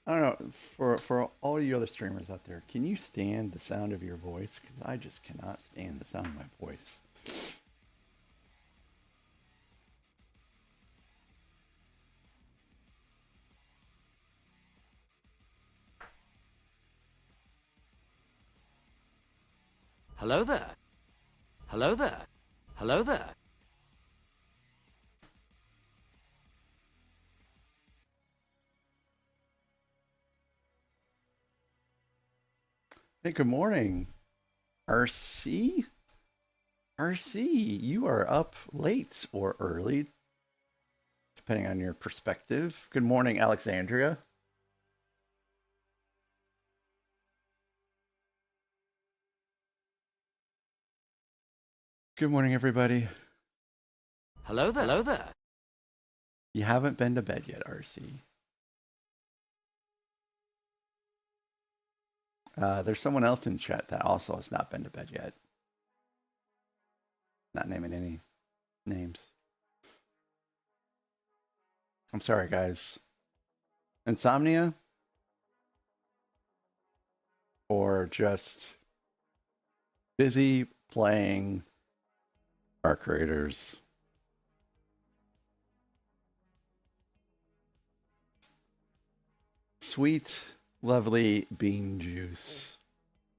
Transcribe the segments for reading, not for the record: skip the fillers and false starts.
I don't know, for all you other streamers out there, can you stand the sound of your voice? Because I just cannot stand the sound of my voice. Hello there. Hello there. Hello there. Hey, good morning, RC. RC, you are up late or early, depending on your perspective. Good morning, Alexandria. Good morning, everybody. Hello there. Hello there. You haven't been to bed yet, RC. There's someone else in chat that also has not been to bed yet. Not naming any names. I'm sorry, guys. Insomnia? Or just busy playing Arc Raiders? Sweet, lovely bean juice.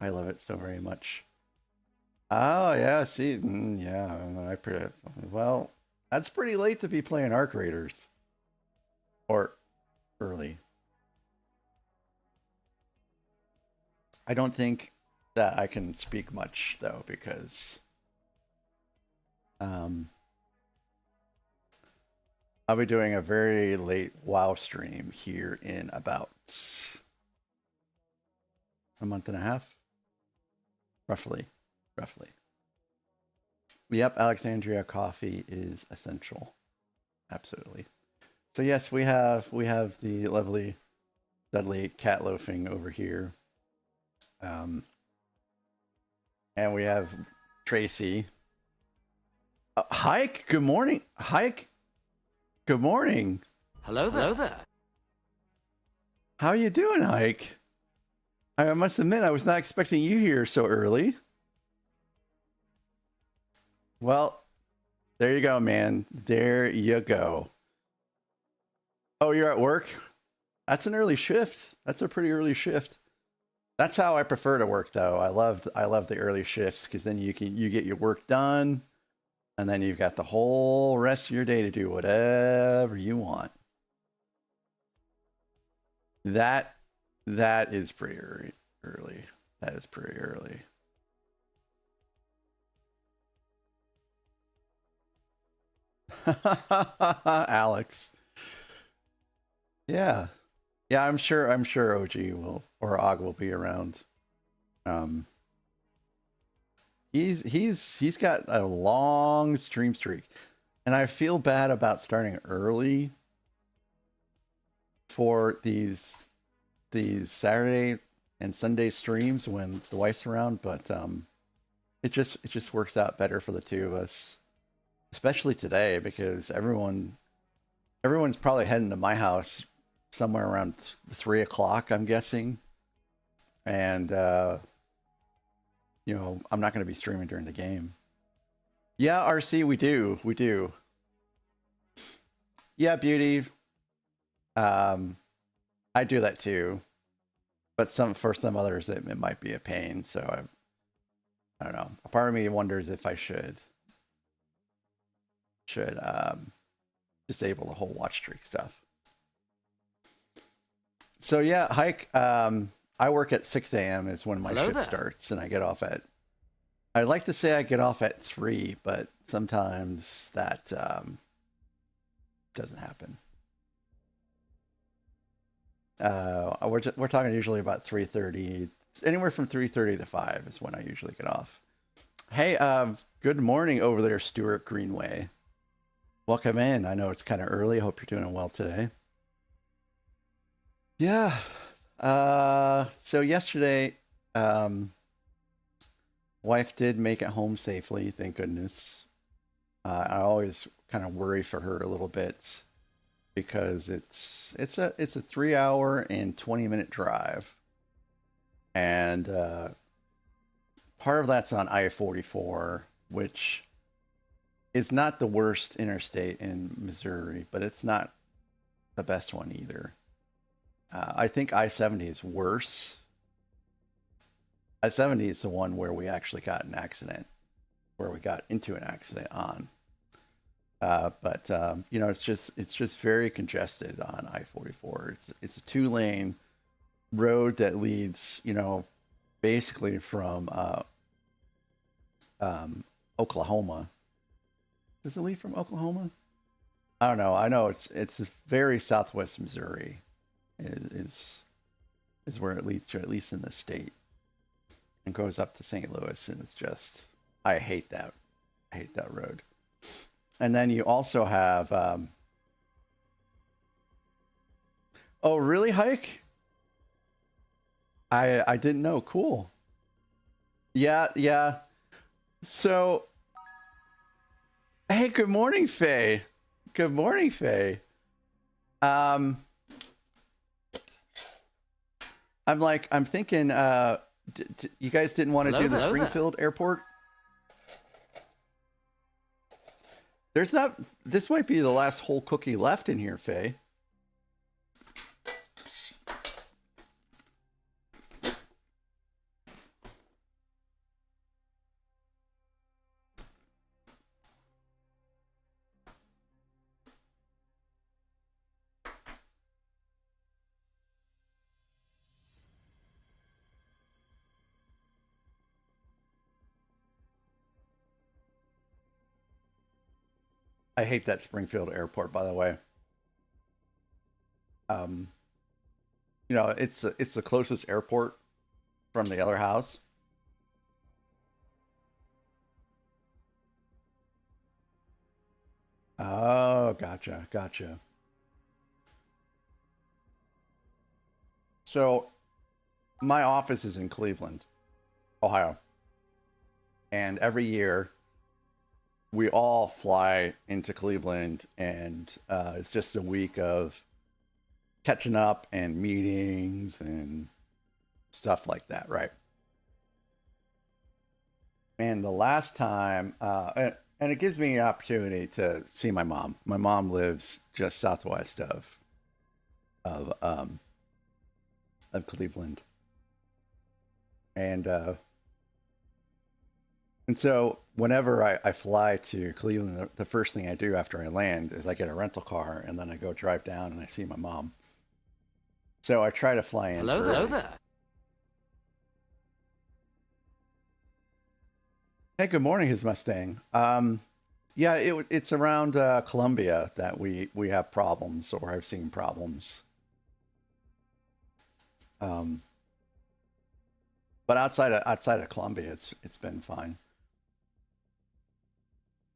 I love it so very much. Oh, yeah, see, yeah, well, that's pretty late to be playing Arc Raiders. Or early. I don't think that I can speak much, though, because I'll be doing a very late WoW stream here in about a month and a half. Roughly. Yep, Alexandria coffee is essential. Absolutely. So yes, we have the lovely Dudley cat loafing over here. And we have Tracy. Hike, good morning. Hike, good morning. Hello there. Hello there. How are you doing, Hike? I must admit, I was not expecting you here so early. Well, there you go, man. There you go. Oh, you're at work? That's an early shift. That's a pretty early shift. That's how I prefer to work, though. I love the early shifts because then you get your work done, and then you've got the whole rest of your day to do whatever you want. That is pretty early. That is pretty early. Alex. Yeah. Yeah, I'm sure OG will or Og will be around. He's got a long stream streak. And I feel bad about starting early for these Saturday and Sunday streams when the wife's around, but it just works out better for the two of us. Especially today because everyone's probably heading to my house somewhere around 3 o'clock, I'm guessing. And you know, I'm not going to be streaming during the game. Yeah, RC, we do. Yeah, Beauty. I do that too, but for some others it might be a pain. So I don't know. A part of me wonders if I should disable the whole watch streak stuff. So yeah, Hike. I work at 6 a.m. is when my shift starts, and I get off at. I'd like to say I get off at 3, but sometimes that doesn't happen. We're talking usually about 3:30, anywhere from 3:30 to 5 is when I usually get off. Hey, good morning over there, Stuart Greenway. Welcome in. I know it's kind of early. I hope you're doing well today. Yeah. So yesterday, wife did make it home safely, thank goodness. I always kind of worry for her a little bit. because it's a 3 hour and 20-minute drive, and part of that's on I-44, which is not the worst interstate in Missouri, but it's not the best one either. I think I-70 is worse. I-70 is the one where we actually got an accident, where we got into an accident on. But you know, it's just very congested on I-44. It's a 2-lane road that leads, you know, basically from Oklahoma. Does it lead from Oklahoma? I don't know. I know it's very southwest Missouri is where it leads to, at least in the state, and goes up to St. Louis, and it's just, I hate that road. And then you also have oh, really, Hike? I didn't know. Cool. Yeah. So, hey, good morning, Faye. Good morning, Faye. I'm thinking, you guys didn't want to do the Springfield Airport? This might be the last whole cookie left in here, Faye. I hate that Springfield Airport, by the way. You know, it's the closest airport from the other house. Oh, gotcha. So, my office is in Cleveland, Ohio, and every year we all fly into Cleveland, and it's just a week of catching up and meetings and stuff like that, right? And the last time, and it gives me an opportunity to see my mom. My mom lives just southwest of Cleveland, and so whenever I fly to Cleveland, the first thing I do after I land is I get a rental car, and then I go drive down and I see my mom. So I try to fly in. Hello there. Hey, good morning, his Mustang. Yeah, it's around Columbia that we have problems, or I've seen problems. But outside of Columbia, it's been fine.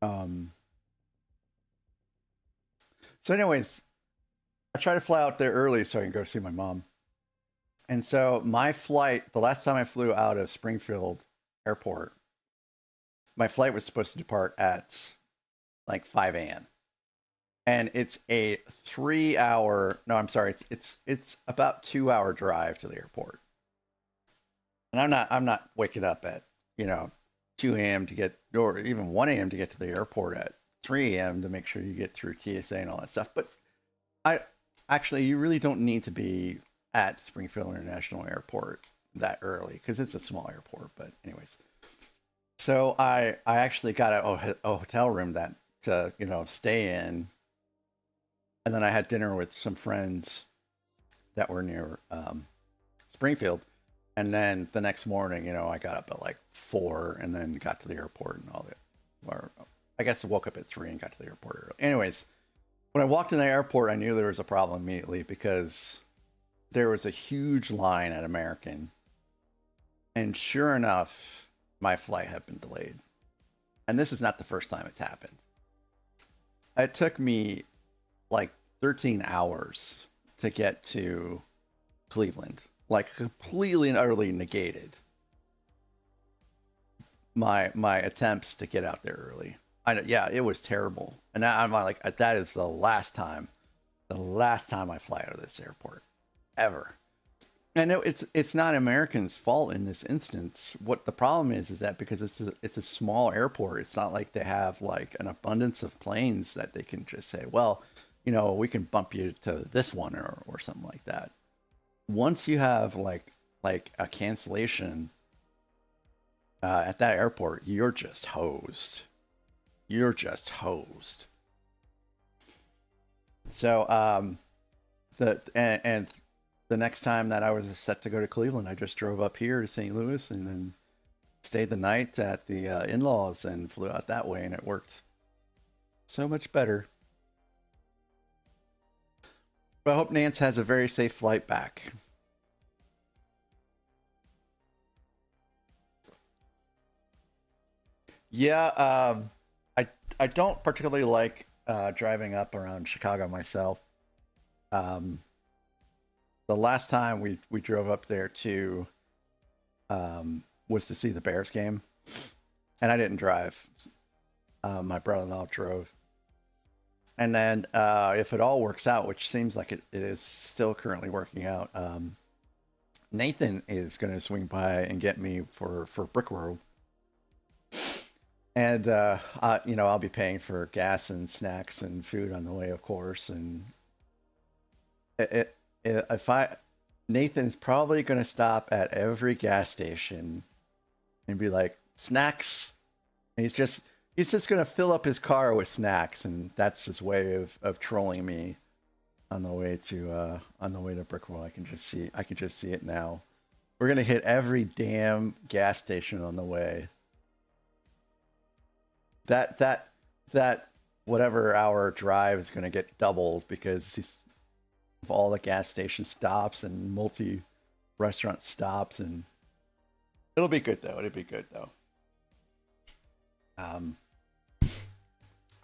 So anyways, I try to fly out there early so I can go see my mom. And so my flight, the last time I flew out of Springfield Airport, my flight was supposed to depart at like 5 a.m. And it's a 3-hour, no, I'm sorry, it's about 2-hour drive to the airport. And I'm not waking up at, 2 a.m. to get, or even 1 a.m. to get to the airport at 3 a.m. to make sure you get through TSA and all that stuff. But you really don't need to be at Springfield International Airport that early, because it's a small airport. But anyways, so I actually got a hotel room that to stay in, and then I had dinner with some friends that were near Springfield, and then the next morning, I got up at like 4 and then got to the airport and all that. Or I guess I woke up at 3 and got to the airport early. Anyways, when I walked in the airport, I knew there was a problem immediately, because there was a huge line at American, and sure enough, my flight had been delayed. And this is not the first time it's happened. It took me like 13 hours to get to Cleveland, like completely and utterly negated my attempts to get out there early. Yeah, it was terrible. And I'm like, that is the last time The last time I fly out of this airport, ever. And it's not Americans' fault in this instance. What the problem is that because it's a small airport, it's not like they have like an abundance of planes that they can just say, well, you know, we can bump you to this one or something like that. Once you have like a cancellation at that airport, you're just hosed. You're just hosed. So and the next time that I was set to go to Cleveland, I just drove up here to St. Louis and then stayed the night at the in-laws and flew out that way, and it worked so much better. But I hope Nance has a very safe flight back. Yeah, I don't particularly like driving up around Chicago myself. The last time we drove up there to was to see the Bears game, and I didn't drive. My brother-in-law drove. And then if it all works out, which seems like it is still currently working out, Nathan is going to swing by and get me for Brickworld. And, you know, I'll be paying for gas and snacks and food on the way, of course. And Nathan's probably going to stop at every gas station and be like, snacks. And he's just going to fill up his car with snacks. And that's his way of trolling me on the way to Brickworld. I can just see it now. We're going to hit every damn gas station on the way. That whatever hour drive is going to get doubled because he's of all the gas station stops and multi restaurant stops, and it'll be good though.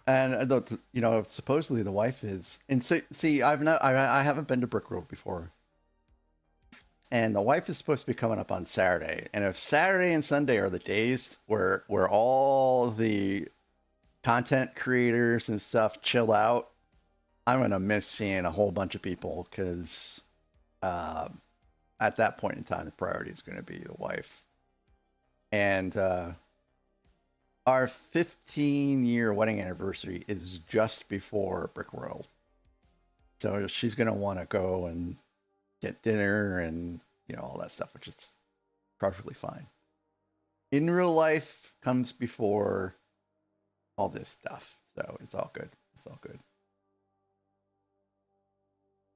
And you know, supposedly the wife is, and see, I haven't been to Brickworld before, and the wife is supposed to be coming up on Saturday, and if Saturday and Sunday are the days where all the content creators and stuff chill out, I'm gonna miss seeing a whole bunch of people because at that point in time the priority is going to be the wife. And our 15-year wedding anniversary is just before Brickworld, so she's going to want to go and get dinner and, you know, all that stuff, which is perfectly fine. In real life comes before all this stuff, so it's all good.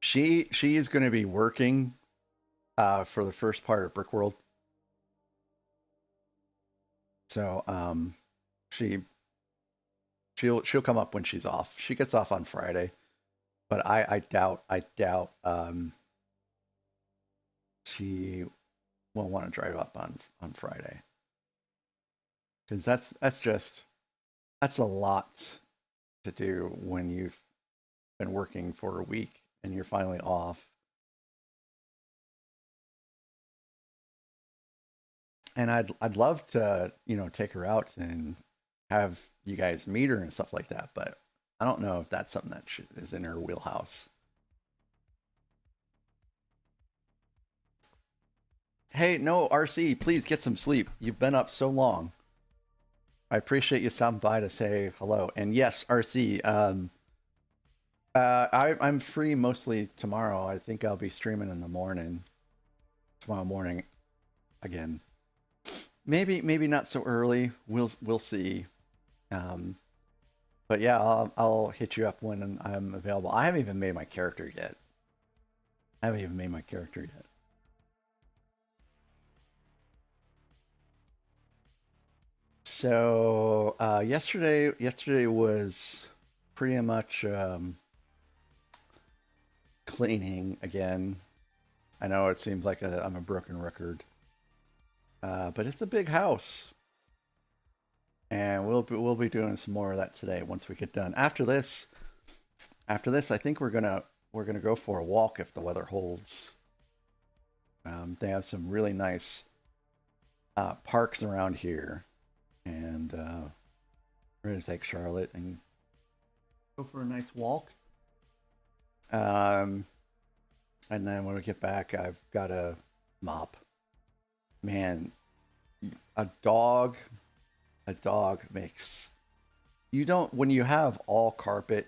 She is going to be working for the first part of Brickworld, so she'll come up when she's off. She gets off on Friday, but I doubt she will want to drive up on Friday, because that's a lot to do when you've been working for a week and you're finally off. And I'd love to, you know, take her out and have you guys meet her and stuff like that, but I don't know if that's something that is in her wheelhouse. Hey, no, RC, please get some sleep. You've been up so long. I appreciate you stopping by to say hello. And yes, RC, I'm free mostly tomorrow. I think I'll be streaming in the morning. Tomorrow morning again. Maybe not so early. We'll see. But yeah, I'll hit you up when I'm available. I haven't even made my character yet. So yesterday was pretty much cleaning again. I know it seems like I'm a broken record, but it's a big house, and we'll be doing some more of that today once we get done. After this, I think we're gonna go for a walk if the weather holds. They have some really nice parks around here, and we're gonna take Charlotte and go for a nice walk. And then when we get back, I've got to mop. Man, a dog makes, you don't, when you have all carpet,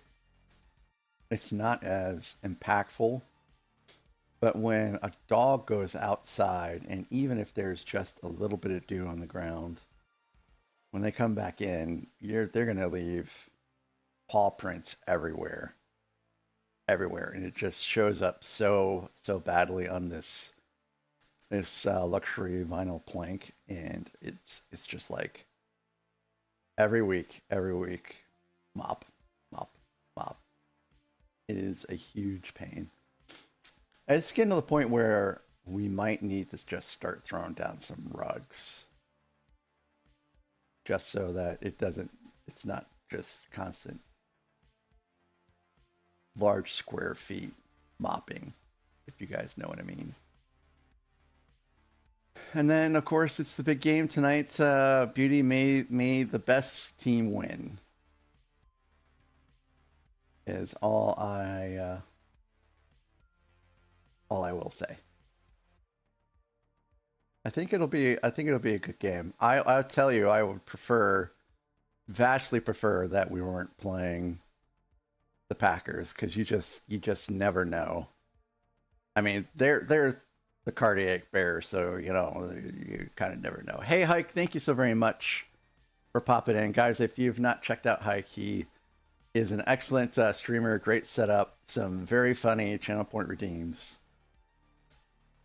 it's not as impactful. But when a dog goes outside, and even if there's just a little bit of dew on the ground, when they come back in, they're gonna leave paw prints everywhere, and it just shows up so badly on this luxury vinyl plank, and it's just like every week, mop. It is a huge pain. It's getting to the point where we might need to just start throwing down some rugs, just so that it's not just constant large square feet mopping, if you guys know what I mean. And then, of course, it's the big game tonight. Beauty may the best team win. Is all I will say. I think it'll be a good game. I'll tell you, I would vastly prefer that we weren't playing the Packers, because you just never know. I mean, they're the cardiac bear, so you kind of never know. Hey, Hike, thank you so very much for popping in, guys. If you've not checked out Hike, he is an excellent streamer, great setup, some very funny channel point redeems,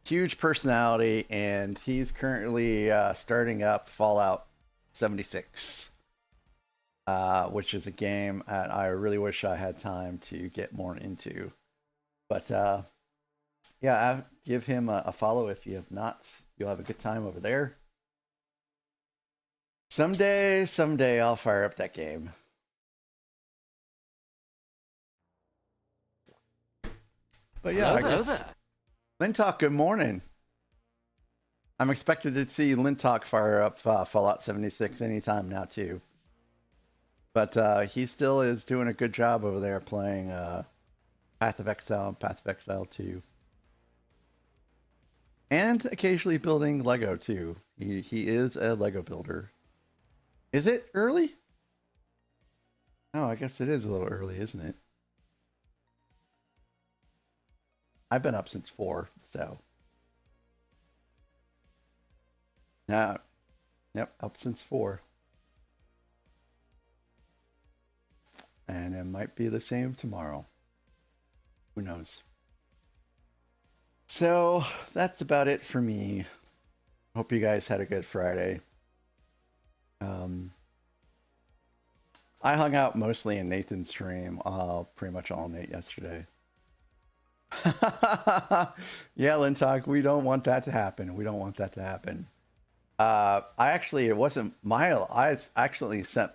huge personality, and he's currently starting up Fallout 76, which is a game that I really wish I had time to get more into. But yeah, give him a follow if you have not. You'll have a good time over there. Someday I'll fire up that game. But yeah, I guess. Lintalk, good morning. I'm expected to see Lintalk fire up Fallout 76 anytime now too. But he still is doing a good job over there playing Path of Exile and Path of Exile 2. And occasionally building Lego too. He is a Lego builder. Is it early? Oh, I guess it is a little early, isn't it? I've been up since 4, so. Yep, up since 4. And it might be the same tomorrow. Who knows? So that's about it for me. Hope you guys had a good Friday. I hung out mostly in Nathan's stream pretty much all night yesterday. Yeah, Lintalk, we don't want that to happen. I accidentally set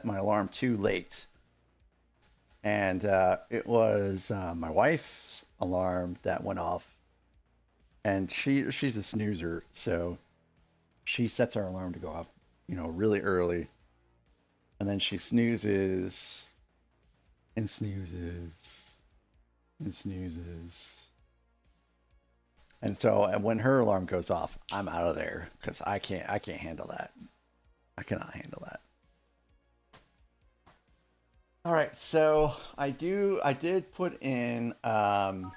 my alarm too late. And it was my wife's alarm that went off. And she's a snoozer, so she sets her alarm to go off, really early. And then she snoozes and snoozes and snoozes. And so when her alarm goes off, I'm out of there, because I can't handle that. I cannot handle that. All right, so I did put in some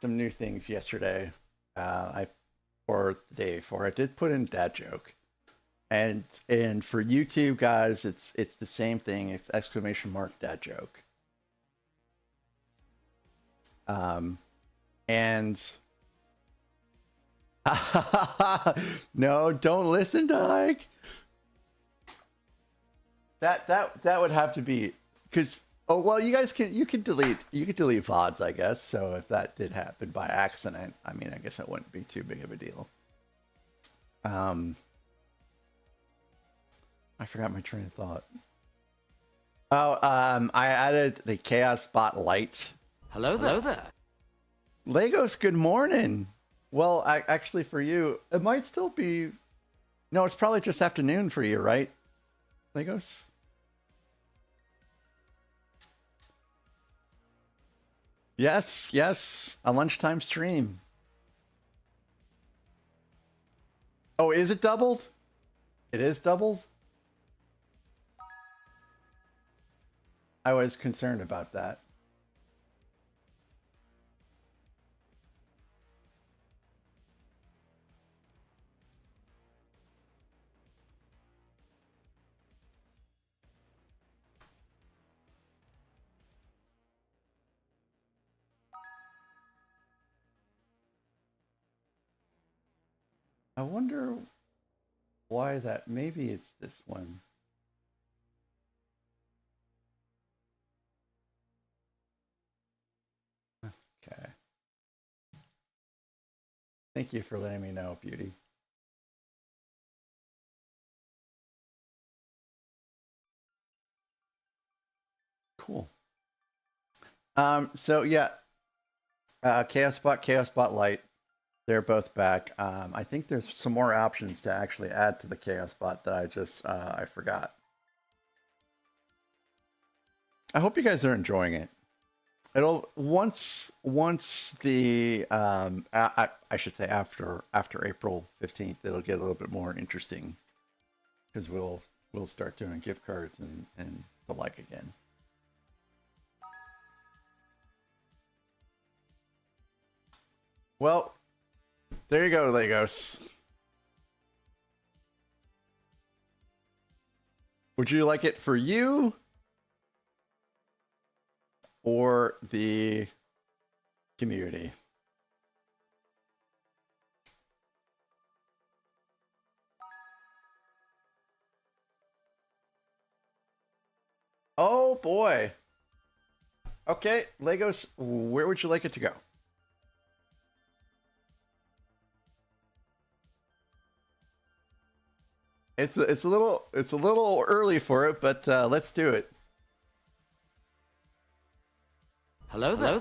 new things yesterday. For the day before, I did put in dad joke, and for YouTube guys, it's the same thing. It's !! dad joke. And no, don't listen to Ike. That would have to be, because you could delete VODs, I guess. So if that did happen by accident, I mean, I guess that wouldn't be too big of a deal. I forgot my train of thought. Oh, I added the Chaos Bot Light. Hello there. Legos, good morning. Well, actually for you, it might still be... No, it's probably just afternoon for you, right? Legos? Yes, yes, a lunchtime stream. Oh, is it doubled? It is doubled? I was concerned about that. I wonder why that, maybe it's this one. Okay. Thank you for letting me know, Beauty. Cool. So yeah, Chaos Bot Lite, they're both back. I think there's some more options to actually add to the Chaos Bot that I just I forgot. I hope you guys are enjoying it. It'll once the I should say after April 15th, it'll get a little bit more interesting because we'll start doing gift cards and the like again. Well, there you go, Legos. Would you like it for you or the community? Oh boy. Okay, Legos, where would you like it to go? It's a little early for it, but let's do it. Hello there. Hello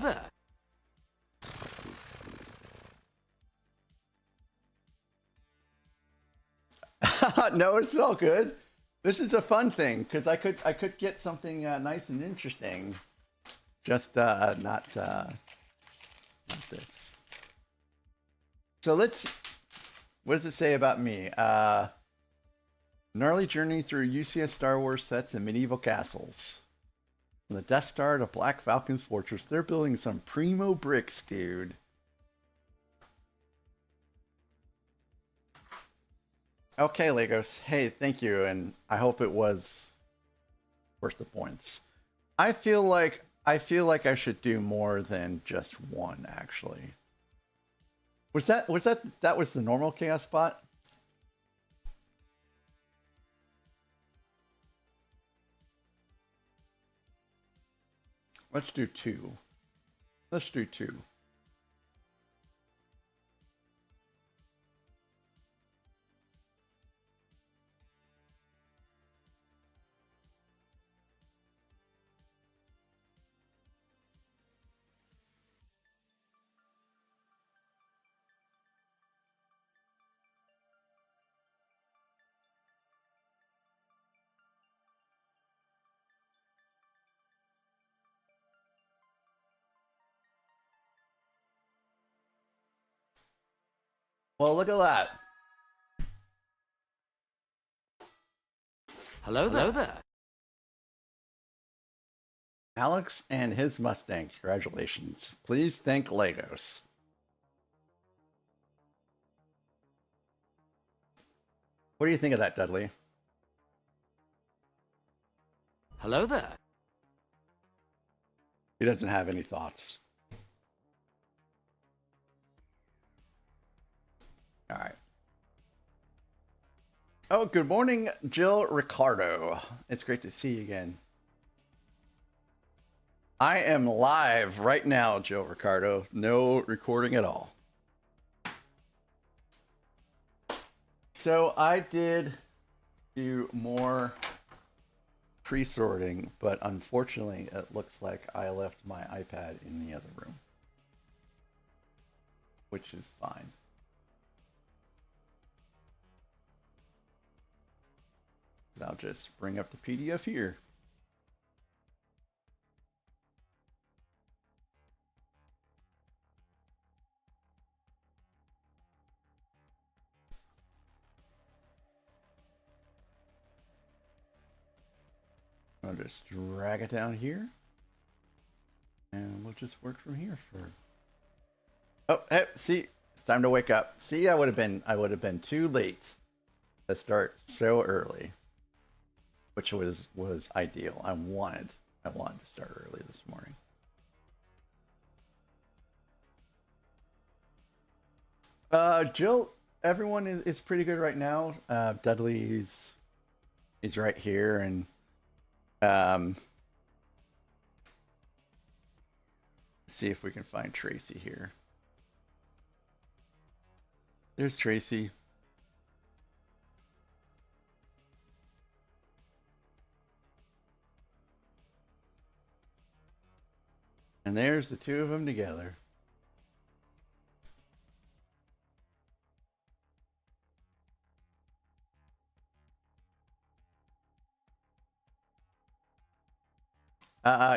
there. No, it's all good. This is a fun thing because I could get something nice and interesting, just not this. So what does it say about me? Gnarly journey through UCS Star Wars sets and medieval castles. From the Death Star to Black Falcon's fortress, they're building some primo bricks, dude. Okay, Legos. Hey, thank you, and I hope it was worth the points. I feel like I should do more than just one, actually. That was the normal chaos bot? Let's do two. Let's do two. Well, look at that. Hello there. Hello there. Alex and his Mustang. Congratulations. Please thank Legos. What do you think of that, Dudley? Hello there. He doesn't have any thoughts. All right. Oh, good morning, Jill Ricardo. It's great to see you again. I am live right now, Jill Ricardo. No recording at all. So I did do more pre-sorting, but unfortunately, it looks like I left my iPad in the other room, which is fine. I'll just bring up the PDF here. I'll just drag it down here. And we'll just work from here for... Oh, hey, see, it's time to wake up. See, I would have been too late to start so early, which was ideal. I wanted to start early this morning. Jill, everyone is pretty good right now. Dudley's right here, and see if we can find Tracy here. There's Tracy. And there's the two of them together.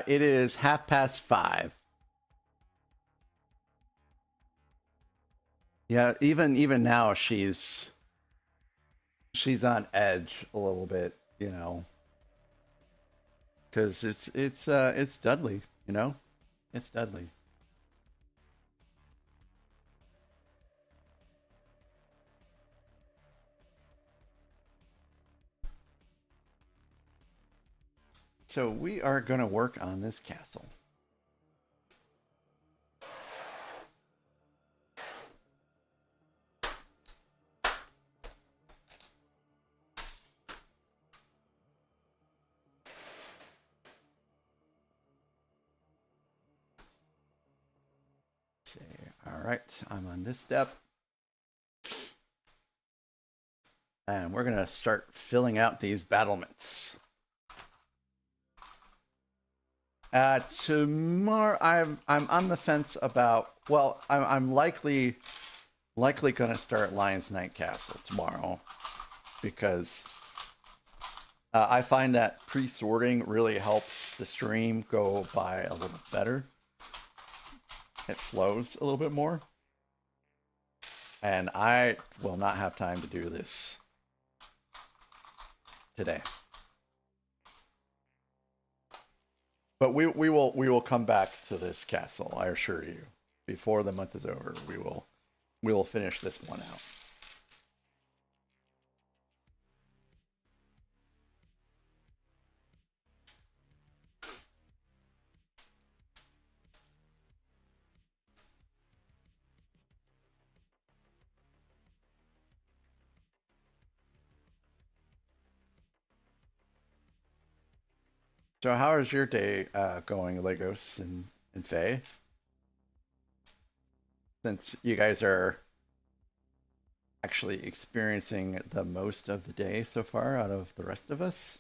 It is 5:30. Yeah, even now she's on edge a little bit, you know, because it's Dudley, you know, it's Dudley. So we are gonna work on this castle. All right, I'm on this step. And we're going to start filling out these battlements. Tomorrow, I'm on the fence about, well, I'm likely going to start Lion's Night Castle tomorrow, because I find that pre-sorting really helps the stream go by a little better. It flows a little bit more. And I will not have time to do this today. But we will come back to this castle, I assure you. Before the month is over, we will finish this one out. So how is your day going, Legos and Faye? Since you guys are actually experiencing the most of the day so far out of the rest of us.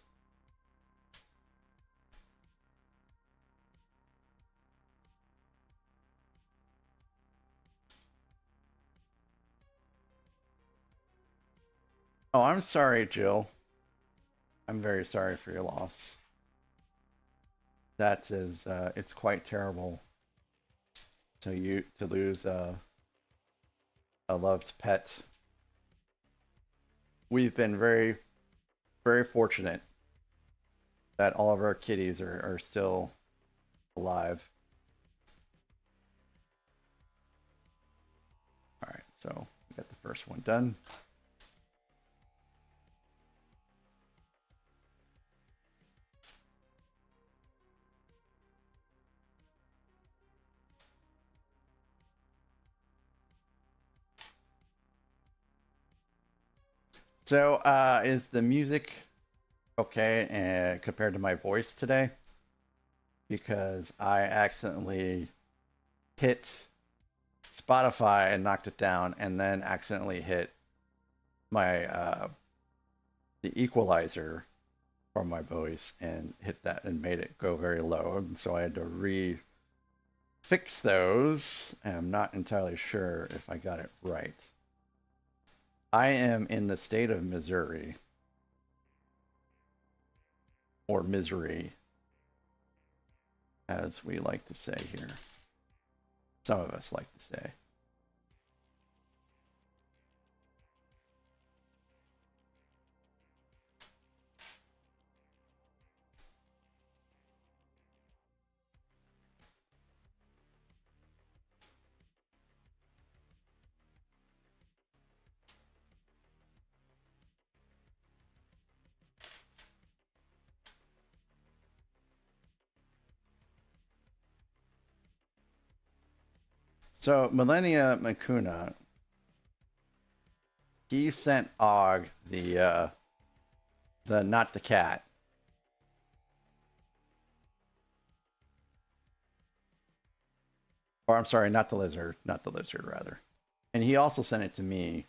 Oh, I'm sorry, Jill. I'm very sorry for your loss. That is, it's quite terrible to lose a loved pet. We've been very, very fortunate that all of our kitties are still alive. All right, so we got the first one done. So, is the music okay compared to my voice today? Because I accidentally hit Spotify and knocked it down, and then accidentally hit my the equalizer for my voice and hit that and made it go very low. And so I had to fix those, and I'm not entirely sure if I got it right. I am in the state of Missouri, or misery, as we like to say here. Some of us like to say. So Millennia Makuna, he sent Og the not the cat. Or I'm sorry, not the lizard rather. And he also sent it to me.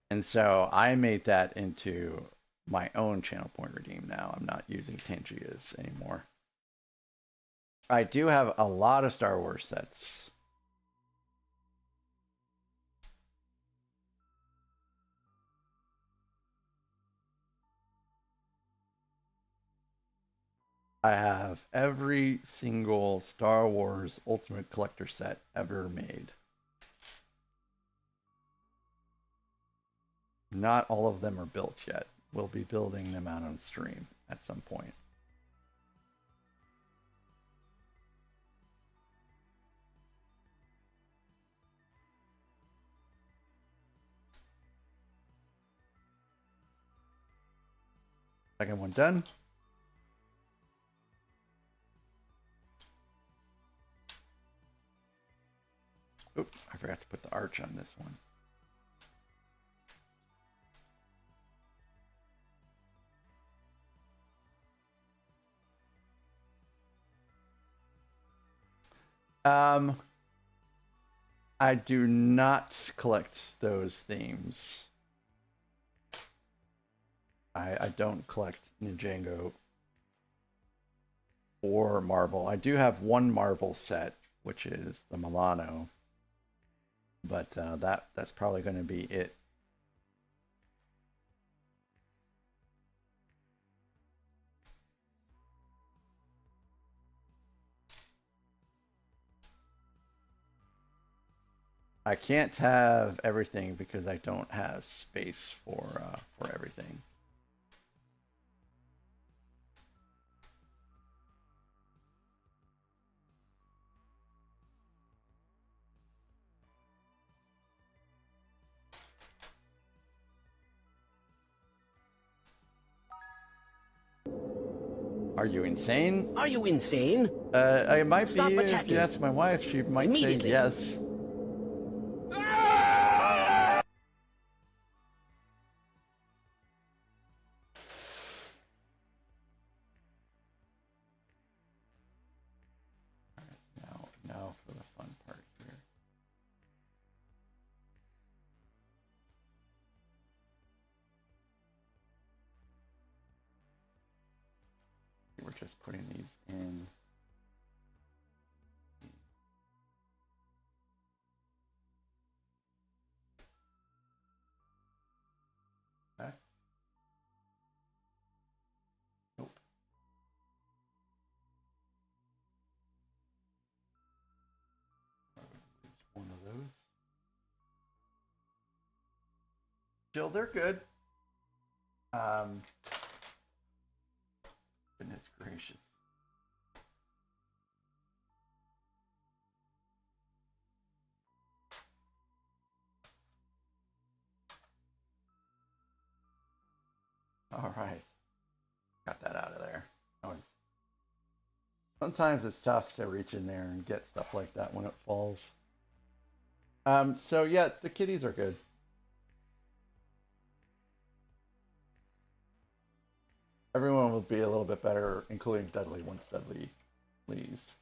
And so I made that into my own channel point redeem now. I'm not using Tangia's anymore. I do have a lot of Star Wars sets. I have every single Star Wars Ultimate Collector set ever made. Not all of them are built yet. We'll be building them out on stream at some point. Second one done. Oop, I forgot to put the arch on this one. I do not collect those themes. I don't collect Ninjago or Marvel. I do have one Marvel set, which is the Milano, but that's probably going to be it. I can't have everything because I don't have space for everything. Are you insane? Are you insane? I might Stop be. If attacking. you ask my wife, she might say Immediately. yes. Now for the fun part here. We're just putting these in. Back. Nope. Use one of those. Jill, they're good. Goodness gracious. All right. Got that out of there. Sometimes it's tough to reach in there and get stuff like that when it falls. So yeah, the kitties are good. Everyone will be a little bit better, including Dudley, once Dudley leaves.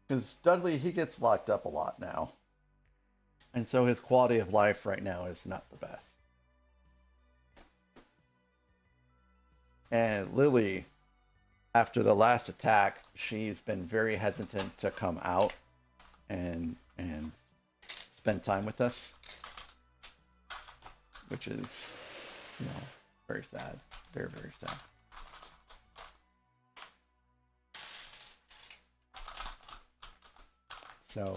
Because Dudley, he gets locked up a lot now. And so his quality of life right now is not the best. And Lily, after the last attack, she's been very hesitant to come out and spend time with us. Which is, very sad. Very, very sad. So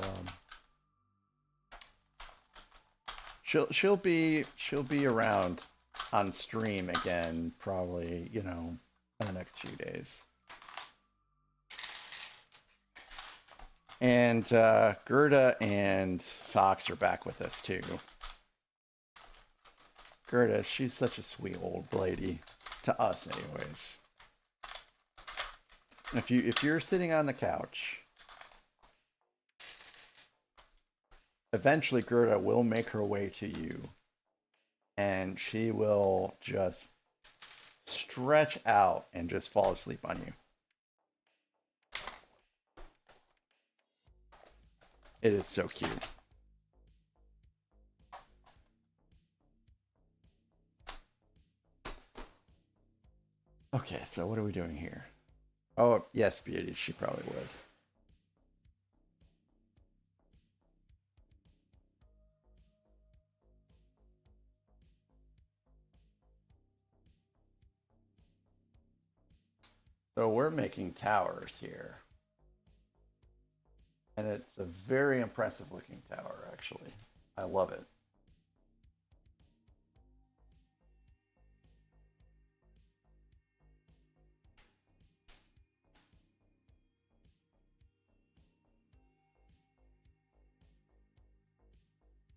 she'll be around on stream again, probably, in the next few days. And Gerda and Socks are back with us too. Gerda, she's such a sweet old lady, to us anyways. If you're sitting on the couch eventually Gerda will make her way to you. And she will just stretch out and just fall asleep on you. It is so cute. Okay, so what are we doing here? Oh, yes, Beauty, she probably would. So we're making towers here. And it's a very impressive looking tower, actually. I love it.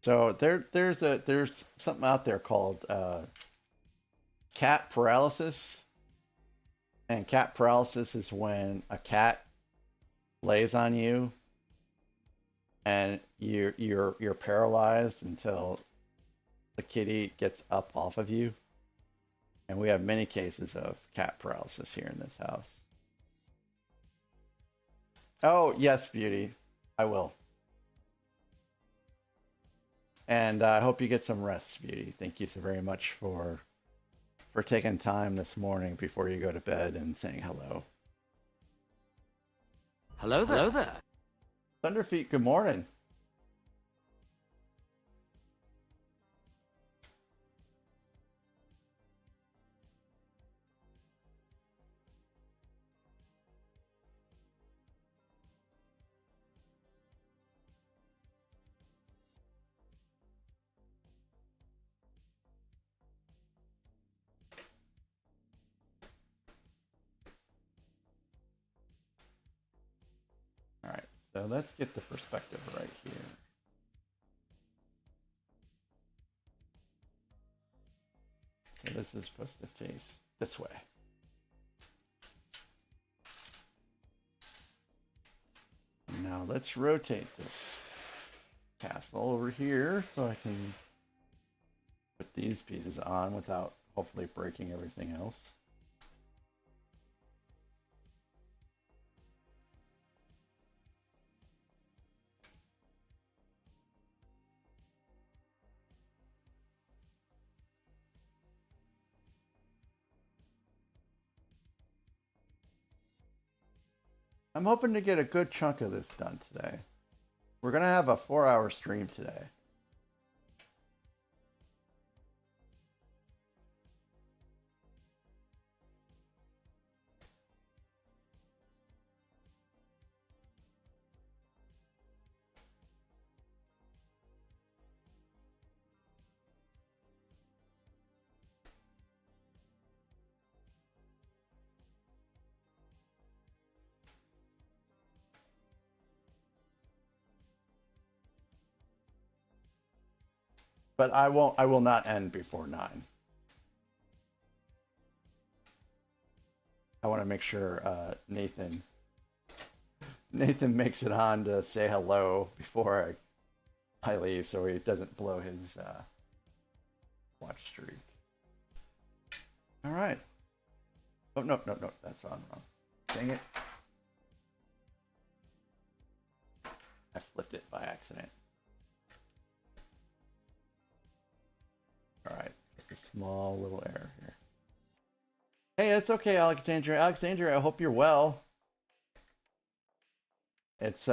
So there's something out there called cat paralysis. And cat paralysis is when a cat lays on you and you're paralyzed until the kitty gets up off of you. And we have many cases of cat paralysis here in this house. Oh, yes, Beauty. I will. And I hope you get some rest, Beauty. Thank you so very much for taking time this morning before you go to bed and saying hello. Hello there. Hello there. Thunderfeet, good morning. All right, so let's get the perspective right here. So this is supposed to face this way. Now let's rotate this castle over here so I can put these pieces on without hopefully breaking everything else. I'm hoping to get a good chunk of this done today. We're going to have a 4-hour stream today. But I will not end before 9. I want to make sure Nathan makes it on to say hello before I leave so he doesn't blow his watch streak. All right. Oh, no, that's wrong. Dang it. I flipped it by accident. All right, just a small little error here. Hey, it's okay, Alexandria. Alexandria, I hope you're well. It's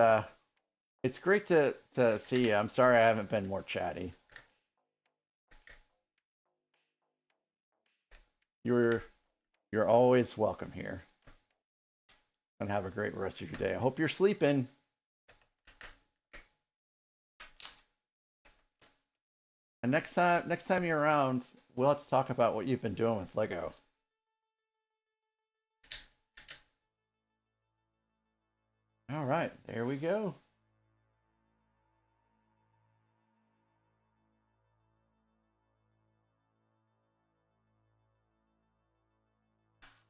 great to see you. I'm sorry I haven't been more chatty. You're always welcome here. And have a great rest of your day. I hope you're sleeping. And next time you're around, we'll have to talk about what you've been doing with Lego. All right, there we go.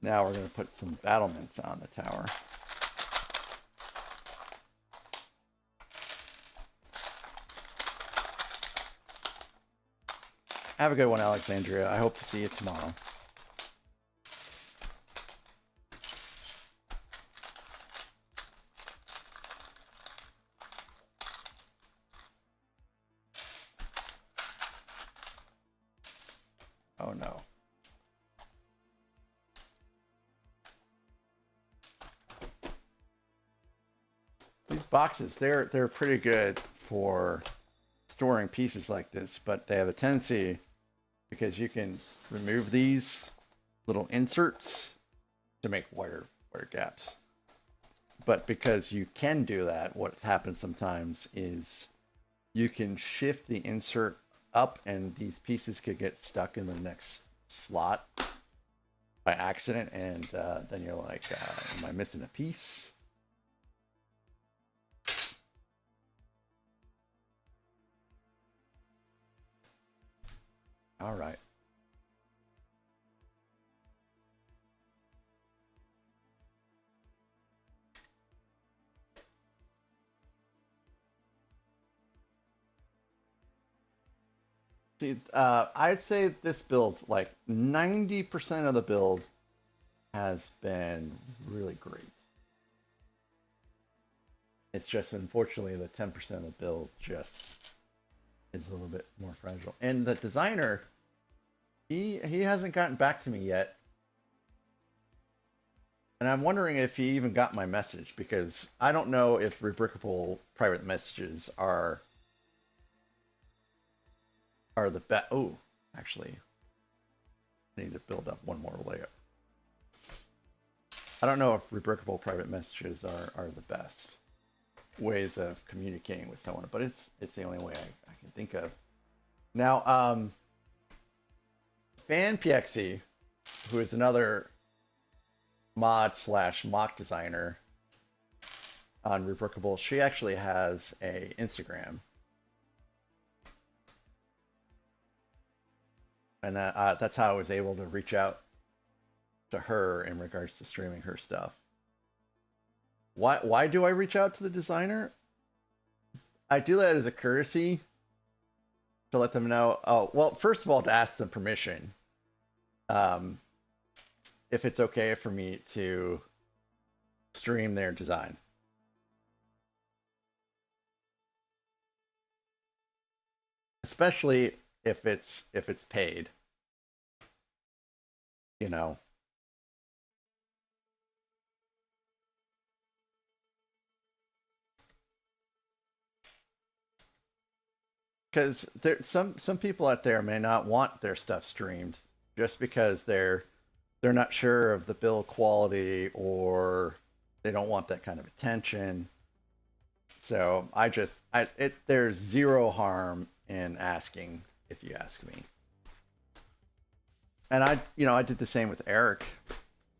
Now we're going to put some battlements on the tower. Have a good one, Alexandria. I hope to see you tomorrow. Oh no. These boxes, they're pretty good for storing pieces like this, but they have a tendency, because you can remove these little inserts to make wider gaps. But because you can do that, what happens sometimes is you can shift the insert up and these pieces could get stuck in the next slot by accident, and then you're like, am I missing a piece? All right. See, I'd say this build, like 90% of the build has been really great. It's just, unfortunately, the 10% of the build just is a little bit more fragile. And the designer, he hasn't gotten back to me yet. And I'm wondering if he even got my message, because I don't know if rebrickable private messages are the best. Oh, actually, I need to build up one more layer. I don't know if rebrickable private messages are the best ways of communicating with someone, but it's the only way I can think of. Now, FanPXE, who is another mod / mock designer on rebrickable, she actually has a Instagram. And that's how I was able to reach out to her in regards to streaming her stuff. Why do I reach out to the designer? I do that as a courtesy to let them know. Oh, well, first of all, to ask them permission. If it's okay for me to stream their design. Especially if it's paid, you know. Because there some people out there may not want their stuff streamed just because they're not sure of the build quality, or they don't want that kind of attention. So there's zero harm in asking, if you ask me. And I did the same with Eric.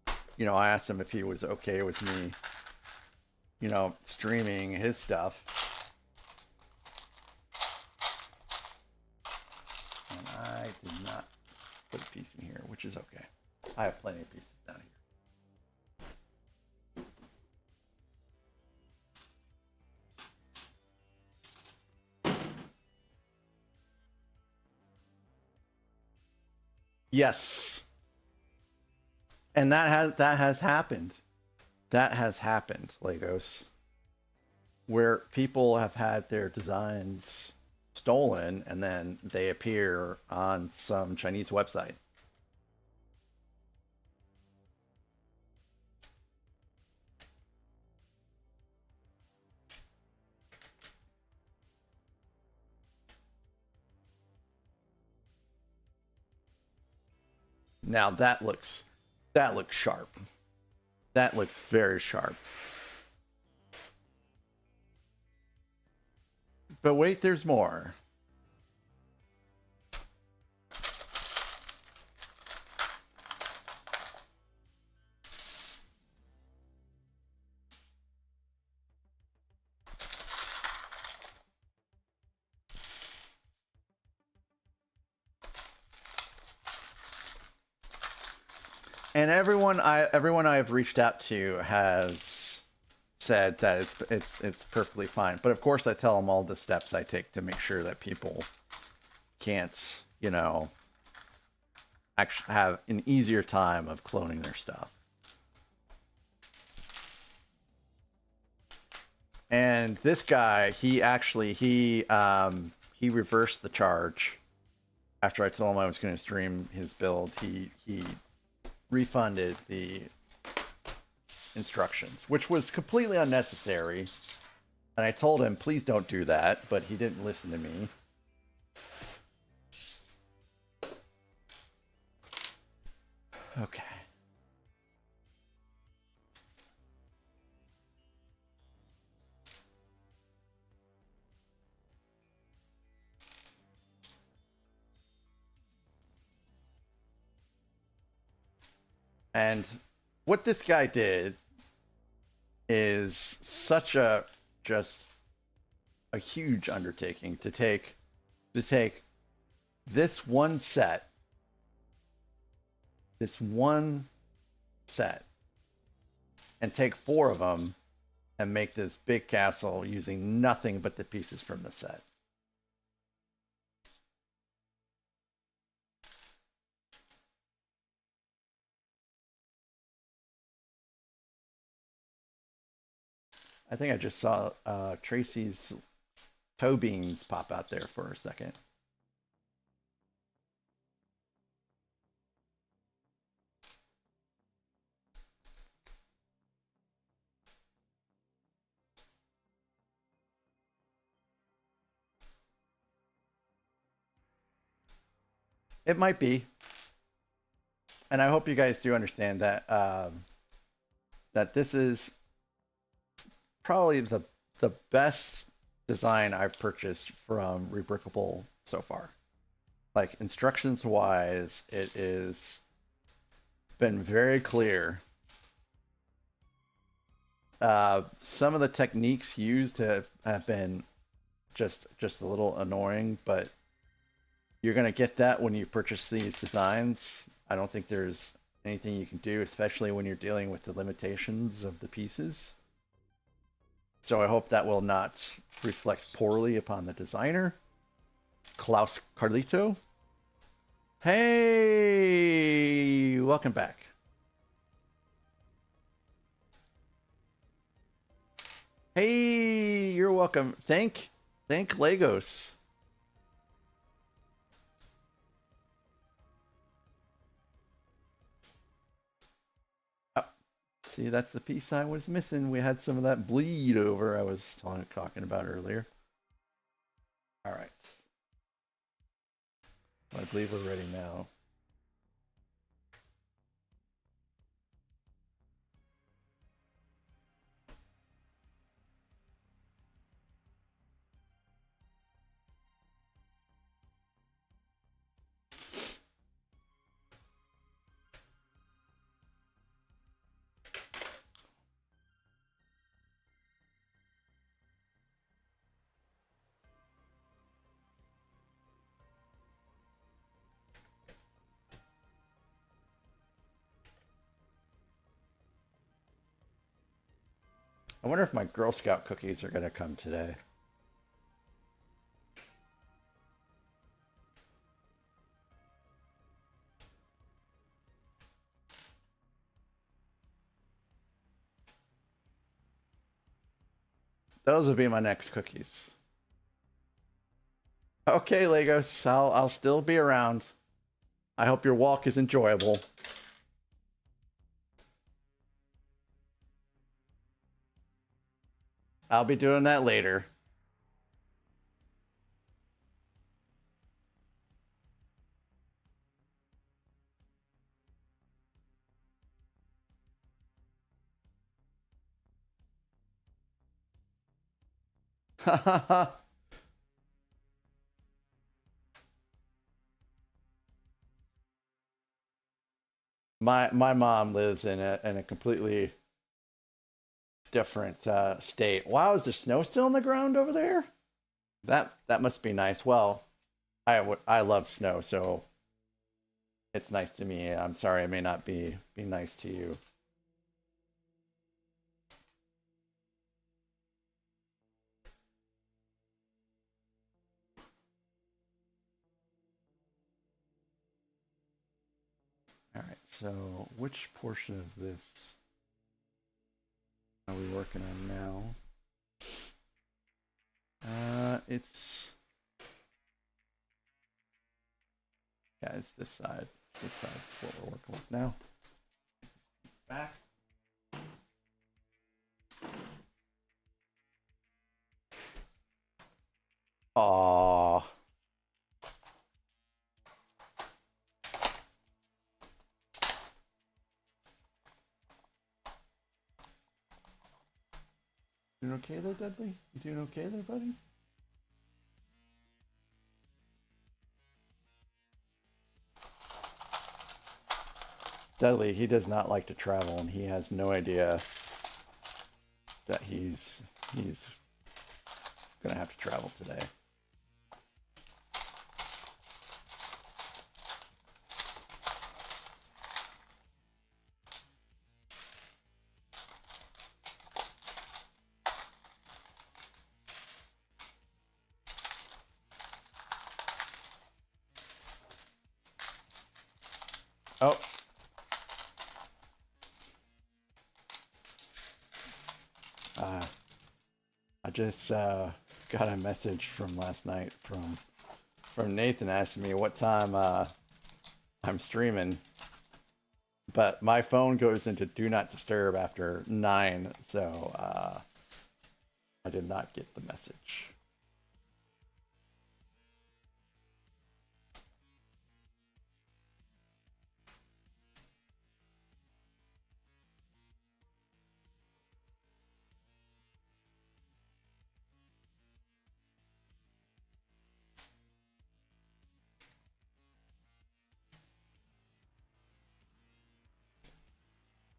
I asked him if he was okay with me, streaming his stuff. And I did not put a piece in here, which is okay. I have plenty of pieces down here. Yes. And that has happened. That has happened, Legos. Where people have had their designs stolen and then they appear on some Chinese website. Now that looks sharp. That looks very sharp. But wait, there's more. And everyone I've reached out to has said that it's perfectly fine. But of course, I tell them all the steps I take to make sure that people can't you know, actually have an easier time of cloning their stuff. And this guy, he reversed the charge after I told him I was going to stream his build. He refunded the instructions, which was completely unnecessary. And I told him, please don't do that, but he didn't listen to me. Okay. And what this guy did is such a huge undertaking to take this one set and take 4 of them and make this big castle using nothing but the pieces from the set. I think I just saw Tracy's toe beans pop out there for a second. It might be. And I hope you guys do understand that that this is probably the best design I've purchased from Rebrickable so far. Like, instructions wise, it is been very clear. Some of the techniques used have been just a little annoying, but you're gonna get that when you purchase these designs. I don't think there's anything you can do, especially when you're dealing with the limitations of the pieces. So I hope that will not reflect poorly upon the designer. klauskarlito. Hey, welcome back. Hey, you're welcome. Thank Legos. See, that's the piece I was missing. We had some of that bleed over I was talking about earlier. All right. I believe we're ready now. I wonder if my Girl Scout cookies are going to come today. Those will be my next cookies. Okay, Legos, I'll still be around. I hope your walk is enjoyable. I'll be doing that later. My mom lives in a completely different state. Wow, is there snow still on the ground over there? That must be nice. Well, I love snow, so it's nice to me. I'm sorry, it may not be nice to you. So, which portion of this are we working on now? It's this side. This side's what we're working with now. It's back. Aww. Doing okay there, Dudley? You doing okay there, buddy? Dudley, he does not like to travel, and he has no idea that he's gonna have to travel today. Oh. I just got a message from last night from Nathan asking me what time I'm streaming, but my phone goes into do not disturb after 9, so I did not get the message.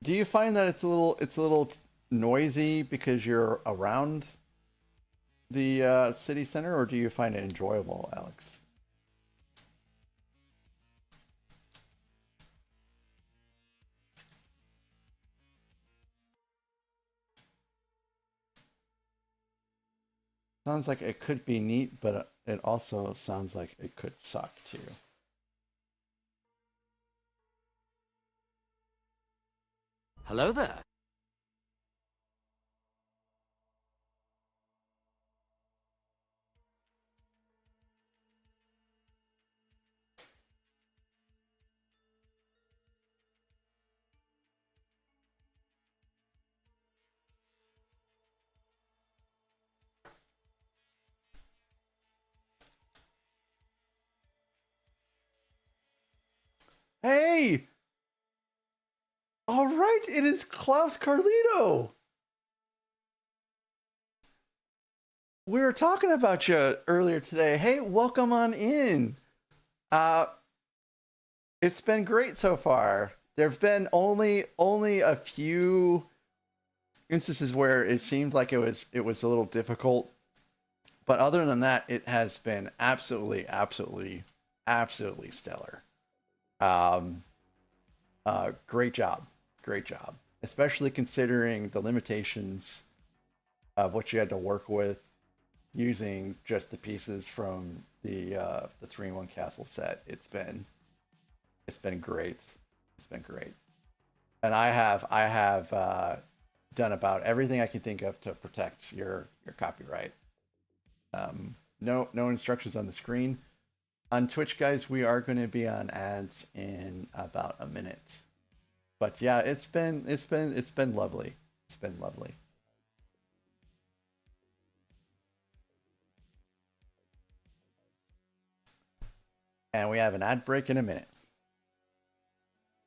Do you find that it's a little noisy because you're around the city center, or do you find it enjoyable, Alex? Sounds like it could be neat, but it also sounds like it could suck too. Hello there. Hey! All right, it is klauskarlito. We were talking about you earlier today. Hey, welcome on in. It's been great so far. There've been only a few instances where it seemed like it was a little difficult, but other than that, it has been absolutely stellar. Great job, especially considering the limitations of what you had to work with using just the pieces from the 3-in-1 castle set. It's been great. It's been great, and I have done about everything I can think of to protect your copyright. No instructions on the screen. On Twitch, guys, we are going to be on ads in about a minute. But yeah, it's been lovely. It's been lovely. And we have an ad break in a minute.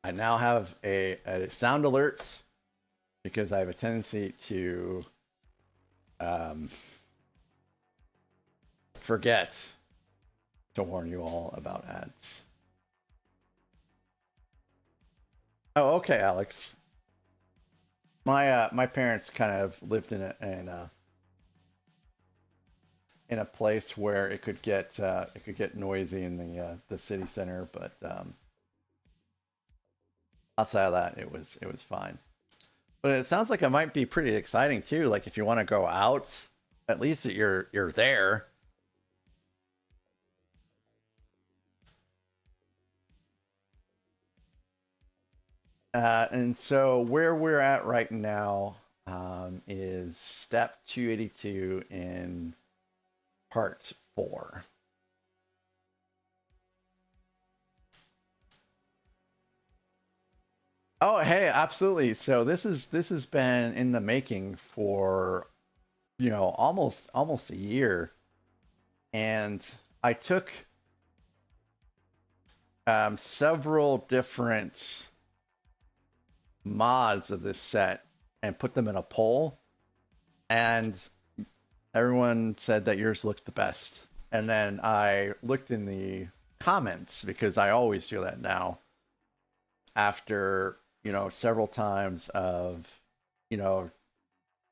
I now have a sound alert because I have a tendency to forget to warn you all about ads. Oh, okay, Alex. My parents kind of lived in a place where it could get noisy in the city center, but outside of that, it was fine. But it sounds like it might be pretty exciting too. Like if you want to go out, at least you're there. And so where we're at right now is step 282 in part 4. Oh, hey, absolutely. So this has been in the making for, you know, almost a year. And I took several different mods of this set and put them in a poll, and everyone said that yours looked the best. And then I looked in the comments, because I always do that now, after, you know, several times of, you know,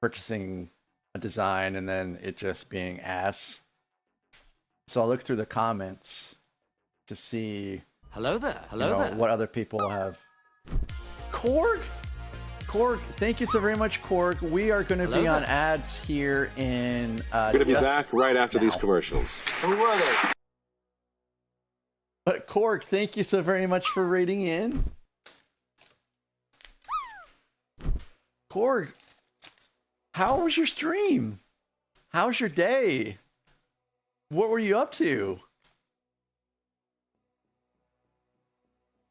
purchasing a design and then it just being ass. So I looked through the comments to see, Hello there. you know, what other people have. Korg, thank you so very much, Korg. We are going to be on ads here in. We're going to be back right after these commercials. Who were they? But Korg, thank you so very much for rating in. Korg, how was your stream? How's your day? What were you up to?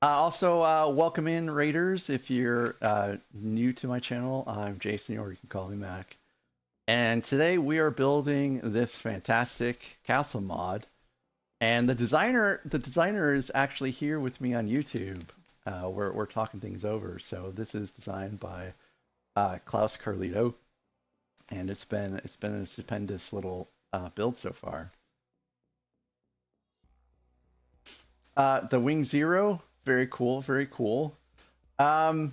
Also, welcome in, Raiders. If you're new to my channel, I'm Jason, or you can call me Mac. And today we are building this fantastic castle mod. And the designer is actually here with me on YouTube. We're talking things over. So this is designed by klauskarlito, and it's been a stupendous little build so far. The Wing Zero. Very cool, very cool. So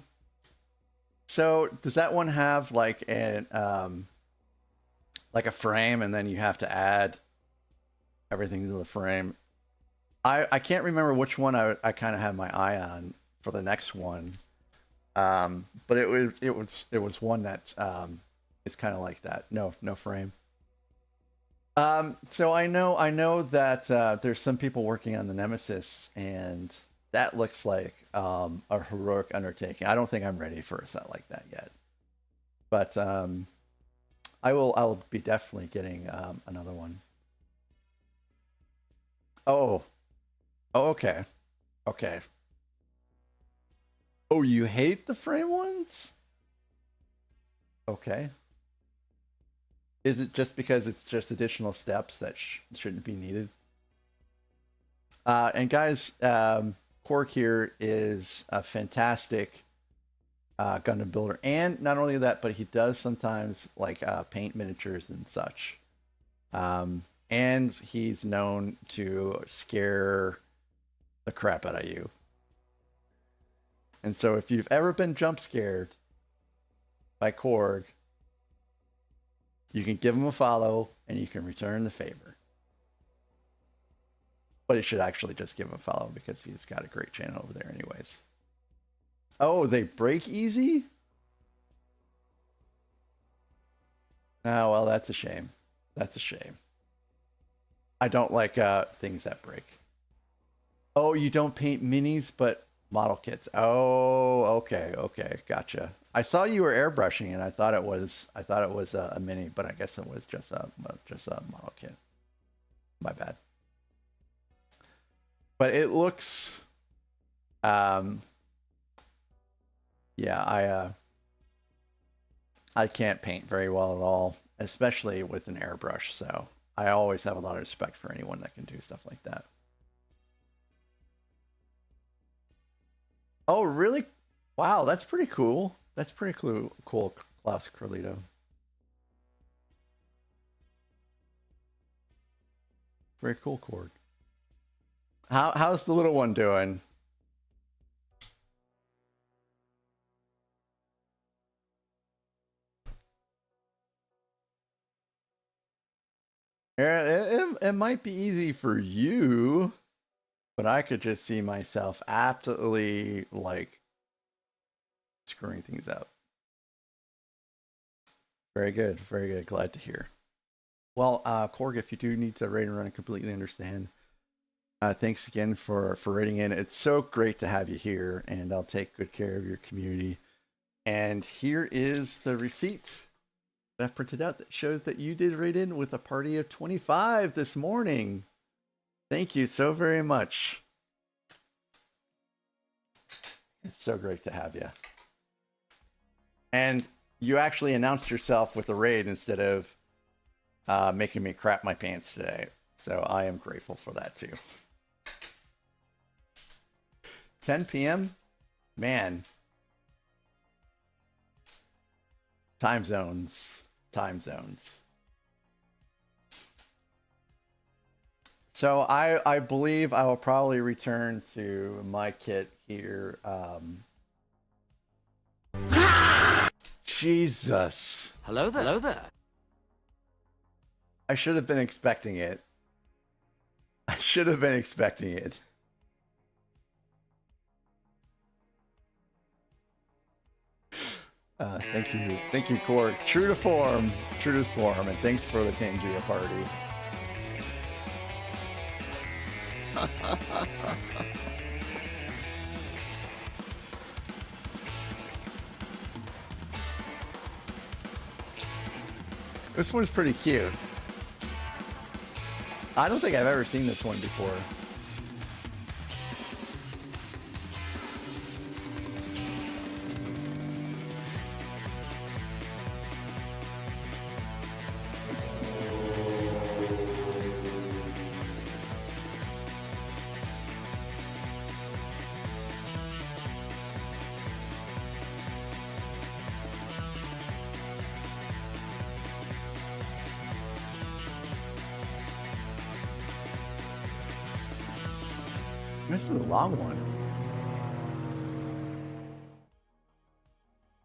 does that one have like a frame, and then you have to add everything to the frame? I can't remember which one I kind of had my eye on for the next one. But it was one that is kind of like that. No frame. So I know that there's some people working on the Nemesis, and that looks like a heroic undertaking. I don't think I'm ready for a set like that yet, but I will be definitely getting another one. Oh, okay. Oh, you hate the frame ones? Okay. Is it just because it's just additional steps that shouldn't be needed? And guys, Korg here is a fantastic Gundam builder, and not only that, but he does sometimes like paint miniatures and such. And he's known to scare the crap out of you. And so if you've ever been jump scared by Korg, you can give him a follow and you can return the favor. But you should actually just give him a follow, because he's got a great channel over there anyways. Oh, they break easy? Oh, well, that's a shame. That's a shame. I don't like things that break. Oh, you don't paint minis, but model kits. Oh, okay, gotcha. I saw you were airbrushing, and I thought it was a mini, but I guess it was just a model kit. My bad. But it looks, yeah, I can't paint very well at all, especially with an airbrush. So I always have a lot of respect for anyone that can do stuff like that. Oh, really? Wow, that's pretty cool. That's pretty cool, Klaus Carlito. Very cool, Korg. How's the little one doing? It might be easy for you, but I could just see myself absolutely like screwing things up. Very good, very good. Glad to hear. Well, Korg, if you do need to raid and run, I completely understand. Thanks again for rating in. It's so great to have you here, and I'll take good care of your community. And here is the receipt that I printed out that shows that you did rate in with a party of 25 this morning. Thank you so very much. It's so great to have you. And you actually announced yourself with a raid instead of making me crap my pants today. So I am grateful for that too. 10 p.m. Man. Time zones. Time zones. So I believe I will probably return to my kit here. Jesus. Hello there. Hello there. I should have been expecting it. I should have been expecting it. Thank you, Cork. True to form, and thanks for the Tangia party. This one's pretty cute. I don't think I've ever seen this one before. This is a long one.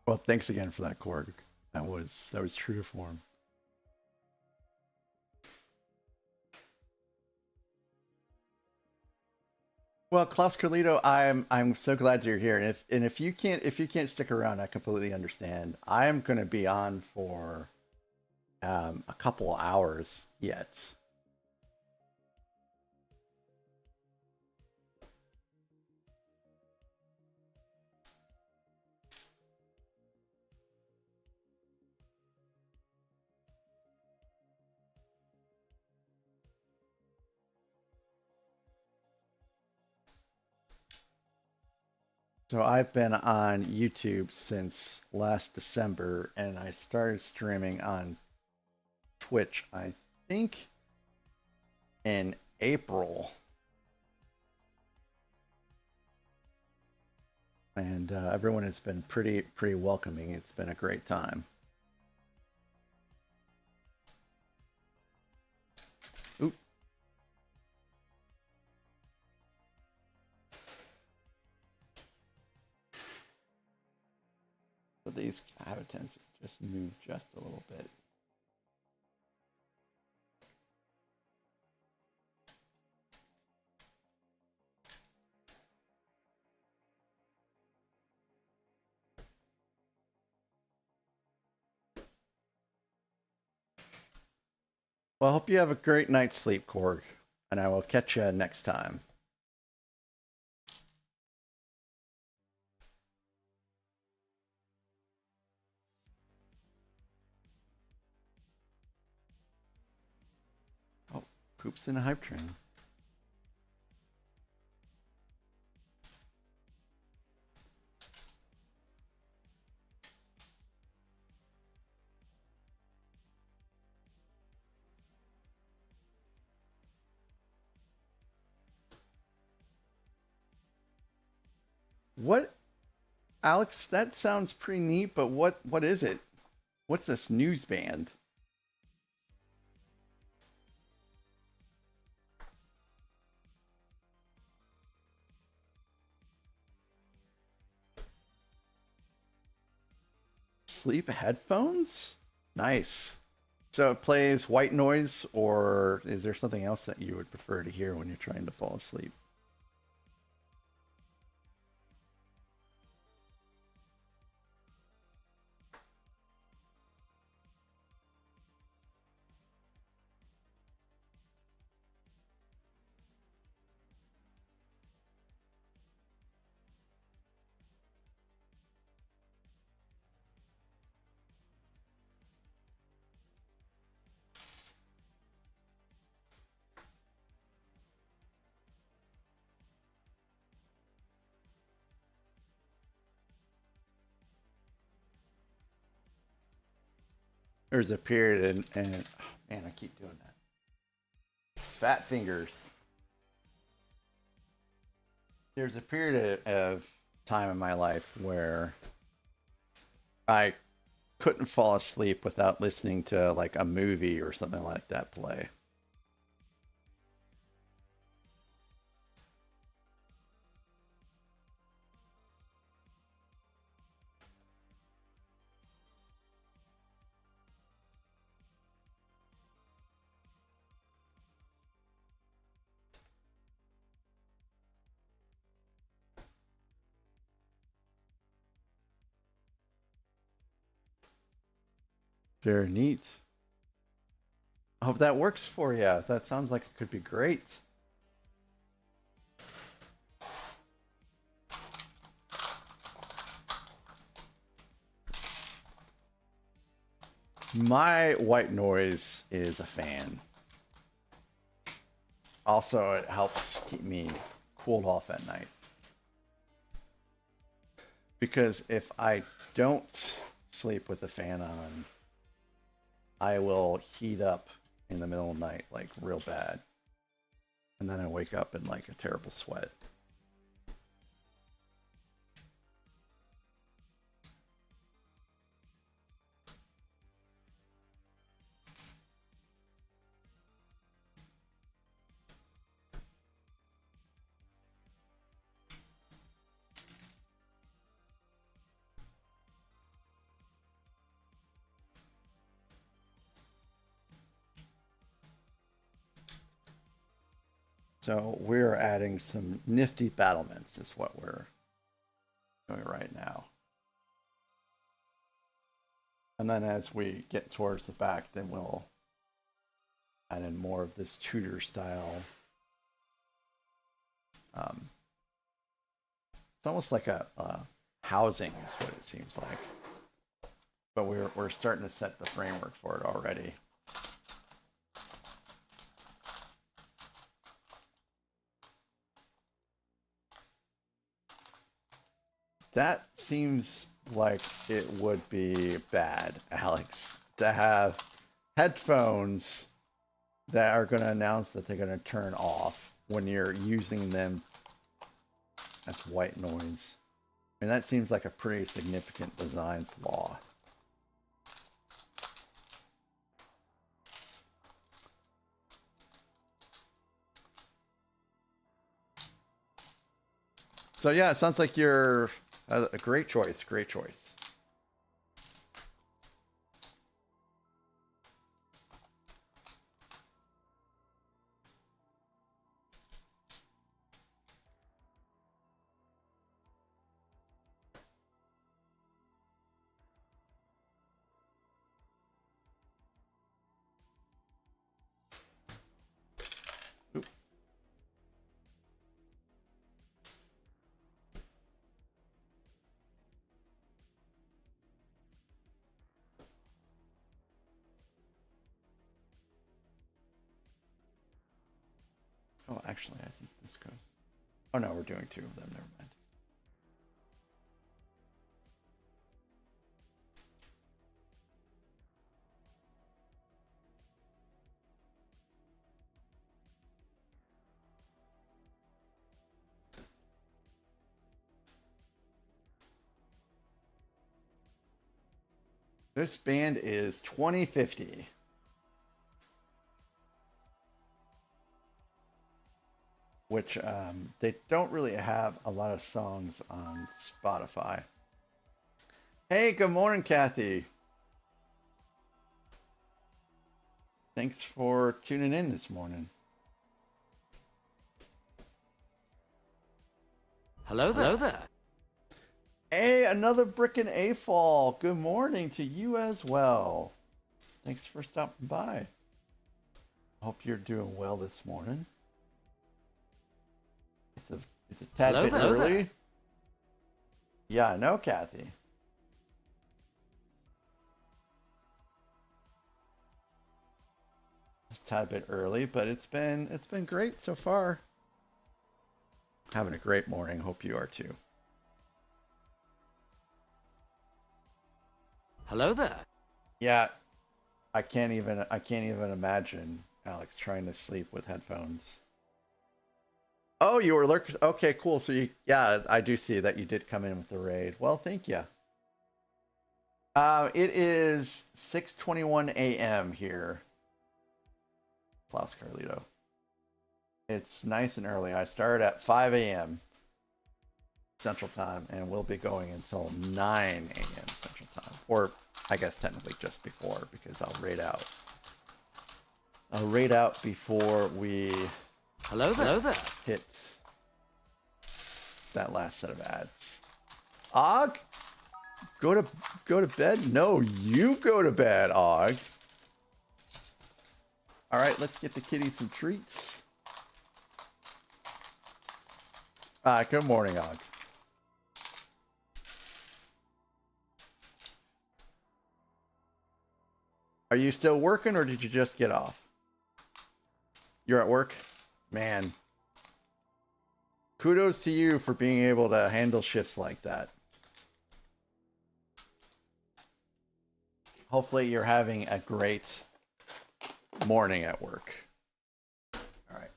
Well, thanks again for that, Korg. That was true to form. Well, klauskarlito, I'm so glad you're here. And if you can't stick around, I completely understand. I am going to be on for a couple hours yet. So I've been on YouTube since last December, and I started streaming on Twitch, I think, in April. And everyone has been pretty welcoming. It's been a great time. Oop. So these have a tendency to just move just a little bit. Well, I hope you have a great night's sleep, Korg, and I will catch you next time. Oh, poops in a hype train. What, Alex? That sounds pretty neat, but what is it? What's this news band? Sleep headphones? Nice. So it plays white noise, or is there something else that you would prefer to hear when you're trying to fall asleep? there's a period and oh, man, I keep doing that. Fat fingers. There's a period of time in my life where I couldn't fall asleep without listening to like a movie or something like that play. Very neat. I hope that works for you. That sounds like it could be great. My white noise is a fan. Also, it helps keep me cooled off at night. Because if I don't sleep with the fan on, I will heat up in the middle of the night, like real bad. And then I wake up in like a terrible sweat. So we're adding some nifty battlements is what we're doing right now. And then as we get towards the back, then we'll add in more of this Tudor style. It's almost like a housing is what it seems like. But we're starting to set the framework for it already. That seems like it would be bad, Alex, to have headphones that are going to announce that they're going to turn off when you're using them as white noise. I mean, that seems like a pretty significant design flaw. So yeah, it sounds like you're a great choice. Great choice. Oop. Oh, actually, I think this goes. Oh no, we're doing two of them. Never mind. This band is 2050. Which they don't really have a lot of songs on Spotify. Hey, good morning, Kathy. Thanks for tuning in this morning. Hello there. Hello there. Hey, another Brickin' A-Fall. Good morning to you as well. Thanks for stopping by. Hope you're doing well this morning. It's a tad bit early. Yeah, I know, Kathy. It's a tad bit early, but it's been great so far. Having a great morning. Hope you are too. Hello there. Yeah, I can't even imagine Alex trying to sleep with headphones. Oh, you were lurking. Okay, cool. So yeah, I do see that you did come in with the raid. Well, thank you. It is 6:21 a.m. here. klauskarlito. It's nice and early. I started at 5 a.m. Central Time, and we'll be going until 9 a.m. Central Time. Or, I guess technically just before, because I'll raid out. I'll raid out before we Hello there. hit that last set of ads. Og, go to bed? No, you go to bed, Og. All right, let's get the kitties some treats. Good morning, Og. Are you still working or did you just get off? You're at work? Man. Kudos to you for being able to handle shifts like that. Hopefully you're having a great morning at work. All right.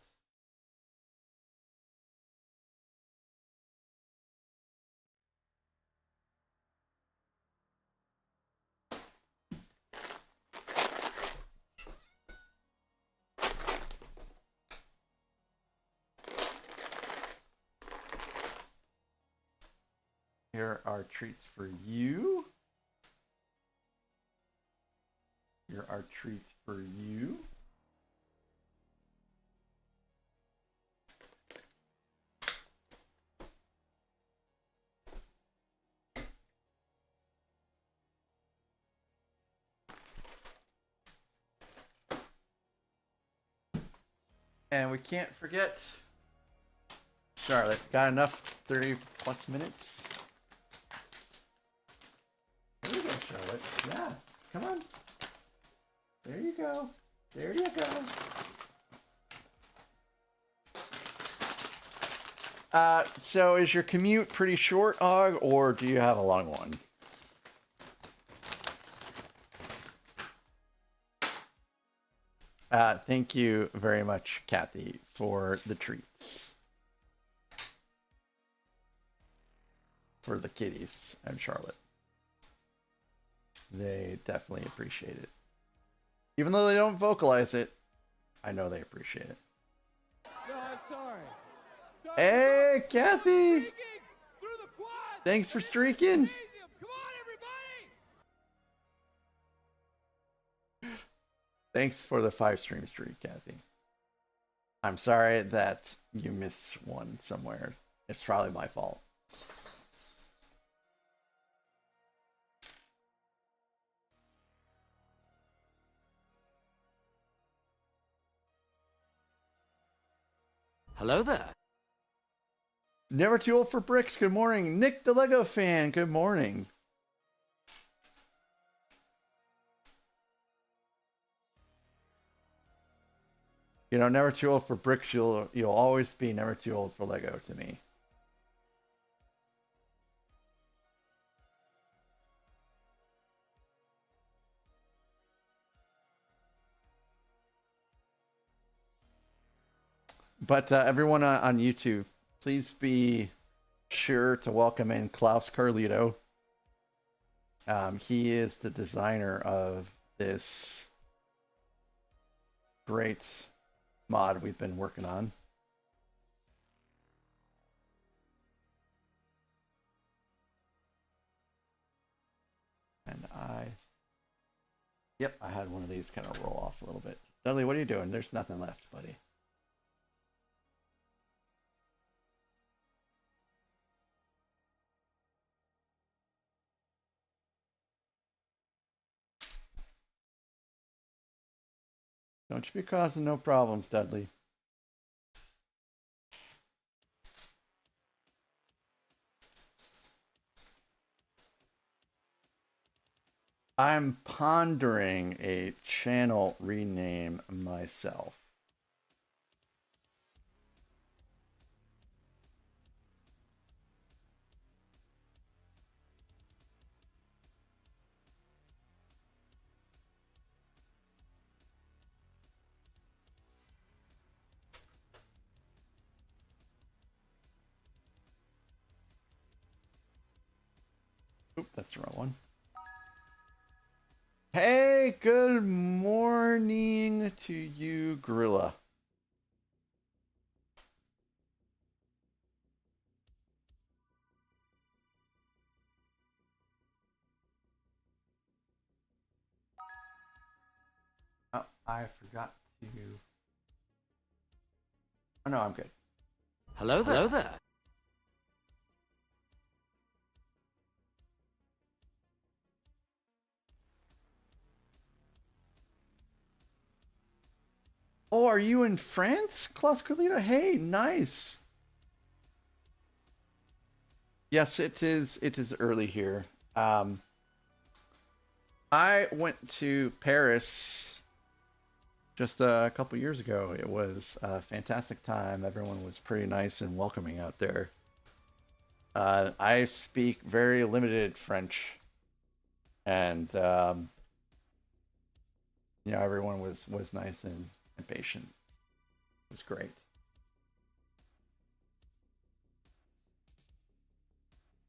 Here are treats for you. Here are treats for you. And we can't forget Charlotte. Got enough 30 plus minutes? There you go, Charlotte. Yeah, come on. There you go. There you go. So is your commute pretty short, Og, or do you have a long one? Thank you very much, Kathy, for the treats. For the kitties and Charlotte. They definitely appreciate it. Even though they don't vocalize it, I know they appreciate it. No, I'm sorry. Hey, Kathy! Thanks for streaking! Come on, everybody! Thanks for the 5-stream streak, Kathy. I'm sorry that you missed one somewhere. It's probably my fault. Hello there. Never too old for bricks. Good morning. Nick the Lego fan. Good morning. You know, never too old for bricks. You'll always be never too old for Lego to me. But everyone on YouTube, please be sure to welcome in klauskarlito. He is the designer of this great mod we've been working on. And yep, I had one of these kind of roll off a little bit. Dudley, what are you doing? There's nothing left, buddy. Don't you be causing no problems, Dudley. I'm pondering a channel rename myself. Oop, that's the wrong one. Hey, good morning to you, Gorilla. Oh, I forgot to... Oh, no, I'm good. Hello there. Hello there. Oh, are you in France, klauskarlito? Hey, nice. Yes, it is. It is early here. I went to Paris just a couple years ago. It was a fantastic time. Everyone was pretty nice and welcoming out there. I speak very limited French, and you know, everyone was nice and patient. It was great.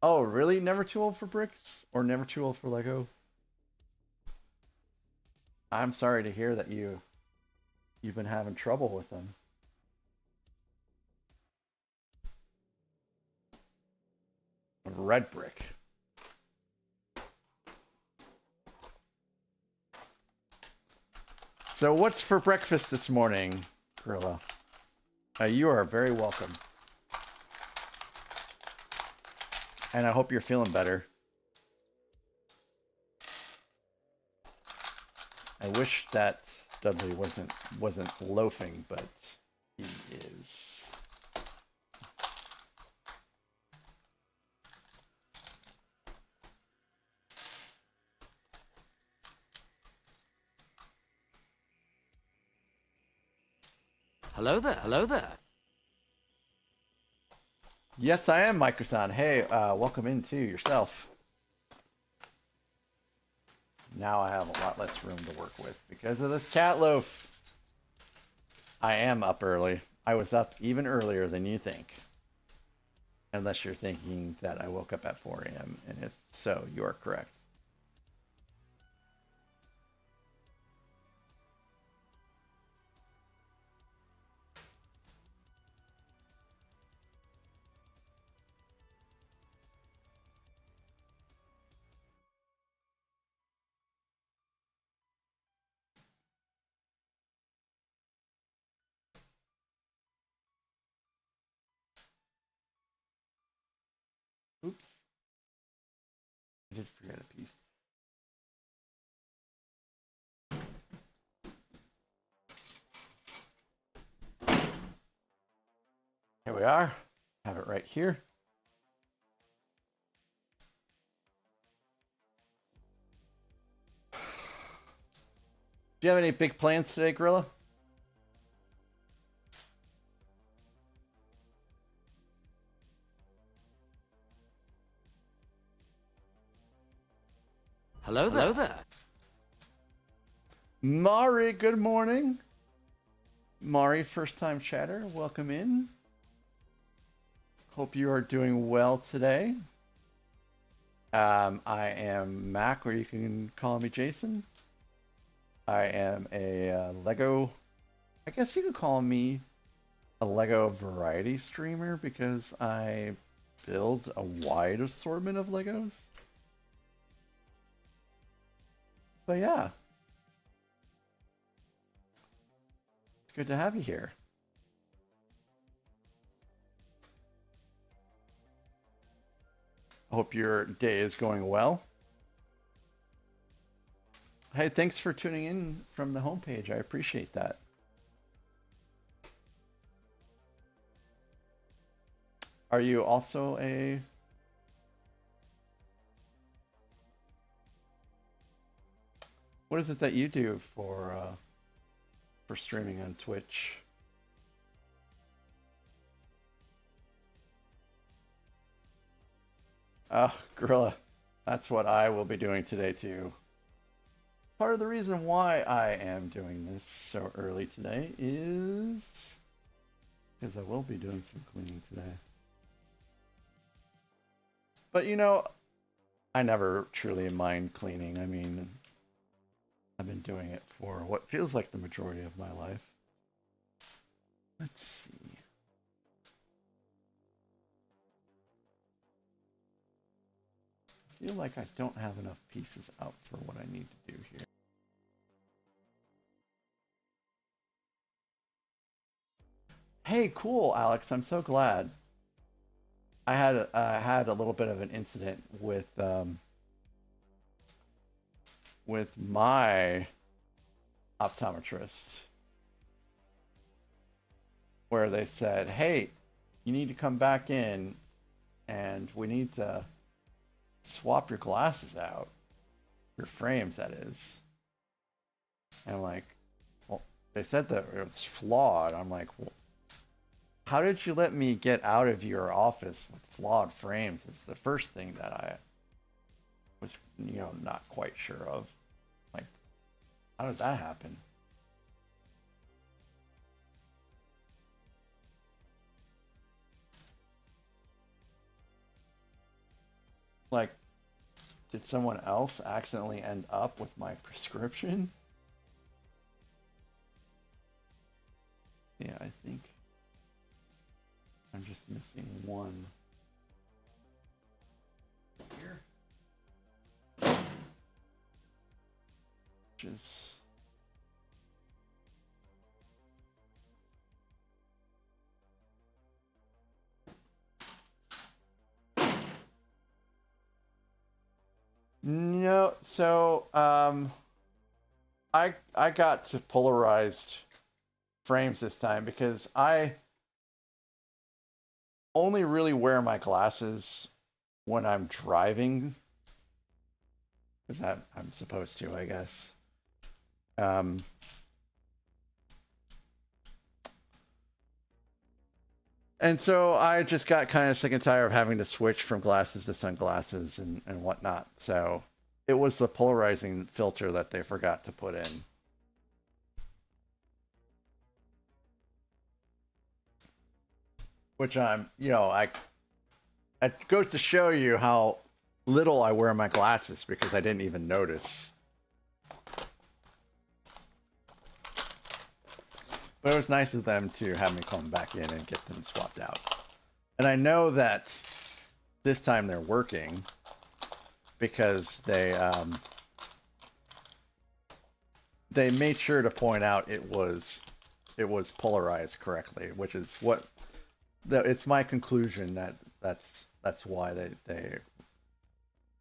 Oh, really? Never too old for bricks, or never too old for Lego? I'm sorry to hear that you've been having trouble with them. Red brick. So what's for breakfast this morning, Gorilla? You are very welcome. And I hope you're feeling better. I wish that Dudley wasn't loafing, but he is. Hello there. Hello there. Yes, I am, Microson. Hey, welcome in too yourself. Now I have a lot less room to work with because of this cat loaf. I am up early. I was up even earlier than you think. Unless you're thinking that I woke up at 4 a.m. And if so, you are correct. Oops. I did forget a piece. Here we are. Have it right here. Do you have any big plans today, Gorilla? Hello there. Hello there. Mari, good morning. Mari, first time chatter, welcome in. Hope you are doing well today. I am Mac, or you can call me Jason. I am a Lego, I guess you could call me a Lego variety streamer because I build a wide assortment of Legos. But yeah, it's good to have you here. I hope your day is going well. Hey, thanks for tuning in from the homepage. I appreciate that. Are you also a... What is it that you do for streaming on Twitch? Oh, Gorilla. That's what I will be doing today too. Part of the reason why I am doing this so early today is because I will be doing some cleaning today. But you know, I never truly mind cleaning. I mean, I've been doing it for what feels like the majority of my life. Let's see. I feel like I don't have enough pieces out for what I need to do here. Hey, cool, Alex. I'm so glad. I had a little bit of an incident with my optometrist where they said, "Hey, you need to come back in and we need to swap your glasses out, your frames, that is." And I'm like, well, they said that it was flawed. I'm like, well, how did you let me get out of your office with flawed frames? It's the first thing that I was, not quite sure of. Like, how did that happen? Like, did someone else accidentally end up with my prescription? Yeah, I think I'm just missing one here. Which is... No, so I got to polarized frames this time because I only really wear my glasses when I'm driving, because I'm supposed to, I guess. And so I just got kind of sick and tired of having to switch from glasses to sunglasses and whatnot. So it was the polarizing filter that they forgot to put in. Which it goes to show you how little I wear my glasses because I didn't even notice. But it was nice of them to have me come back in and get them swapped out. And I know that this time they're working because they made sure to point out it was polarized correctly, which is what it's my conclusion that's why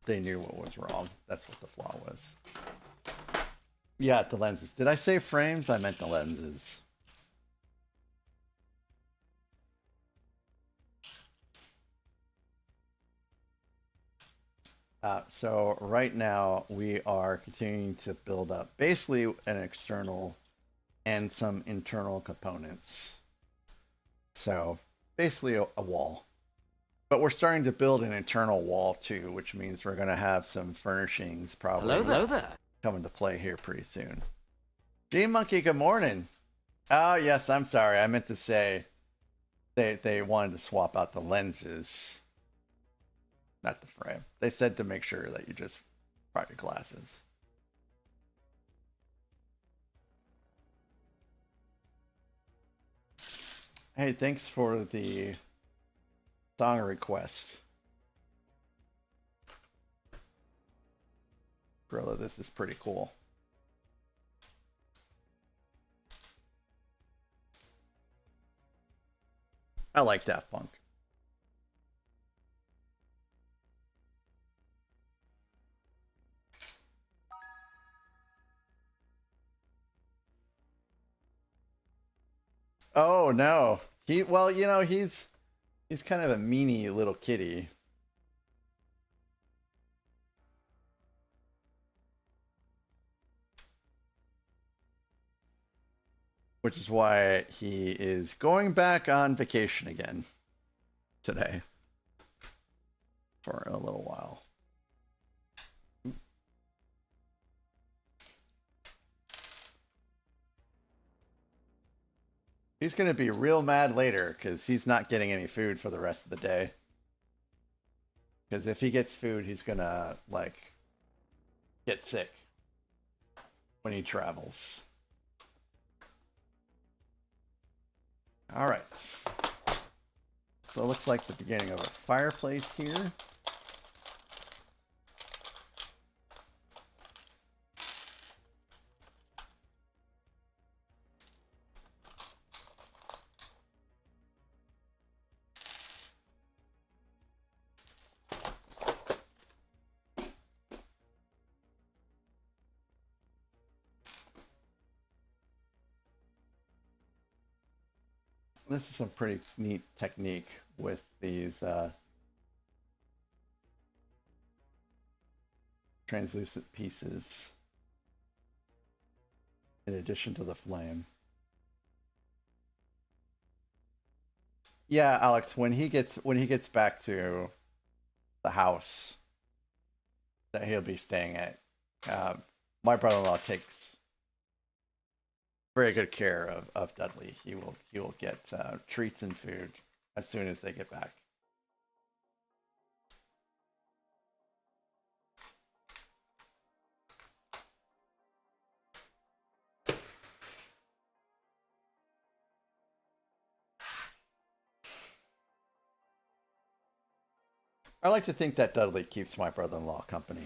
they knew what was wrong. That's what the flaw was. Yeah, the lenses. Did I say frames? I meant the lenses. So right now we are continuing to build up basically an external and some internal components. So basically a wall. But we're starting to build an internal wall too, which means we're going to have some furnishings probably Hello there. come into play here pretty soon. G-Monkey, good morning. Oh, yes, I'm sorry. I meant to say they wanted to swap out the lenses. Not the frame. They said to make sure that you just brought your glasses. Hey, thanks for the song request. Gorilla, this is pretty cool. I like Daft Punk. Oh no. He's kind of a meanie little kitty. Which is why he is going back on vacation again today for a little while. He's going to be real mad later because he's not getting any food for the rest of the day. Because if he gets food, he's gonna like get sick when he travels. All right. So it looks like the beginning of a fireplace here. This is some pretty neat technique with these translucent pieces in addition to the flame. Yeah, Alex, when he gets back to the house that he'll be staying at, my brother-in-law takes very good care of Dudley. He will get treats and food as soon as they get back. I like to think that Dudley keeps my brother-in-law company,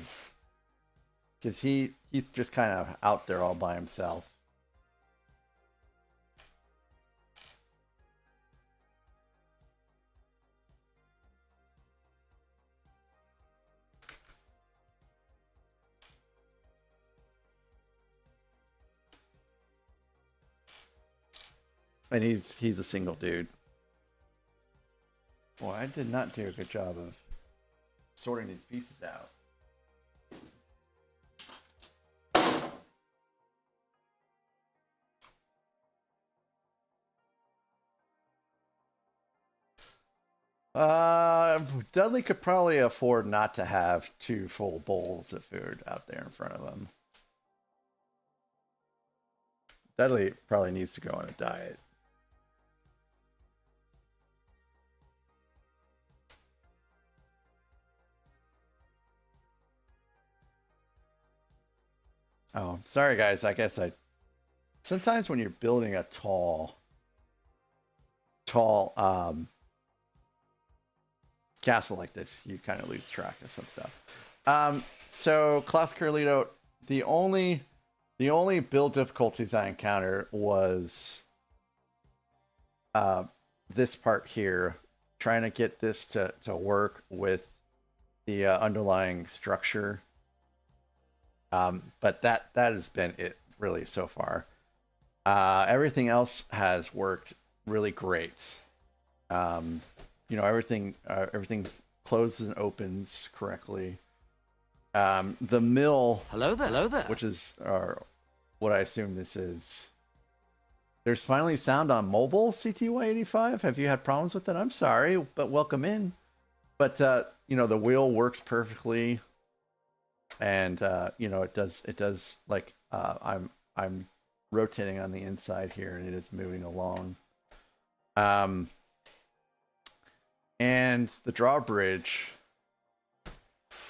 because he's just kind of out there all by himself. And he's a single dude. Well, I did not do a good job of sorting these pieces out. Dudley could probably afford not to have 2 full bowls of food out there in front of him. Dudley probably needs to go on a diet. Oh, sorry guys. I guess sometimes when you're building a tall castle like this, you kind of lose track of some stuff. So klauskarlito, the only build difficulties I encountered was this part here, trying to get this to work with the underlying structure. But that has been it really so far. Everything else has worked really great. You know, everything closes and opens correctly. The mill, Hello there. which is what I assume this is. There's finally sound on mobile, CTY85. Have you had problems with it? I'm sorry, but welcome in. But you know, the wheel works perfectly. And you know, it does like I'm rotating on the inside here, and it is moving along. And the drawbridge,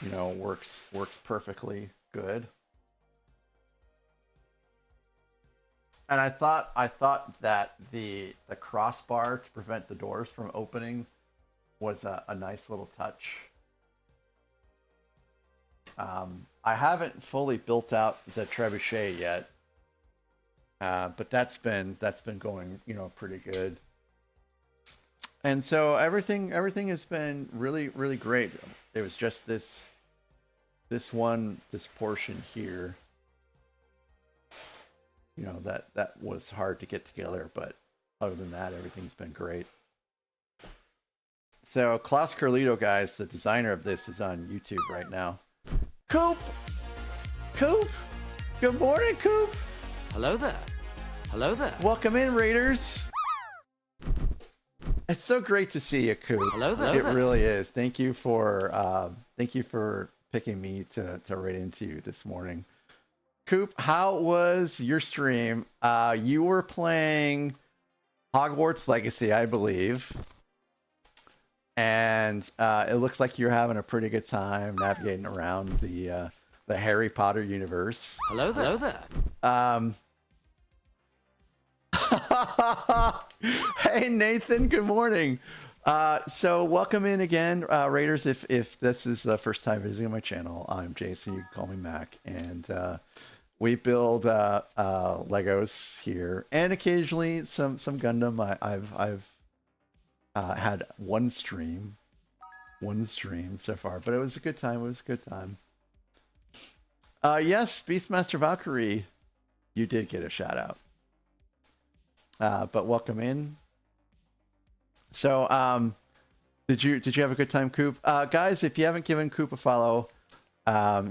you know, works perfectly good. And I thought that the crossbar to prevent the doors from opening was a nice little touch. I haven't fully built out the trebuchet yet, but that's been going, you know, pretty good. And so everything has been really great. It was just this portion here, you know, that was hard to get together, but other than that, everything's been great. So klauskarlito, guys, the designer of this, is on YouTube right now. Coop, good morning, Coop. Hello there. Welcome in, Raiders. It's so great to see you, Coop. Hello there. It really is. Thank you for picking me to raid into you this morning. Coop, how was your stream? You were playing Hogwarts Legacy, I believe. and it looks like you're having a pretty good time navigating around the Harry Potter universe. Hello there. Hello there. Hey Nathan, good morning. So welcome in again, Raiders. If this is the first time visiting my channel, I'm Jason. You can call me Mac, and we build Legos here, and occasionally some Gundam. I've had one stream so far, but it was a good time. Yes, Beastmaster Valkyrie, you did get a shout out. But welcome in. So, did you have a good time, Coop? Guys, if you haven't given Coop a follow,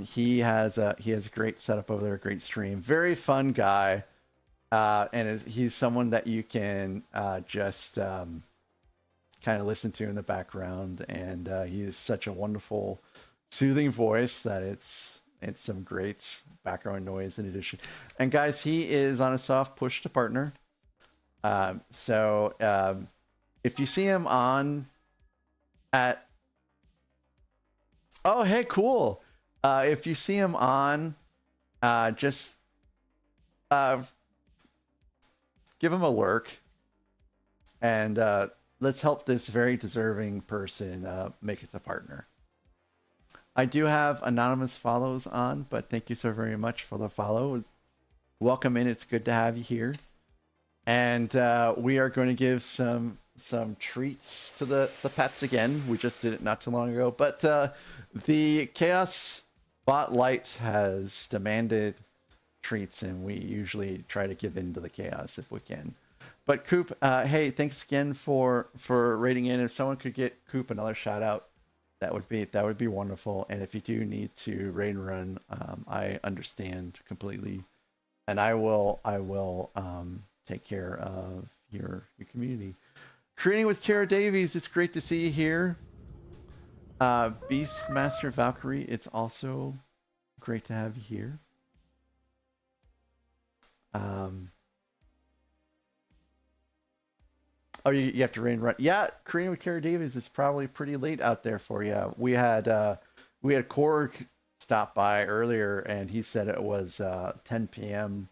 he has a great setup over there, a great stream, very fun guy, and he's someone that you can just kind of listen to in the background, and he is such a wonderful, soothing voice that it's some great background noise in addition. And guys, he is on a soft push to partner. If you see him on at, oh, hey, cool. If you see him on, just give him a lurk, and let's help this very deserving person make it to partner. I do have anonymous follows on, but thank you so very much for the follow. Welcome in. It's good to have you here. And we are going to give some treats to the pets again. We just did it not too long ago, but the Chaos Bot Light has demanded treats, and we usually try to give in to the chaos if we can. But Coop, hey, thanks again for rating in. If someone could get Coop another shout out, that would be wonderful. And if you do need to raid and run, I understand completely, and I will take care of your community. Creating with Kara Davies, it's great to see you here. Beastmaster Valkyrie, it's also great to have you here. Oh, you have to rain run. Yeah, Creating with Kara Davies, it's probably pretty late out there for you. We had Korg stop by earlier, and he said it was 10 p.m.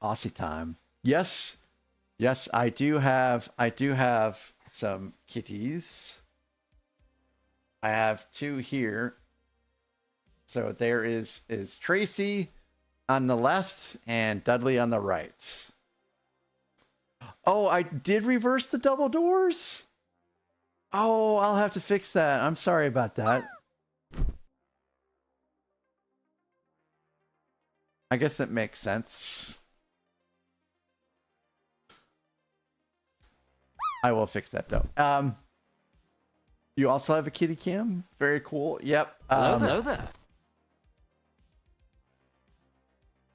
Aussie time. Yes, I do have some kitties. I have two here. So there is Tracy on the left and Dudley on the right. Oh, I did reverse the double doors? Oh, I'll have to fix that. I'm sorry about that. I guess that makes sense. I will fix that though. You also have a kitty cam? Very cool. Yep. Hello there.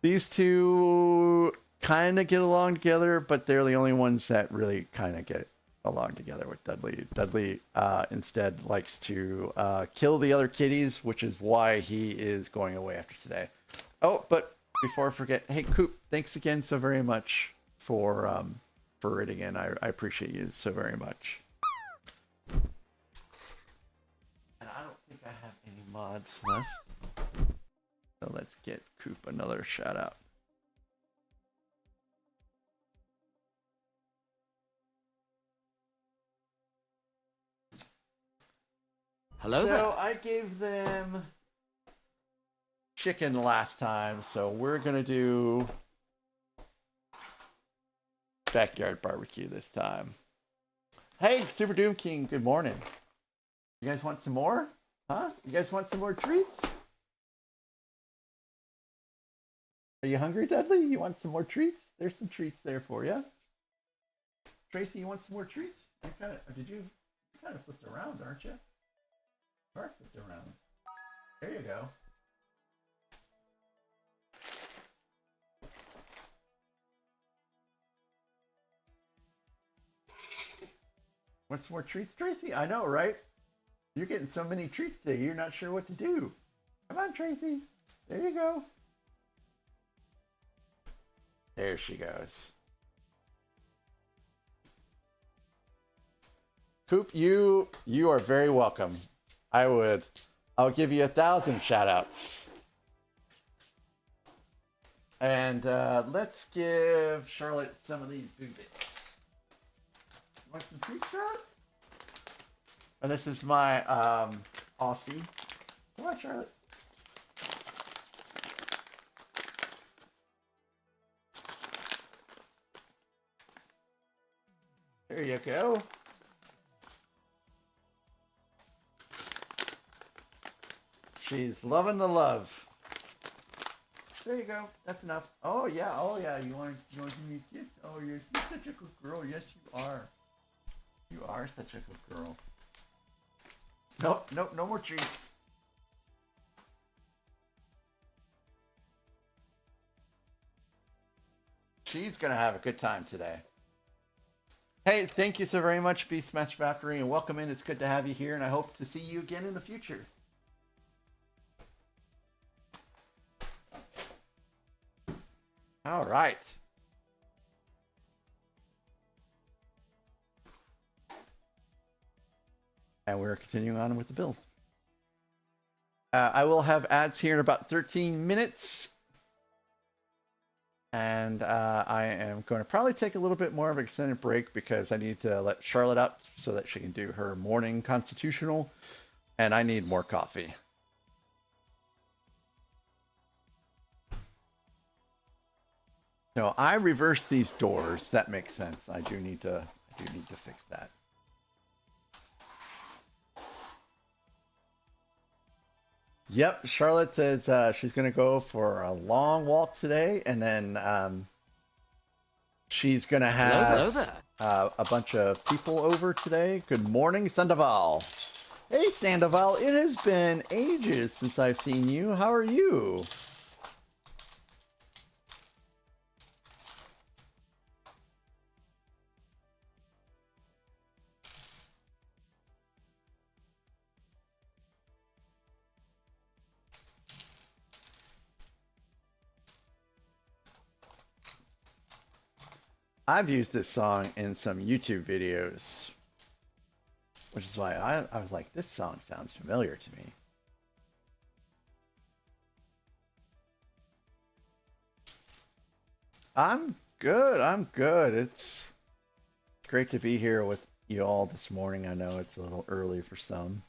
These two kind of get along together, but they're the only ones that really kind of get along together with Dudley. Dudley instead likes to kill the other kitties, which is why he is going away after today. Oh, but before I forget, hey Coop, thanks again so very much for rating in. I appreciate you so very much. And I don't think I have any mods left. So let's get Coop another shout out. Hello there. So I gave them chicken last time, so we're gonna do backyard barbecue this time. Hey, Super Doom King, good morning. You guys want some more? Huh? You guys want some more treats? Are you hungry, Dudley? You want some more treats? There's some treats there for you. Tracy, you want some more treats? You kind of flipped around, aren't you? You are flipped around. There you go. Want some more treats, Tracy? I know, right? You're getting so many treats today, you're not sure what to do. Come on, Tracy. There you go. There she goes. Coop, you are very welcome. I'll give you 1,000 shout outs. And let's give Charlotte some of these big bits. Want some treats, Charlotte? And this is my Aussie. Come on, Charlotte. There you go. She's loving the love. There you go. That's enough. Oh yeah. Oh yeah. You want to give me a kiss? Oh, you're such a good girl. Yes, you are. You are such a good girl. Nope. Nope. No more treats. She's gonna have a good time today. Hey, thank you so very much, Beastmaster Factory, and welcome in. It's good to have you here, and I hope to see you again in the future. All right. And we're continuing on with the build. I will have ads here in about 13 minutes. And I am going to probably take a little bit more of an extended break because I need to let Charlotte out so that she can do her morning constitutional. And I need more coffee. No, I reversed these doors. That makes sense. I do need to fix that. Yep, Charlotte says she's going to go for a long walk today, and then she's going to have a bunch of people over today. Good morning, Sandoval. Hey, Sandoval, it has been ages since I've seen you. How are you? I've used this song in some YouTube videos, which is why I was like, this song sounds familiar to me. I'm good. I'm good. It's great to be here with you all this morning. I know it's a little early for some.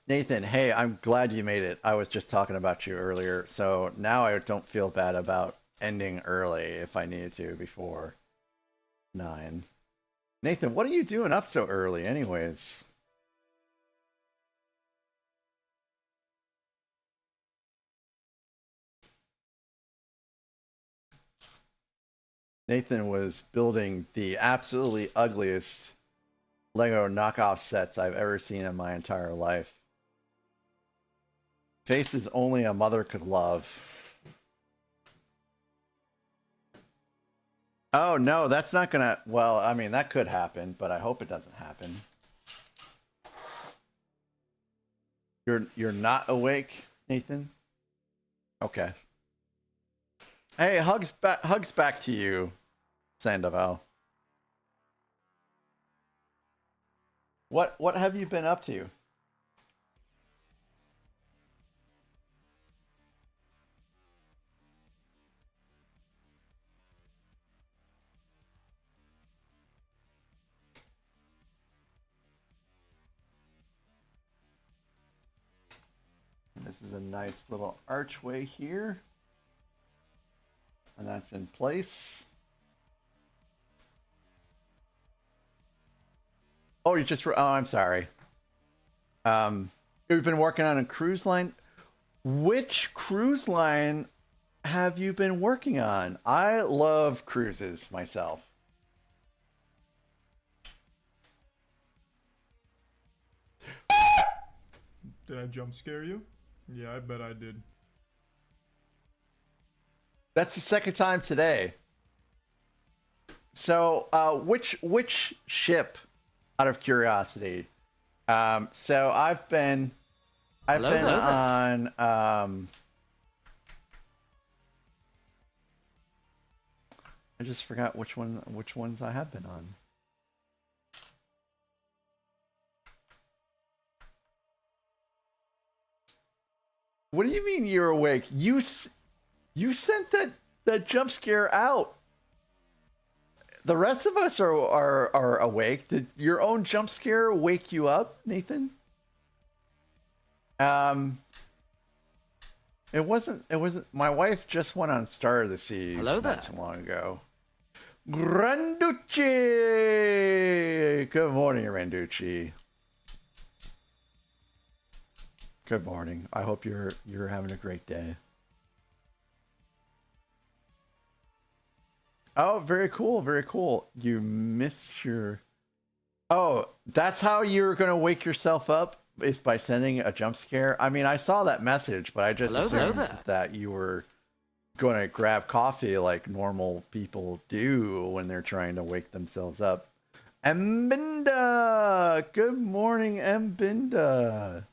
Nathan, hey, I'm glad you made it. I was just talking about you earlier, so now I don't feel bad about ending early if I needed to before 9. Nathan, what are you doing up so early anyways? Nathan was building the absolutely ugliest Lego knockoff sets I've ever seen in my entire life. Faces only a mother could love. Oh no, that's not gonna, well, I mean, that could happen, but I hope it doesn't happen. You're not awake, Nathan? Okay. Hey, hugs back to you, Sandoval. What have you been up to? This is a nice little archway here. And that's in place. Oh, you just, oh, I'm sorry. We've been working on a cruise line. Which cruise line have you been working on? I love cruises myself. Did I jump scare you? Yeah, I bet I did. That's the second time today. So, which ship, out of curiosity? So I've been on, I just forgot which ones I have been on. What do you mean you're awake? You sent that jump scare out. The rest of us are awake. Did your own jump scare wake you up, Nathan? It wasn't. My wife just went on Star of the Seas Hello there. not too long ago. Randucci! Good morning, Randucci. Good morning. I hope you're having a great day. Oh, very cool, very cool. You missed your... Oh, that's how you're going to wake yourself up? Is by sending a jump scare? I mean, I saw that message, but I just Hello assumed there. that you were going to grab coffee like normal people do when they're trying to wake themselves up. Mbinda! Good morning, Mbinda.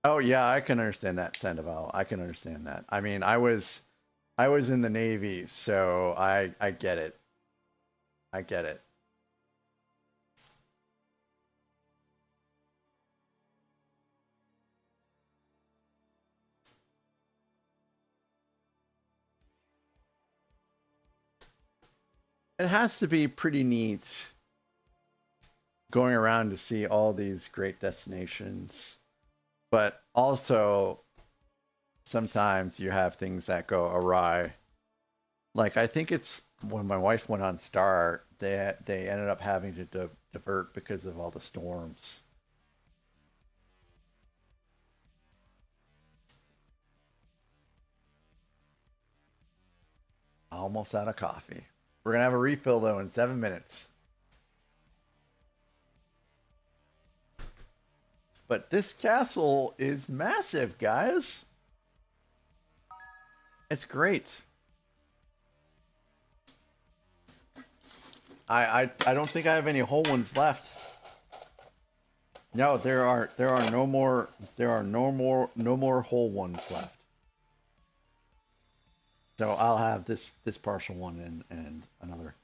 Oh yeah, I can understand that, Sandoval. I can understand that. I mean, I was in the Navy, so I get it. I get it. It has to be pretty neat going around to see all these great destinations. But also, sometimes you have things that go awry. Like, I think it's when my wife went on Star, they ended up having to divert because of all the storms. Almost out of coffee. We're going to have a refill, though, in 7 minutes. But this castle is massive, guys. It's great. I don't think I have any whole ones left. No, there are no more whole ones left. So I'll have this partial one and another.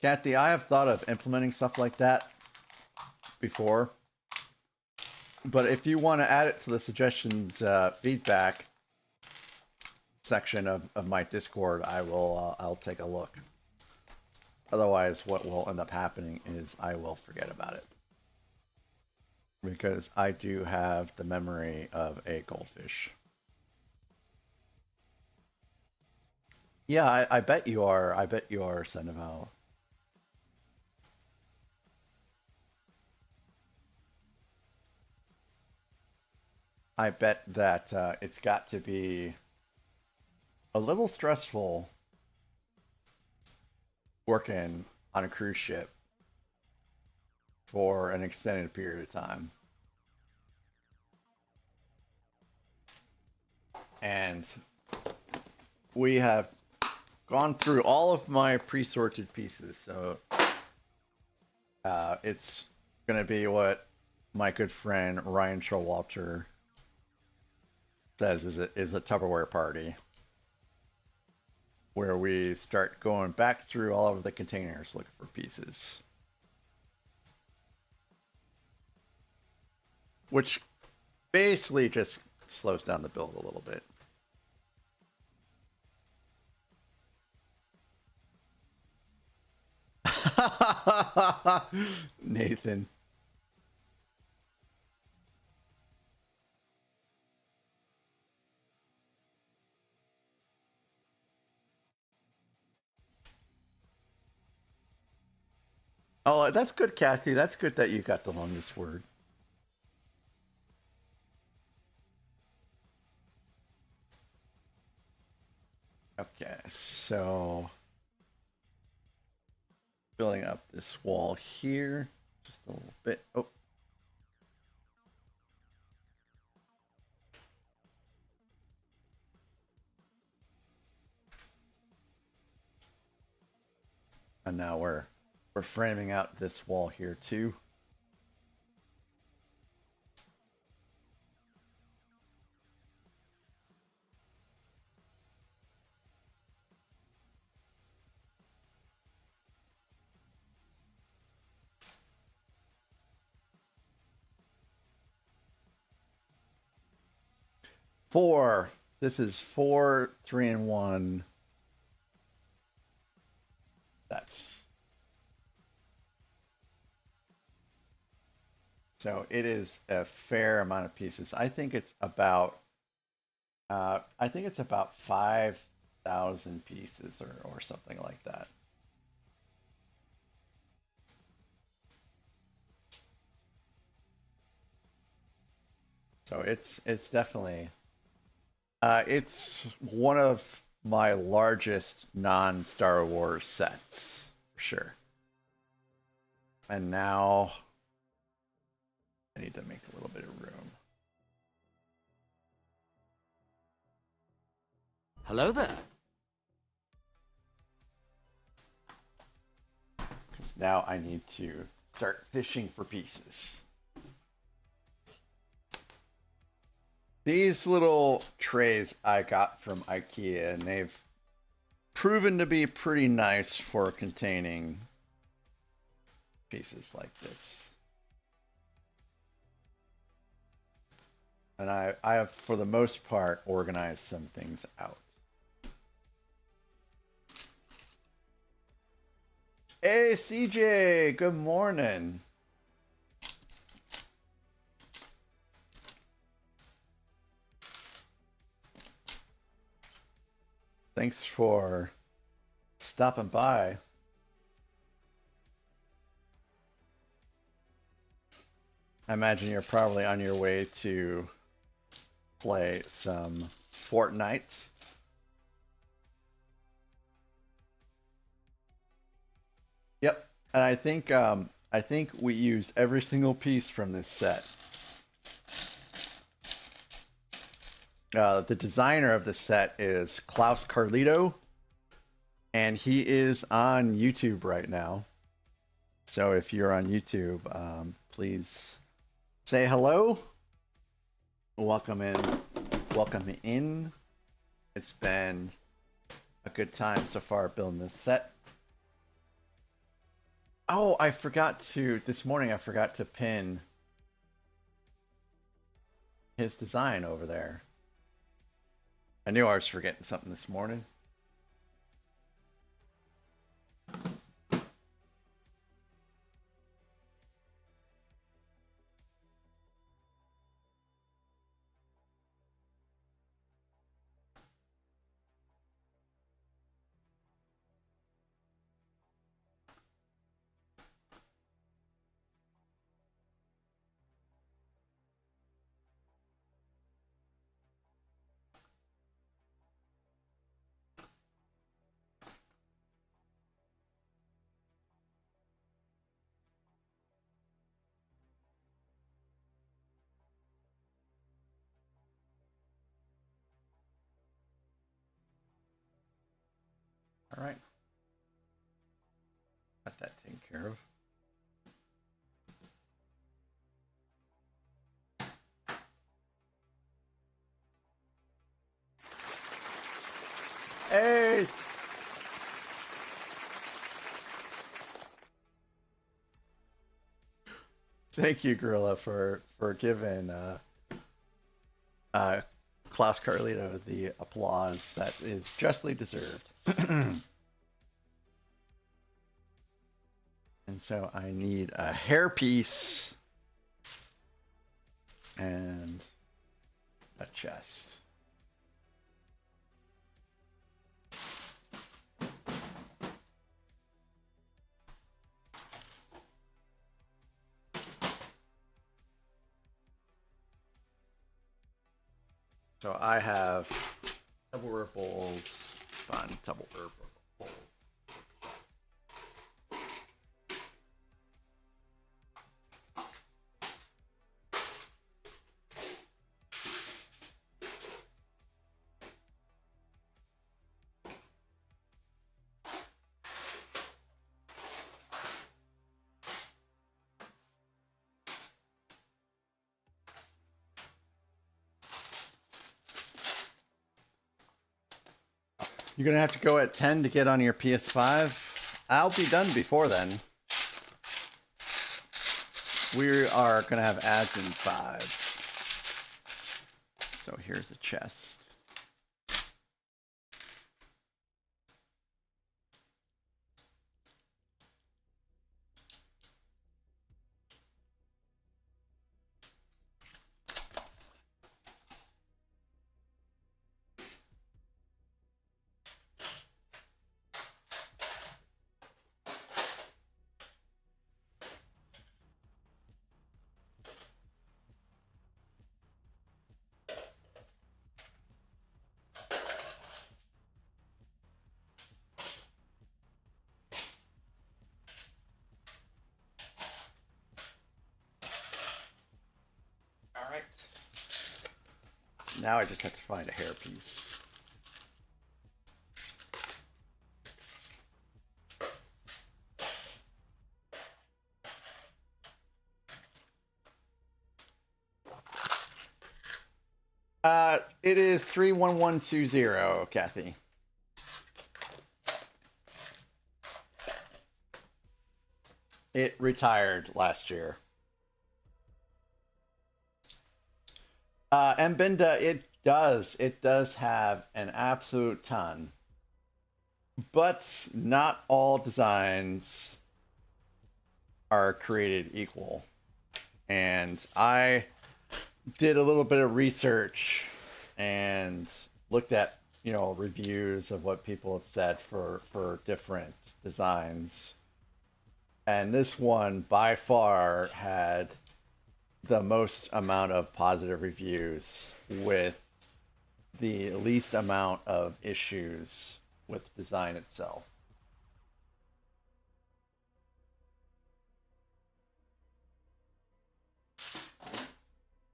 Kathy, I have thought of implementing stuff like that before, but if you want to add it to the suggestions feedback section of my Discord, I'll take a look. Otherwise, what will end up happening is I will forget about it, because I do have the memory of a goldfish. Yeah, I bet you are. I bet you are, Sandoval. I bet that it's got to be a little stressful working on a cruise ship for an extended period of time. And we have gone through all of my pre-sorted pieces, so it's going to be what my good friend Ryan Showalter says is a Tupperware party, where we start going back through all of the containers looking for pieces, which basically just slows down the build a little bit. Nathan. Oh, that's good, Kathy. That's good that you got the longest word. Okay, so building up this wall here. Just a little bit. Oh. And now we're framing out this wall here too. Four. This is 4, 3, and 1. That's so it is a fair amount of pieces. I think it's about 5,000 pieces or something like that. So it's definitely it's one of my largest non-Star Wars sets for sure. And now I need to make a little bit of room. Hello there. Because now I need to start fishing for pieces. These little trays I got from IKEA, and they've proven to be pretty nice for containing pieces like this. And I have, for the most part, organized some things out. Hey, CJ, good morning. Thanks for stopping by. I imagine you're probably on your way to play some Fortnite. Yep, and I think we used every single piece from this set. The designer of the set is klauskarlito, and he is on YouTube right now. So if you're on YouTube, please say hello. Welcome in. It's been a good time so far building this set. Oh, this morning I forgot to pin his design over there. I knew I was forgetting something this morning. All right. Got that taken care of. Hey! Thank you, Gorilla, for giving Klaus Carlito the applause that is justly deserved. And so I need a hairpiece and a chest. So I have Tupperware bowls, fun Tupperware bowls. You're gonna have to go at 10 to get on your PS5. I'll be done before then. We are gonna have ads in 5. So here's a chest. Now I just have to find a hairpiece. It is 31120, Kathy. It retired last year. And Binda, it does have an absolute ton, but not all designs are created equal. And I did a little bit of research and looked at, you know, reviews of what people have said for different designs. And this one by far had the most amount of positive reviews with the least amount of issues with the design itself.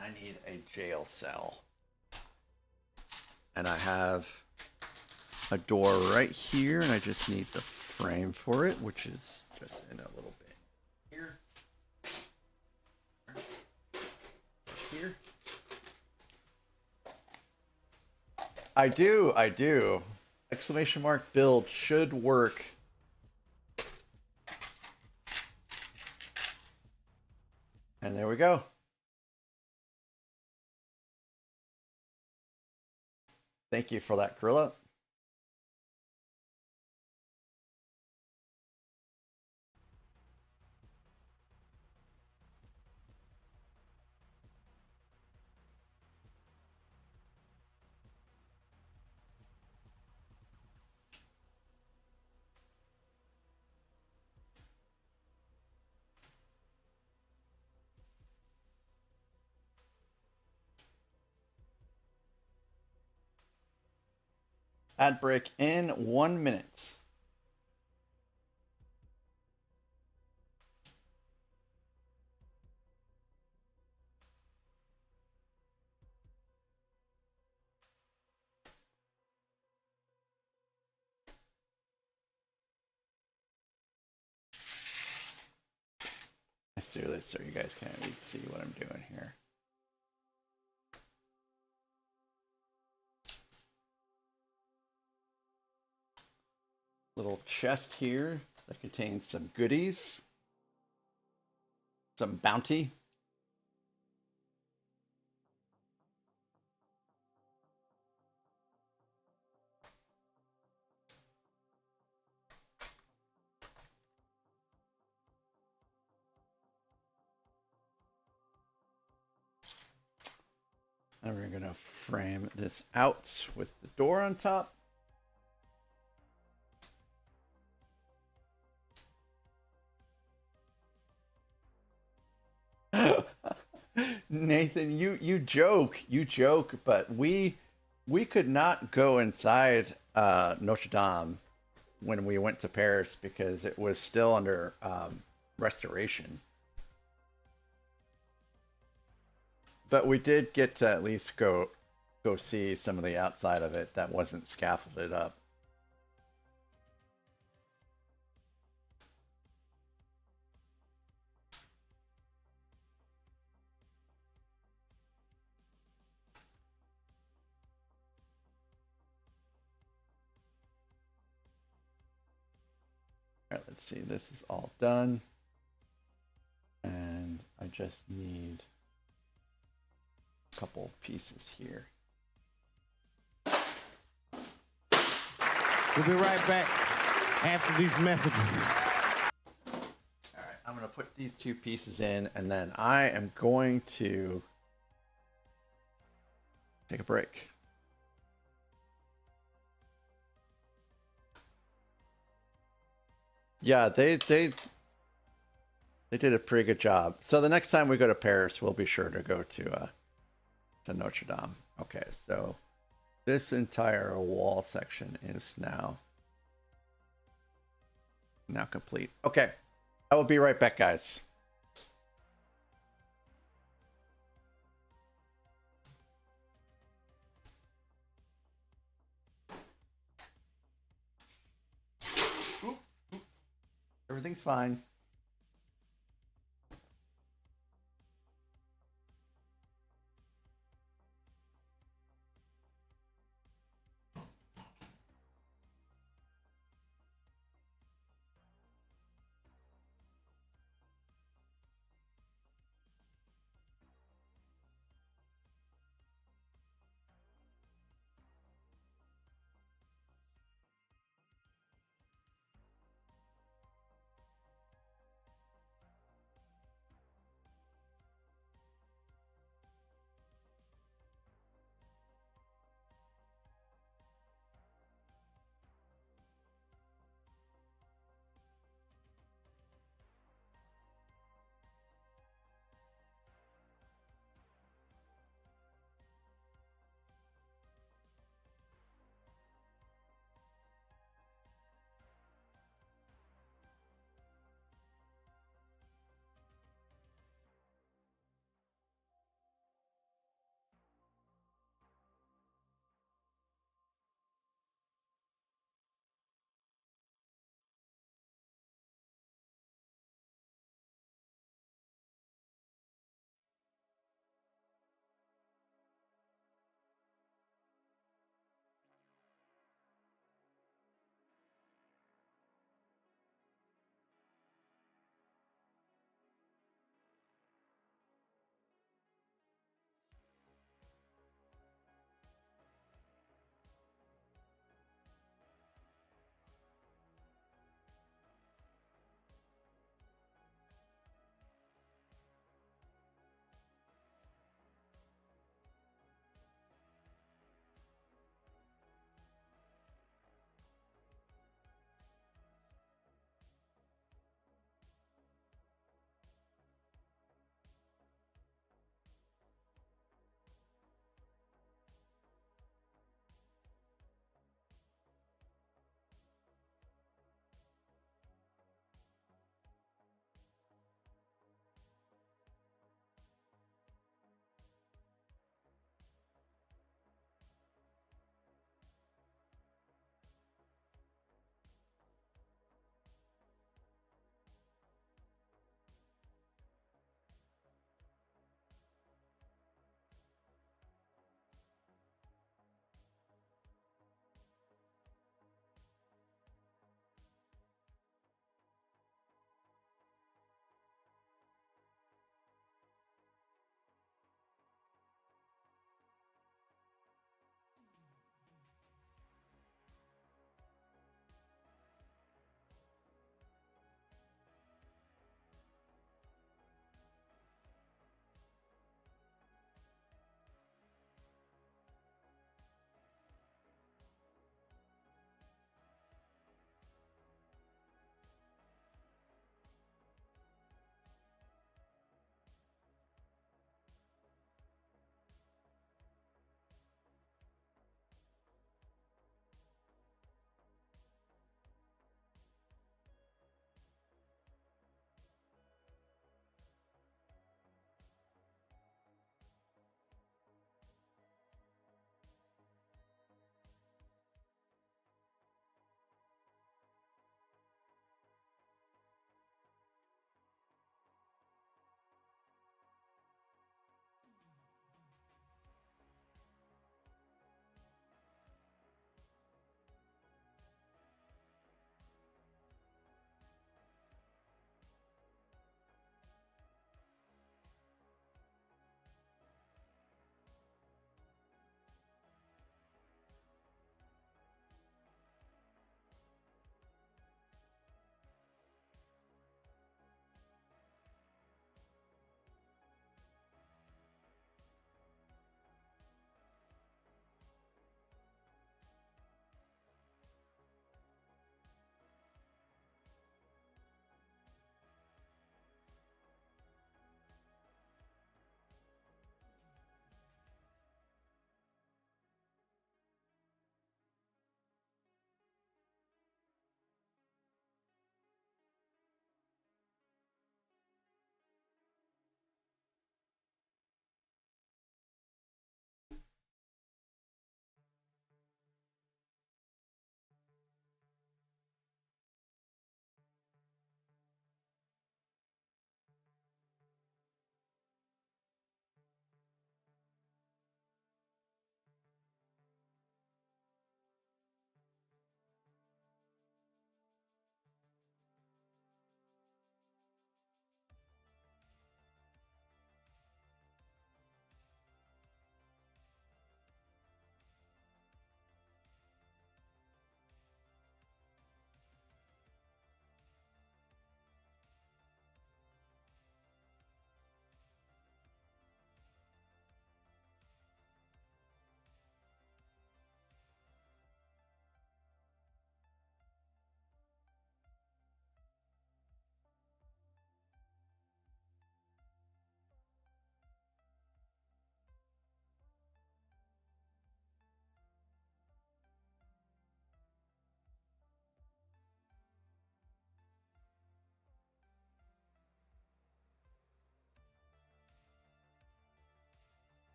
I need a jail cell. And I have a door right here, and I just need the frame for it, which is just in a little bit here. Here. I do. Exclamation mark build should work. And there we go. Thank you for that, Gorilla. Ad break in 1 minute. Let's do this so you guys can at least see what I'm doing here. Little chest here that contains some goodies, some bounty. And we're gonna frame this out with the door on top. Nathan, you joke, but we could not go inside Notre Dame when we went to Paris because it was still under restoration. But we did get to at least go see some of the outside of it that wasn't scaffolded up. right, let's see. This is all done. And I just need a couple pieces here. We'll be right back after these messages. All right, I'm going to put these two pieces in, and then I am going to take a break. Yeah, they did a pretty good job. So the next time we go to Paris, we'll be sure to go to Notre Dame. Okay, so this entire wall section is now complete. Okay, I will be right back, guys. Everything's fine.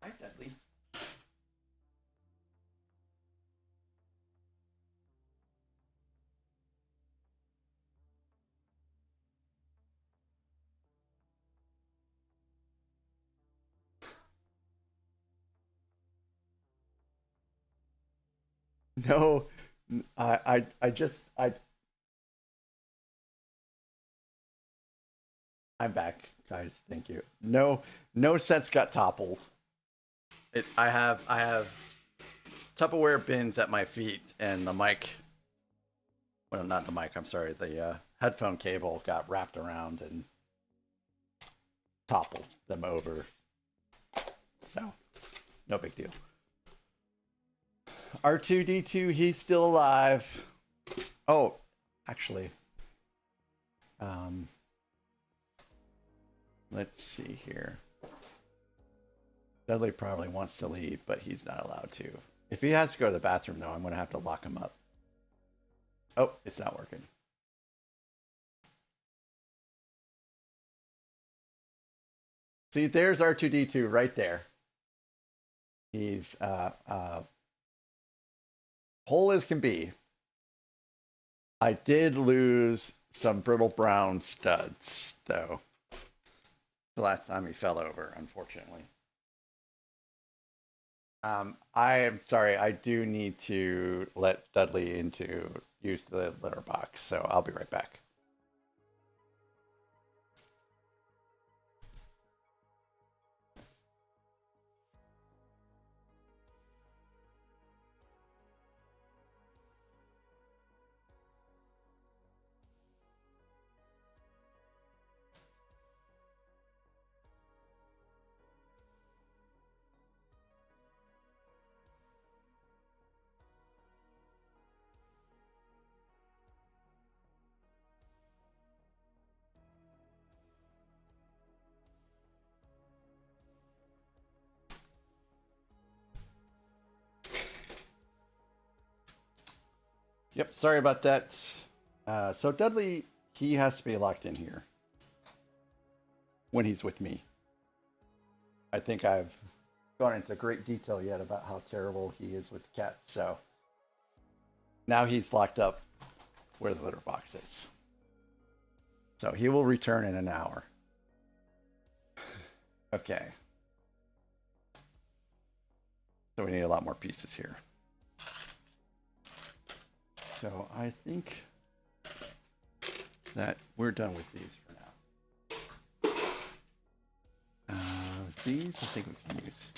Hi, Dudley. No, I'm back, guys. Thank you. No sets got toppled. I have Tupperware bins at my feet, and the mic. Well, not the mic. I'm sorry. The headphone cable got wrapped around and toppled them over. So, no big deal. R2D2, he's still alive. Oh, actually, let's see here. Dudley probably wants to leave, but he's not allowed to. If he has to go to the bathroom, though, I'm going to have to lock him up. Oh, it's not working. See, there's R2D2 right there. He's whole as can be. I did lose some brittle brown studs, though. The last time he fell over, unfortunately. I am sorry. I do need to let Dudley into use the litter box, so I'll be right back. Yep, sorry about that. So Dudley, he has to be locked in here when he's with me. I think I've gone into great detail yet about how terrible he is with cats. So now he's locked up where the litter box is. So he will return in an hour. Okay. So we need a lot more pieces here. So I think that we're done with these for now. These I think we can use.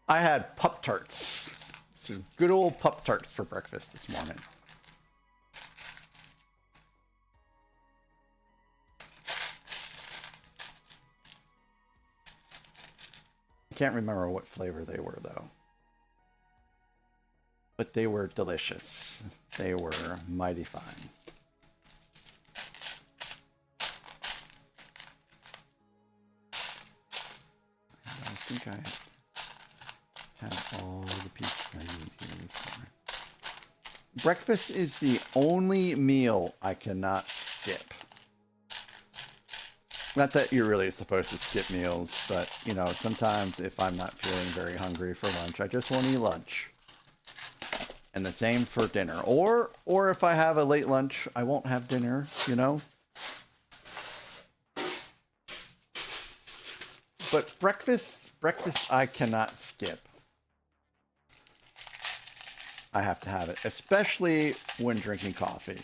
I had Pup Tarts. Some good old Pup Tarts for breakfast this morning. I can't remember what flavor they were though. But they were delicious. They were mighty fine. I think I have all the pieces I need here this morning. Breakfast is the only meal I cannot skip. Not that you're really supposed to skip meals, but you know, sometimes if I'm not feeling very hungry for lunch, I just won't eat lunch. And the same for dinner. Or if I have a late lunch, I won't have dinner, you know? But breakfast I cannot skip. I have to have it, especially when drinking coffee.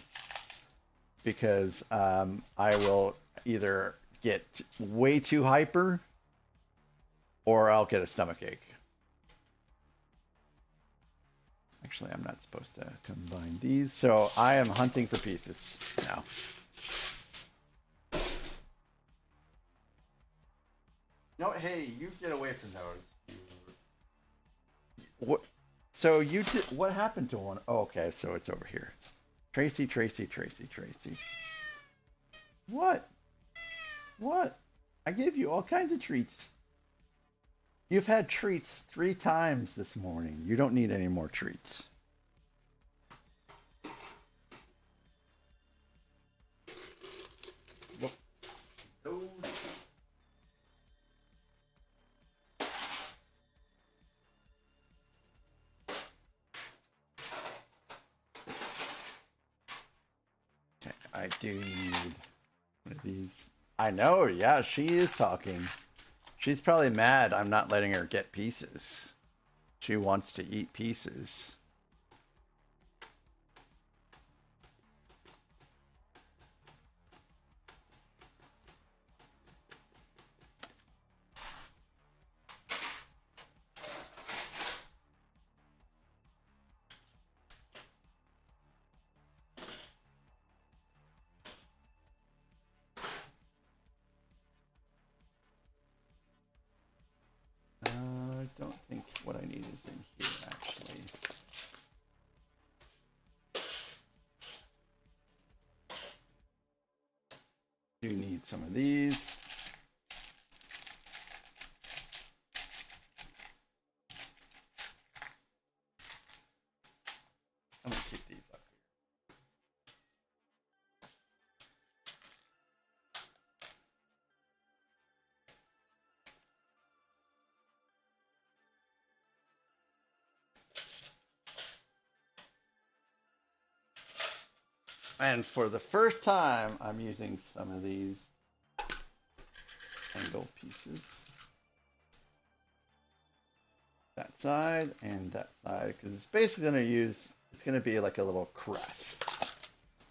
Because I will either get way too hyper or I'll get a stomachache. Actually, I'm not supposed to combine these, so I am hunting for pieces now. No, hey, you get away from those. What? So you did? What happened to one? Oh, okay, so it's over here. Tracy. What? What? I gave you all kinds of treats. You've had treats 3 times this morning. You don't need any more treats. I do need one of these. I know, yeah, she is talking. She's probably mad I'm not letting her get pieces. She wants to eat pieces. I don't think what I need is in here, actually. Do need some of these. I'm gonna keep these up here. And for the first time, I'm using some of these angle pieces. That side and that side, because it's basically going to use, it's going to be like a little crest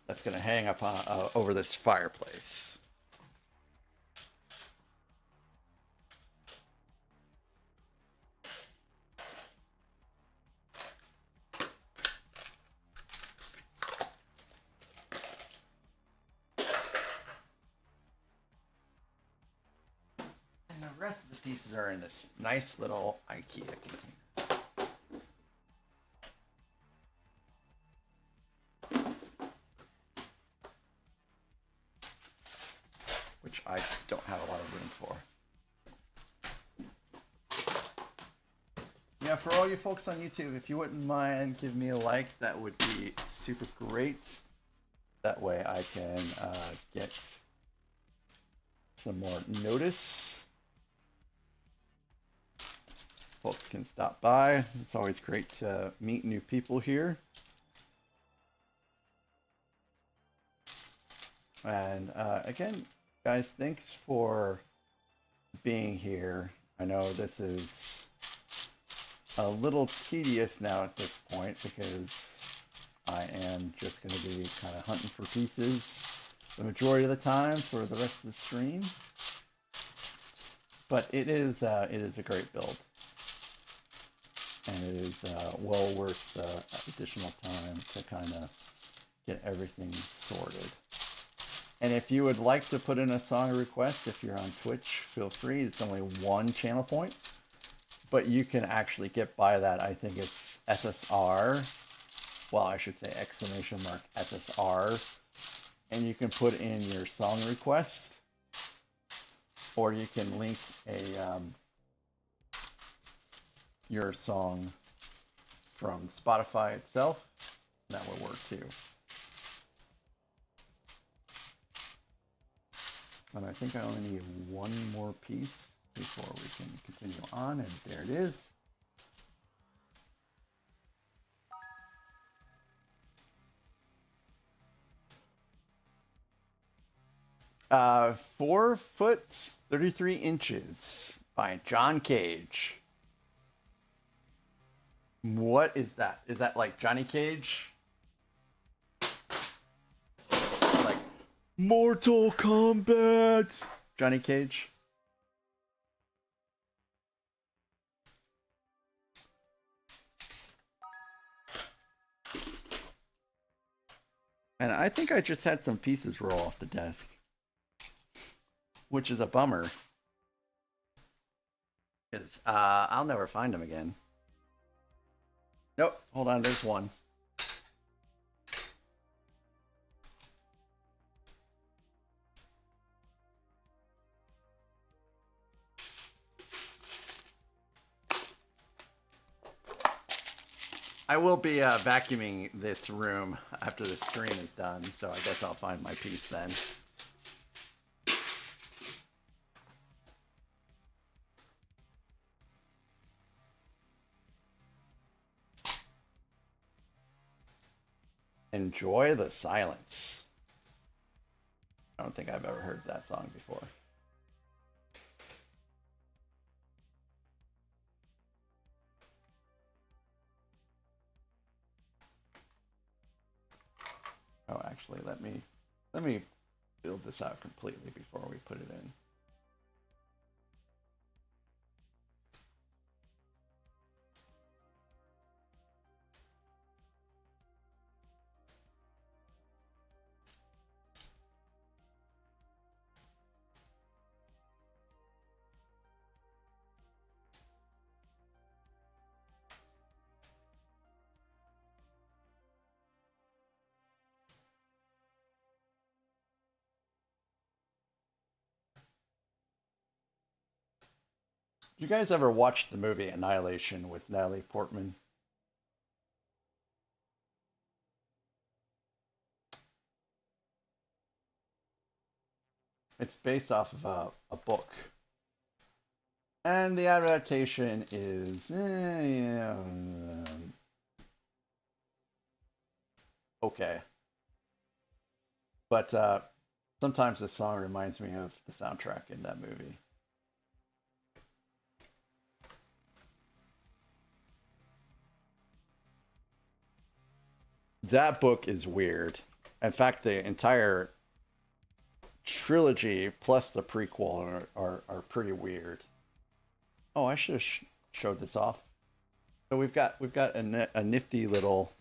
that's going to hang up on, over this fireplace. And the rest of the pieces are in this nice little IKEA container. Which I don't have a lot of room for. Yeah, for all you folks on YouTube, if you wouldn't mind giving me a like, that would be super great. That way I can get some more notice. Folks can stop by. It's always great to meet new people here. And again, guys, thanks for being here. I know this is a little tedious now at this point because I am just going to be kind of hunting for pieces the majority of the time for the rest of the stream. But it is a great build. And it is well worth the additional time to kind of get everything sorted. And if you would like to put in a song request, if you're on Twitch, feel free. It's only one channel point, but you can actually get by that. I think it's SSR. Well, I should say exclamation mark SSR. And you can put in your song request, or you can link a your song from Spotify itself. That will work too. And I think I only need one more piece before we can continue on, and there it is. Uh, 4 foot 33 inches by John Cage. What is that? Is that like Johnny Cage? Like Mortal Kombat. Johnny Cage. And I think I just had some pieces roll off the desk, which is a bummer. Because I'll never find them again. Nope, hold on, there's one. I will be vacuuming this room after the stream is done, so I guess I'll find my piece then. Enjoy the silence. I don't think I've ever heard that song before. Oh, actually, let me build this out completely before we put it in. Did you guys ever watch the movie Annihilation with Natalie Portman? It's based off of a book. And the adaptation is okay. But sometimes the song reminds me of the soundtrack in that movie. That book is weird. In fact, the entire trilogy plus the prequel are pretty weird. Oh, I should have showed this off. So we've got a nifty little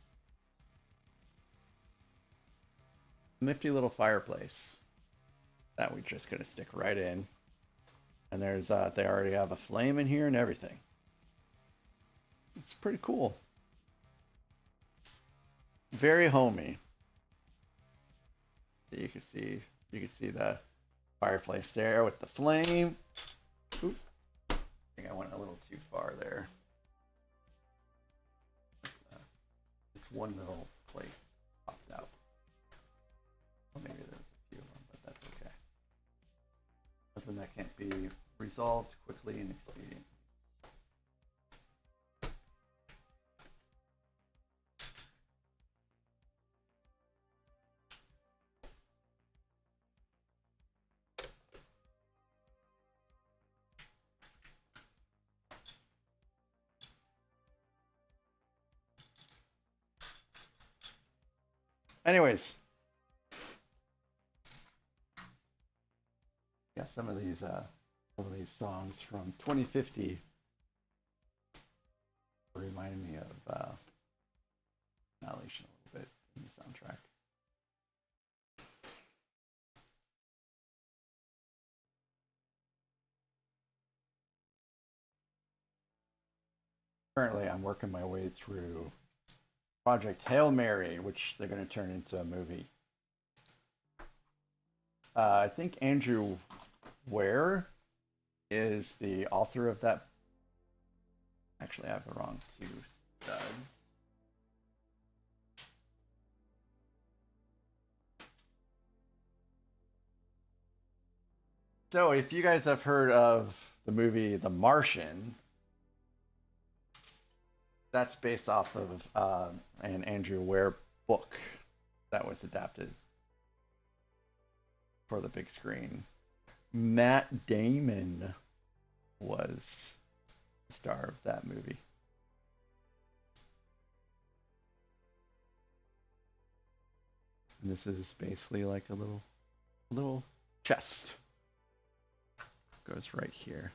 fireplace that we're just gonna stick right in. And there's they already have a flame in here and everything. It's pretty cool. Very homey. You can see the fireplace there with the flame. Oop. I think I went a little too far there. This one little plate popped out. Well, maybe there's a few of them, but that's okay. Nothing that can't be resolved quickly and expediently. Anyways, got some of these songs from 2050 reminded me of Annihilation a little bit in the soundtrack. Currently, I'm working my way through Project Hail Mary, which they're going to turn into a movie. I think Andrew Ware is the author of that. Actually, I have the wrong two studs. So, if you guys have heard of the movie The Martian, that's based off of an Andrew Ware book that was adapted for the big screen. Matt Damon was the star of that movie. And this is basically like a little chest. Goes right here.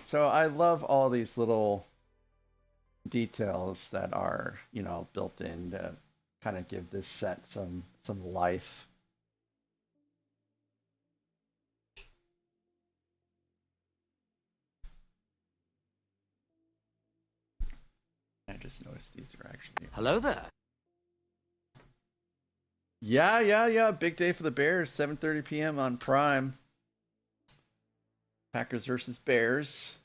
So I love all these little details that are, you know, built in to kind of give this set some life. I just noticed these are actually... Hello there. Yeah. Big day for the Bears, 7:30 p.m. on Prime. Packers versus Bears.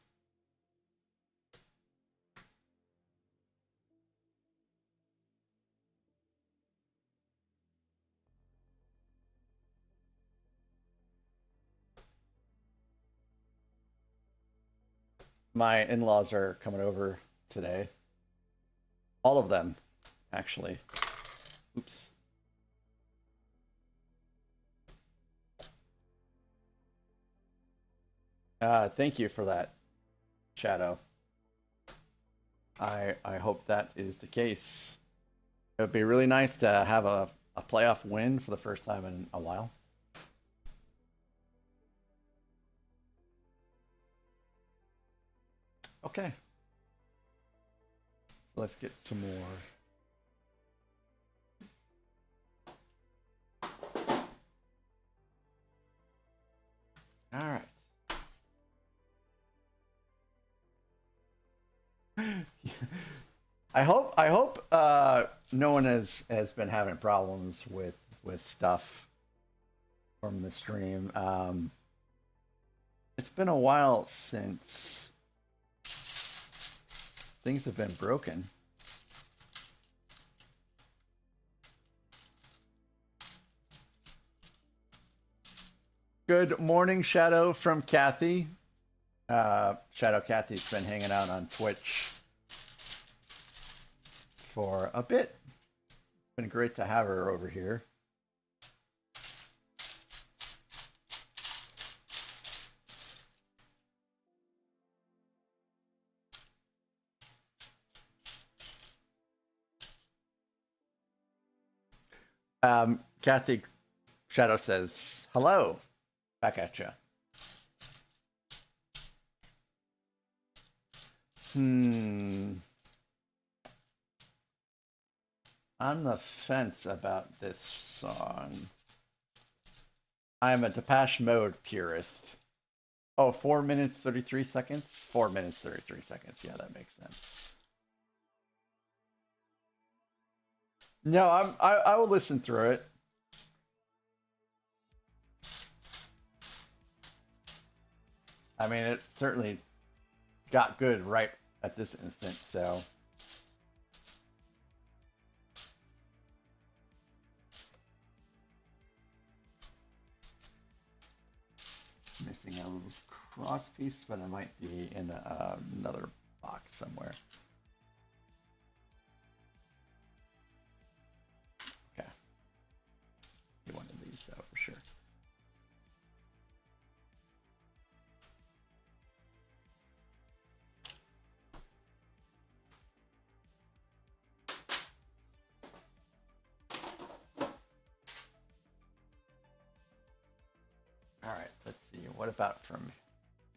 My in-laws are coming over today. All of them, actually. Oops. Thank you for that, Shadow. I hope that is the case. It would be really nice to have a playoff win for the first time in a while. Okay. So let's get some more. All right. I hope no one has been having problems with stuff from the stream. It's been a while since things have been broken. Good morning, Shadow from Kathy. Shadow Kathy's been hanging out on Twitch for a bit. It's been great to have her over here. Kathy, Shadow says, hello, back at you. On the fence about this song. I'm a Depeche Mode purist. Oh, 4 minutes, 33 seconds? 4 minutes, 33 seconds. Yeah, that makes sense. No, I will listen through it. I mean, it certainly got good right at this instant, so. Missing a little cross piece, but it might be in another box somewhere. Okay. Get one of these though, for sure. All right, let's see. What about from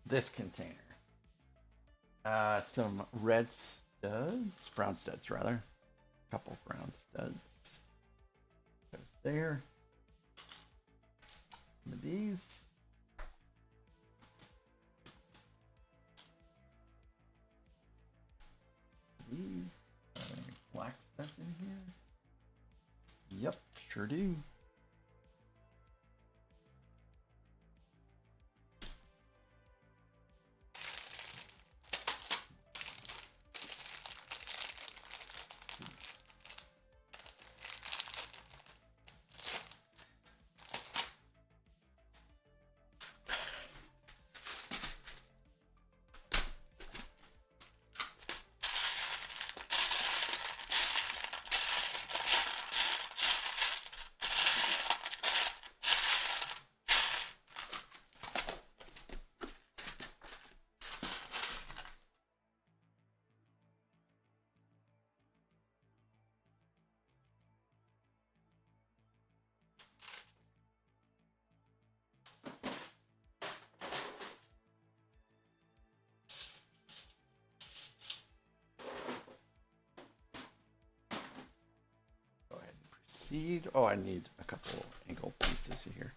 this container? Some red studs, brown studs rather. A couple brown studs. Goes there. Some of these. These. Any black studs in here? Yep, sure do. Seed. Oh, I need a couple angle pieces here.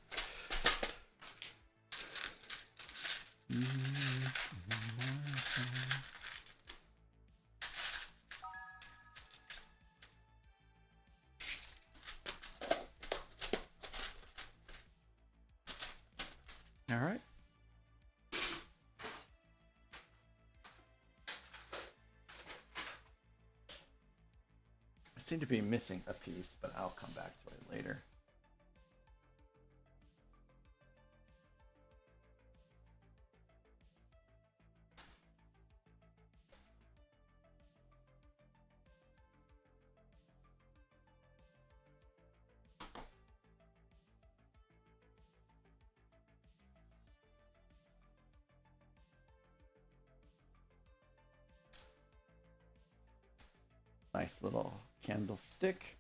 All right. I seem to be missing a piece, but I'll come back to it later. Nice little candlestick.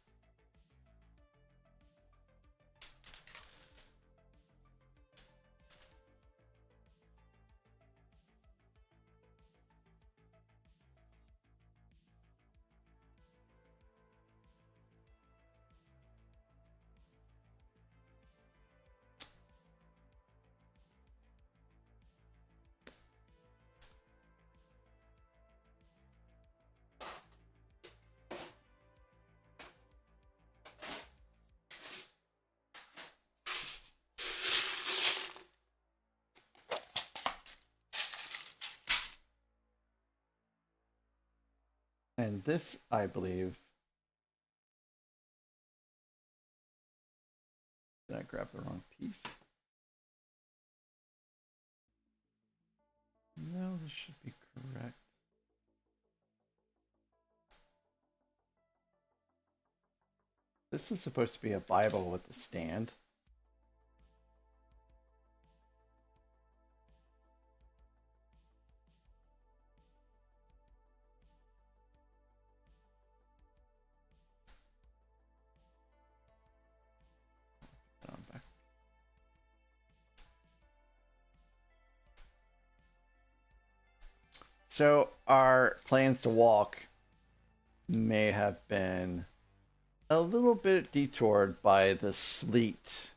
And this, I believe, did I grab the wrong piece? No, this should be correct. This is supposed to be a Bible with a stand. So our plans to walk may have been a little bit detoured by the sleet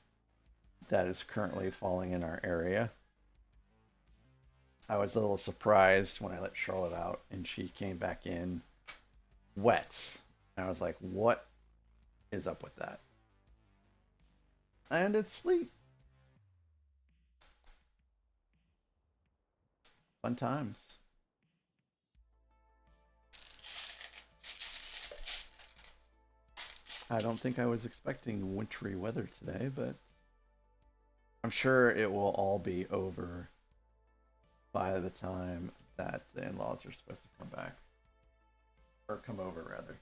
that is currently falling in our area. I was a little surprised when I let Charlotte out and she came back in wet. And I was like, what is up with that? And it's sleet. Fun times. I don't think I was expecting wintry weather today, but I'm sure it will all be over by the time that the in-laws are supposed to come back. Or come over, rather.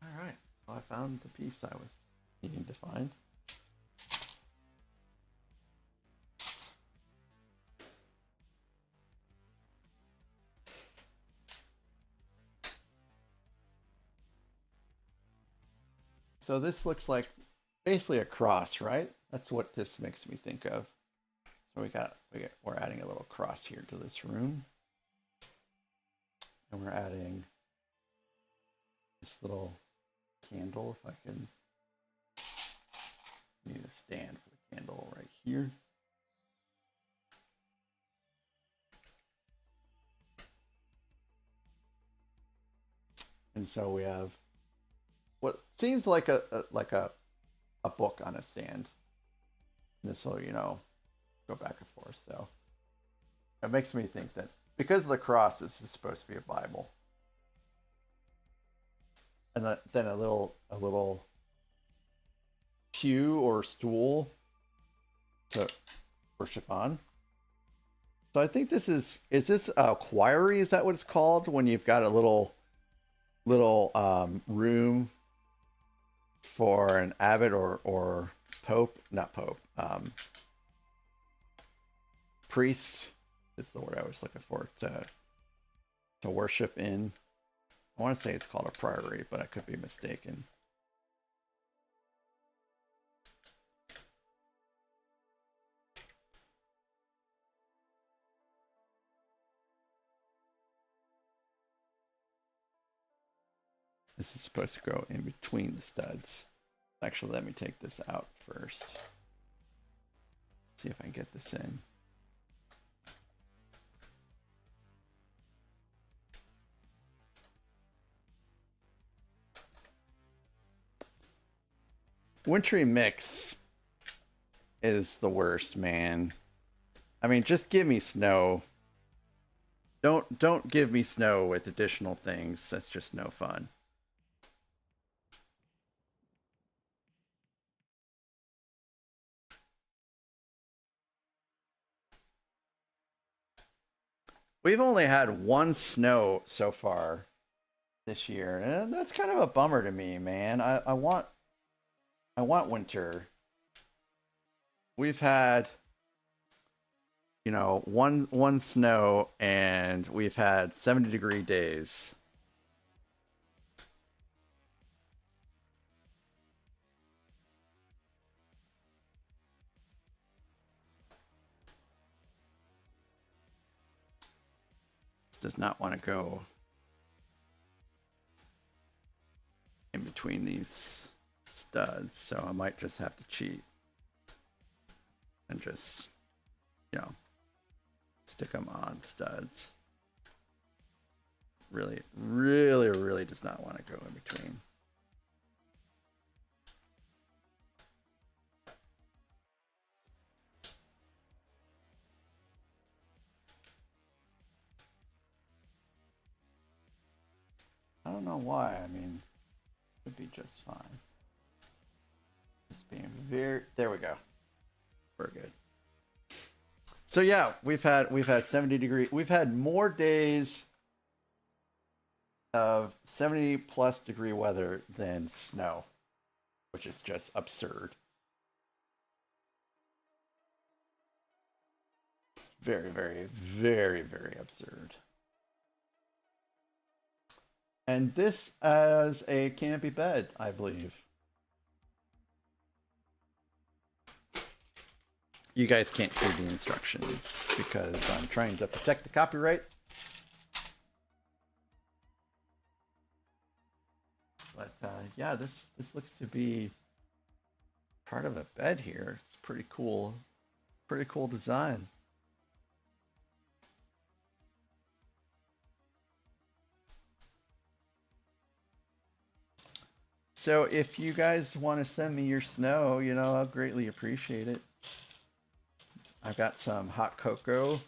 Alright, so I found the piece I was needing to find. So this looks like basically a cross, right? That's what this makes me think of. So we're adding a little cross here to this room. And we're adding this little candle, if I can. I need a stand for the candle right here. And so we have what seems like a book on a stand. And this will, go back and forth. So it makes me think that because of the cross, this is supposed to be a Bible. And then a little pew or stool to worship on. So I think is this a choiry? Is that what it's called when you've got a little room for an abbot or pope, not pope, priest is the word I was looking for, to worship in. I want to say it's called a priory, but I could be mistaken. This is supposed to go in between the studs. Actually, let me take this out first. See if I can get this in. Wintry mix is the worst, man. I mean, just give me snow. Don't give me snow with additional things. That's just no fun. We've only had one snow so far this year, and that's kind of a bummer to me, man. I want I want winter. We've had, you know, one snow, and we've had 70-degree days. This does not want to go in between these studs, so I might just have to cheat and just, you know, stick them on studs. Really, really, really does not want to go in between. I don't know why. I mean, it would be just fine. Just being very, there we go. We're good. So yeah, we've had 70-degree. We've had more days of 70+ degree weather than snow, which is just absurd. Very, very, very, very absurd. And this as a canopy bed, I believe. You guys can't see the instructions because I'm trying to protect the copyright. But yeah, this looks to be part of a bed here. It's pretty cool. Pretty cool design. So if you guys want to send me your snow, you know, I'll greatly appreciate it. I've got some hot cocoa,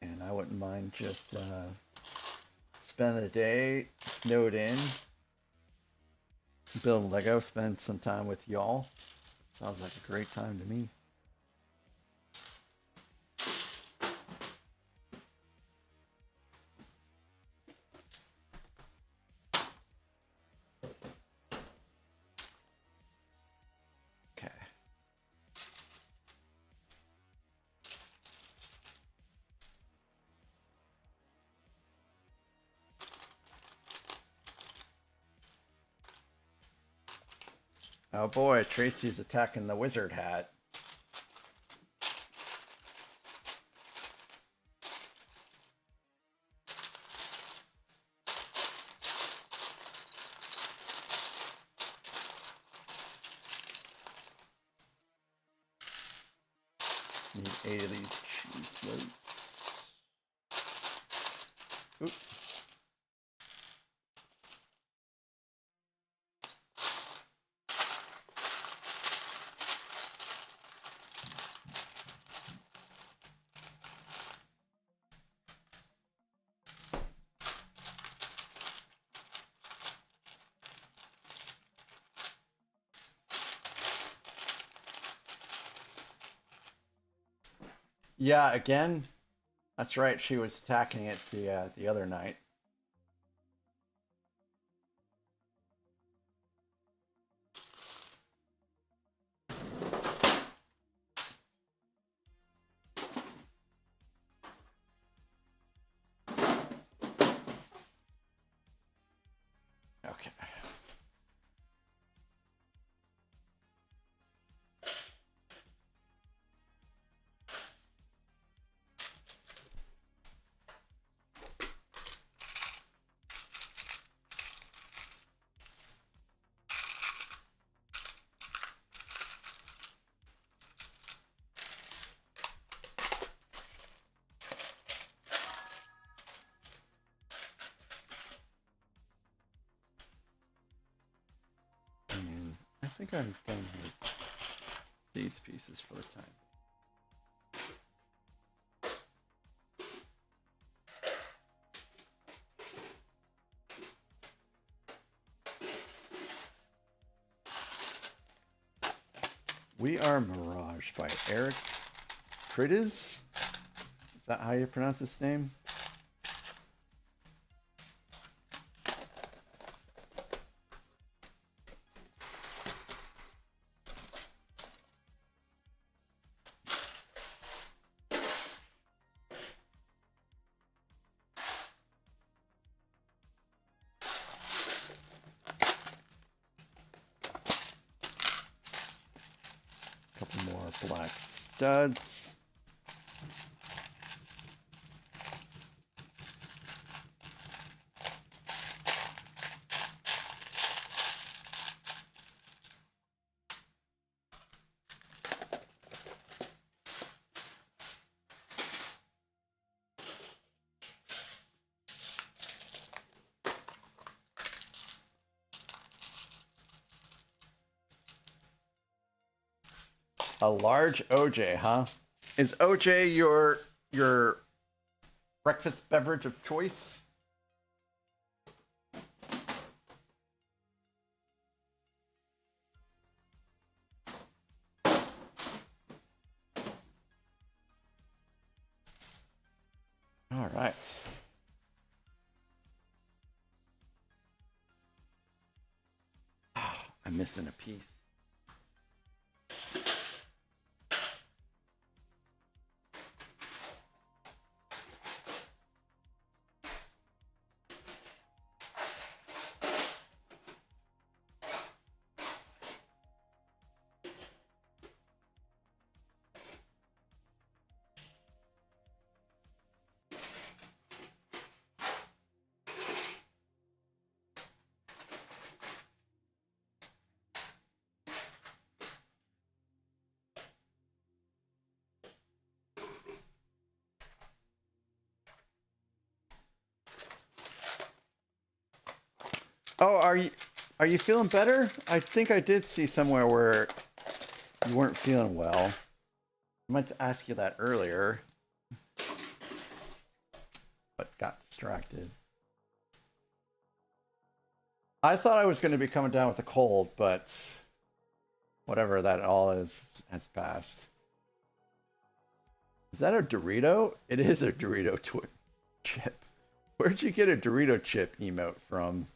and I wouldn't mind just spending the day snowed in, build Lego, spend some time with y'all. Sounds like a great time to me. Oh boy, Tracy's attacking the wizard hat. Need 8 of these cheese slopes. Oop. Yeah, again, that's right. She was attacking it the other night. Okay. And I think I'm done with these pieces for the time. We Are Mirage by Eric Pritiz. Is that how you pronounce this name? couple more black studs. A large OJ, huh? Is OJ your breakfast beverage of choice? All right. I'm missing a piece. Oh, are you feeling better? I think I did see somewhere where you weren't feeling well. I meant to ask you that earlier, but got distracted. I thought I was going to be coming down with a cold, but whatever that all is has passed. Is that a Dorito? It is a Dorito chip. Where'd you get a Dorito chip emote from?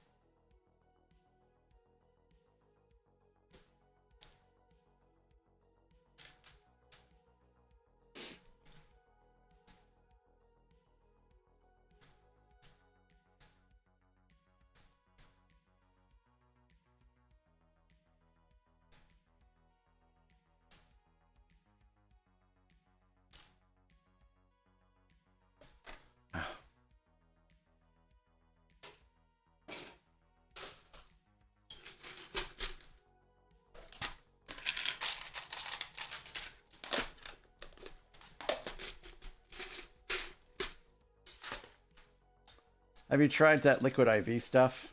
Have you tried that liquid IV stuff?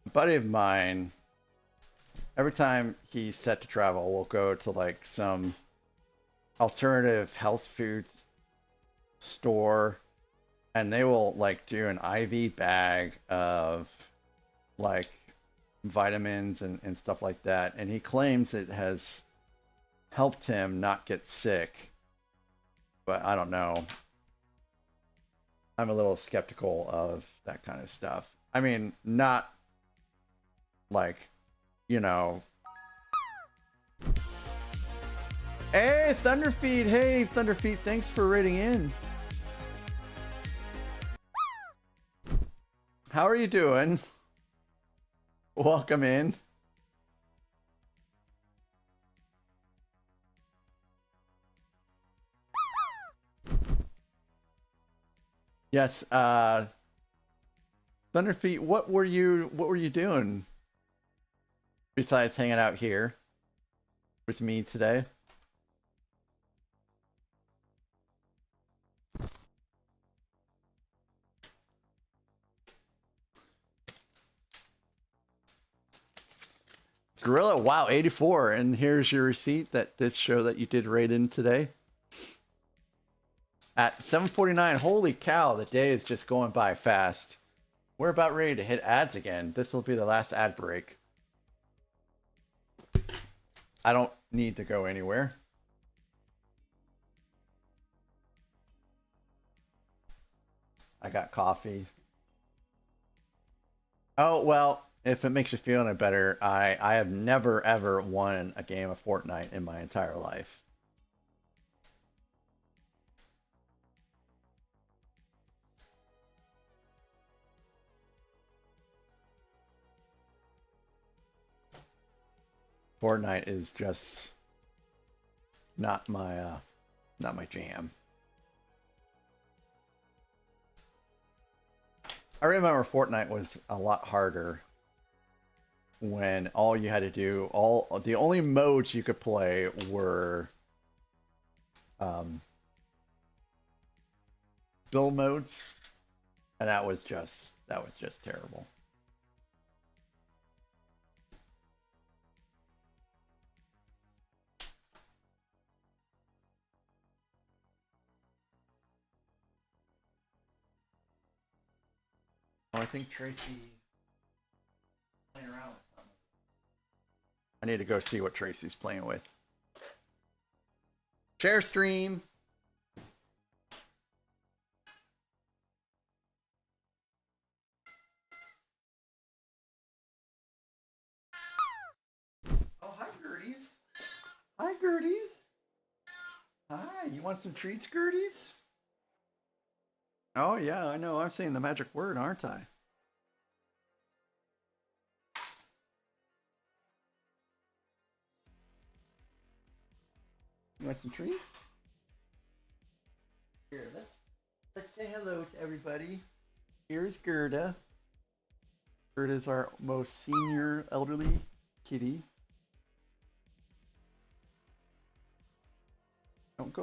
A buddy of mine, every time he's set to travel, will go to like some alternative health foods store, and they will like do an IV bag of like vitamins and stuff like that. And he claims it has helped him not get sick. But I don't know. I'm a little skeptical of that kind of stuff. I mean, not like, you know. Hey, Thunderfeet. Hey, Thunderfeet. Thanks for raiding in. How are you doing? Welcome in. Yes, Thunderfeet, what were you doing besides hanging out here with me today? Gorilla, wow, 84, and here's your receipt that did show that you did raid in today. At 7:49, holy cow, the day is just going by fast. We're about ready to hit ads again. This will be the last ad break. I don't need to go anywhere. I got coffee. Oh, well, if it makes you feel any better, I have never ever won a game of Fortnite in my entire life. Fortnite is just not my jam. I remember Fortnite was a lot harder when all you had to do, the only modes you could play were build modes, and that was just terrible. Oh, I think Tracy playing around with something. I need to go see what Tracy's playing with. Share stream. Oh, hi, Gerties. Hi, Gerties. Hi, you want some treats, Gerties? Oh, yeah, I know. I'm saying the magic word, aren't I? You want some treats? Here, let's say hello to everybody. Here's Gerda. Gerda's our most senior elderly kitty. Don't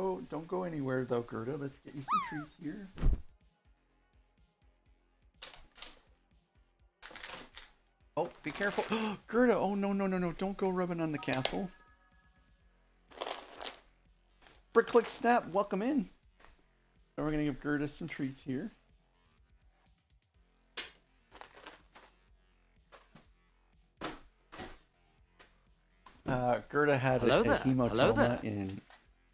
go anywhere though, Gerda. Let's get you some treats here. Oh, be careful. Gerda, oh no, don't go rubbing on the castle. Brick Click Snap, welcome in. So we're gonna give Gerda some treats here. Gerda had a hematoma in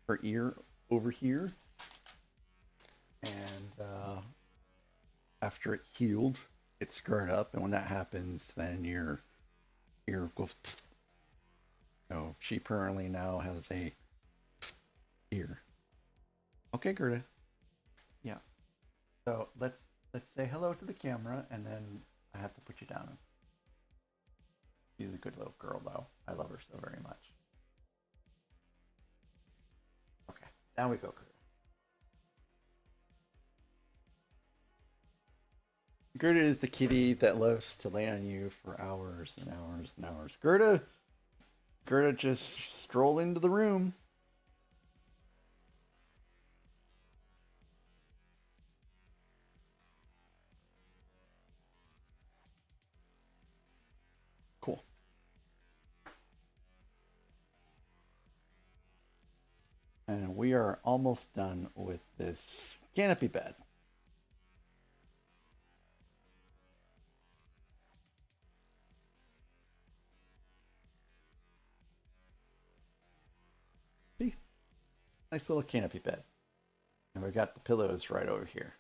her ear over here, and after it healed, it scarred up, and when that happens, then your ear goes. So she permanently now has a ear. Okay, Gerda. Yeah. So let's say hello to the camera, and then I have to put you down. She's a good little girl, though. I love her so very much. Okay, down we go, Gerda. Gerda is the kitty that loves to lay on you for hours and hours and hours. Gerda just strolled into the room. Cool. And we are almost done with this canopy bed. See? Nice little canopy bed. And we got the pillows right over here.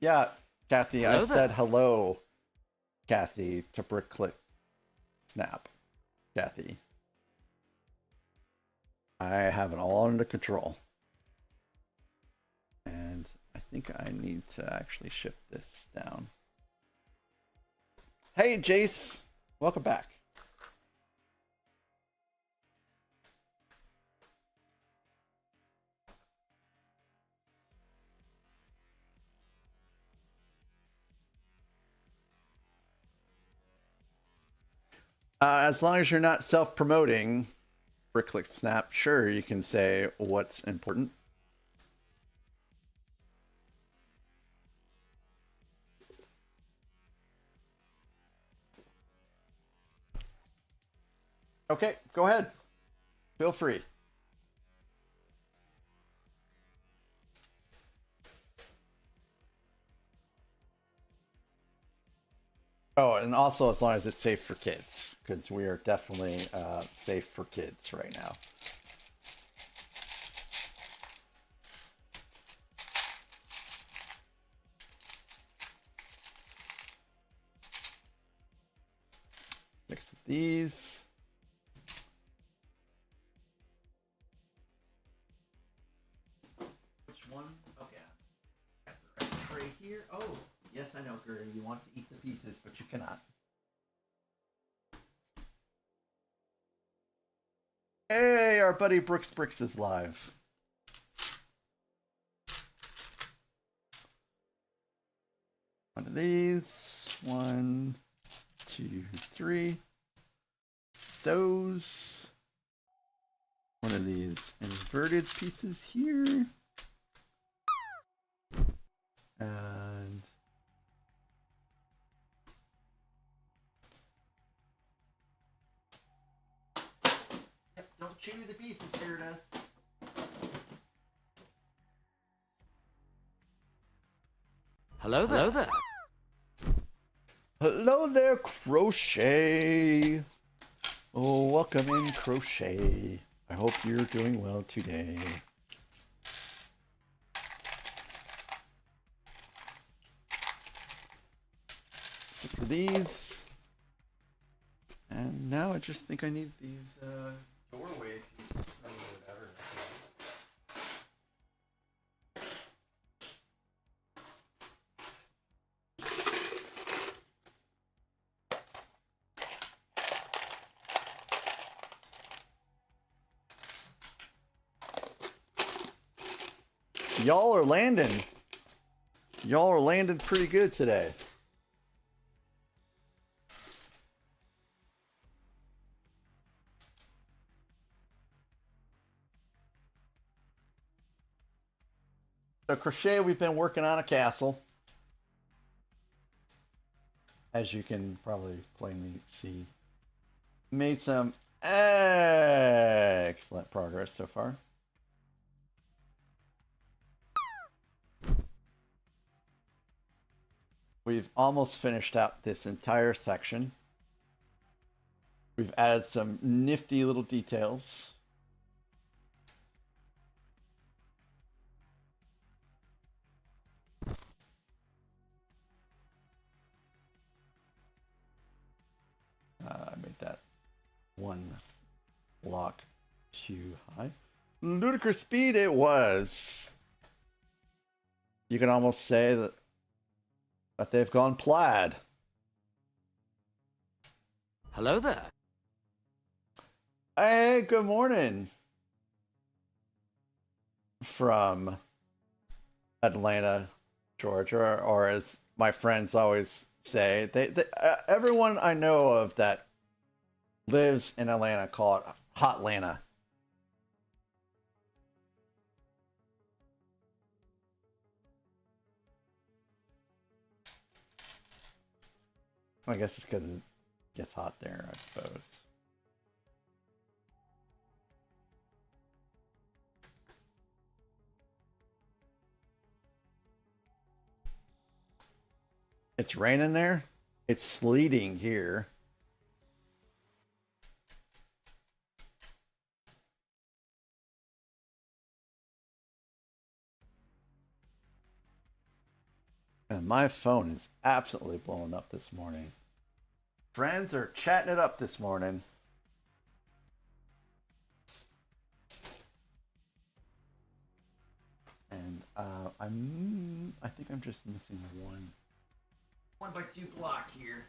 Yeah, Kathy, I said hello, Kathy, to Brick Click Snap. Kathy. I have it all under control. And I think I need to actually shift this down. Hey, Jace. Welcome back. As long as you're not self-promoting, Brick Click Snap, sure, you can say what's important. Okay, go ahead. Feel free. Oh, and also as long as it's safe for kids, because we are definitely safe for kids right now. Mix these. Which one? Okay. Got the right tray here. Oh, yes, I know, Gerda. You want to eat the pieces, but you cannot. Hey, our buddy Bricks is live. One of these. 1, 2, 3. Those. One of these inverted pieces here. And yep, don't chew the pieces, Gerda. Hello there. Hello there. Hello there, Crochet. Oh, welcome in, Crochet. I hope you're doing well today. Six of these. And now I just think I need these doorway pieces or whatever. Y'all are landing. Y'all are landing pretty good today. So Crochet, we've been working on a castle. As you can probably plainly see. Made some excellent progress so far. We've almost finished out this entire section. We've added some nifty little details. I made that one block too high. Ludicrous speed it was. You can almost say that they've gone plaid. Hello there. Hey, good morning. From Atlanta, Georgia, or as my friends always say, everyone I know of that lives in Atlanta call it Hotlanta. I guess it's because it gets hot there, I suppose. It's raining there. It's sleeting here. And my phone is absolutely blowing up this morning. Friends are chatting it up this morning. And I think I'm just missing one 1x2 block here.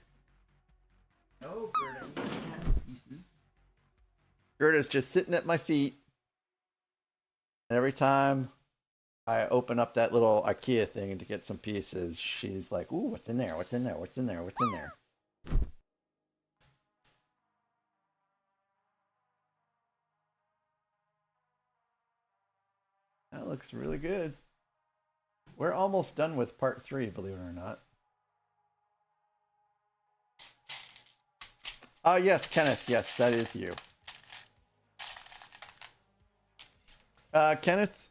Oh, Gerda, you can have pieces. Gerda's just sitting at my feet. And every time I open up that little IKEA thing to get some pieces, she's like, ooh, what's in there? What's in there? What's in there? What's in there? That looks really good. We're almost done with part 3, believe it or not. Oh, yes, Kenneth. Yes, that is you. Kenneth?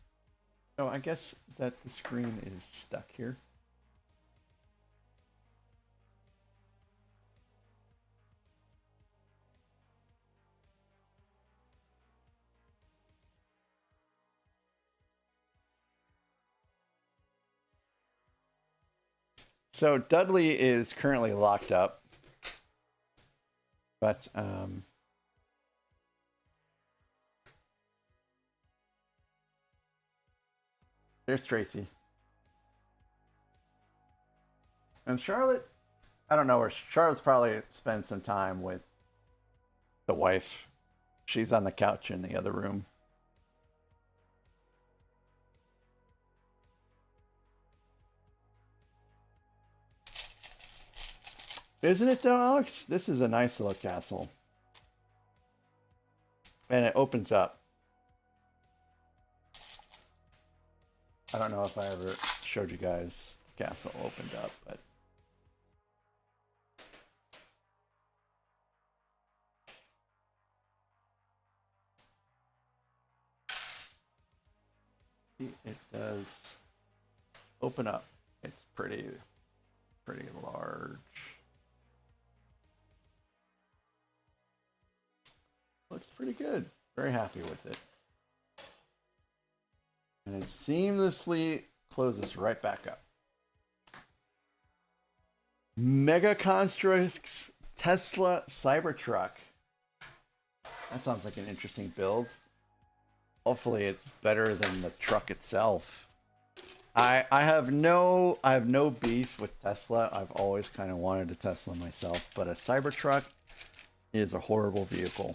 Oh, I guess that the screen is stuck here. So Dudley is currently locked up. But there's Tracy. And Charlotte, I don't know where Charlotte's probably spent some time with the wife. She's on the couch in the other room. Isn't it though, Alex? This is a nice little castle. And it opens up. I don't know if I ever showed you guys the castle opened up, but it does open up. It's pretty large. Looks pretty good. Very happy with it. And it seamlessly closes right back up. Mega Constructs Tesla Cybertruck. That sounds like an interesting build. Hopefully it's better than the truck itself. I have no beef with Tesla. I've always kind of wanted a Tesla myself, but a Cybertruck is a horrible vehicle.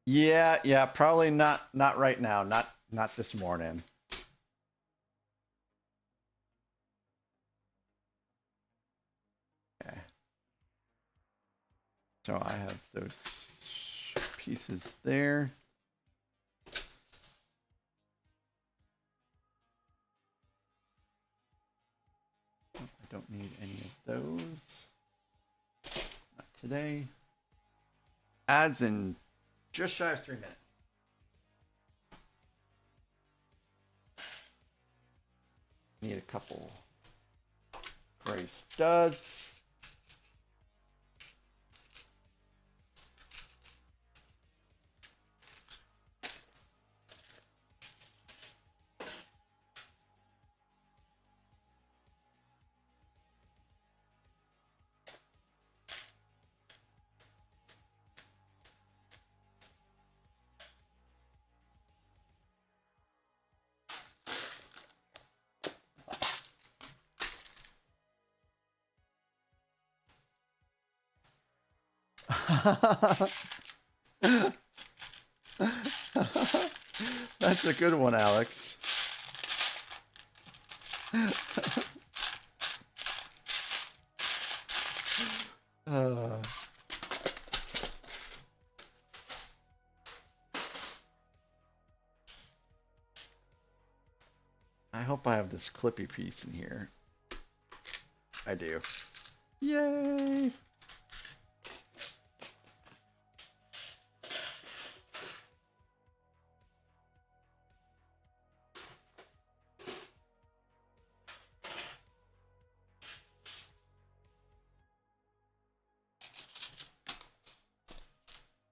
Yeah, probably not right now. Not this morning. Okay. So I have those pieces there. I don't need any of those. Not today. Ads in just shy of 3 minutes. Need a couple gray studs. That's a good one, Alex. I hope I have this clippy piece in here. I do. Yay!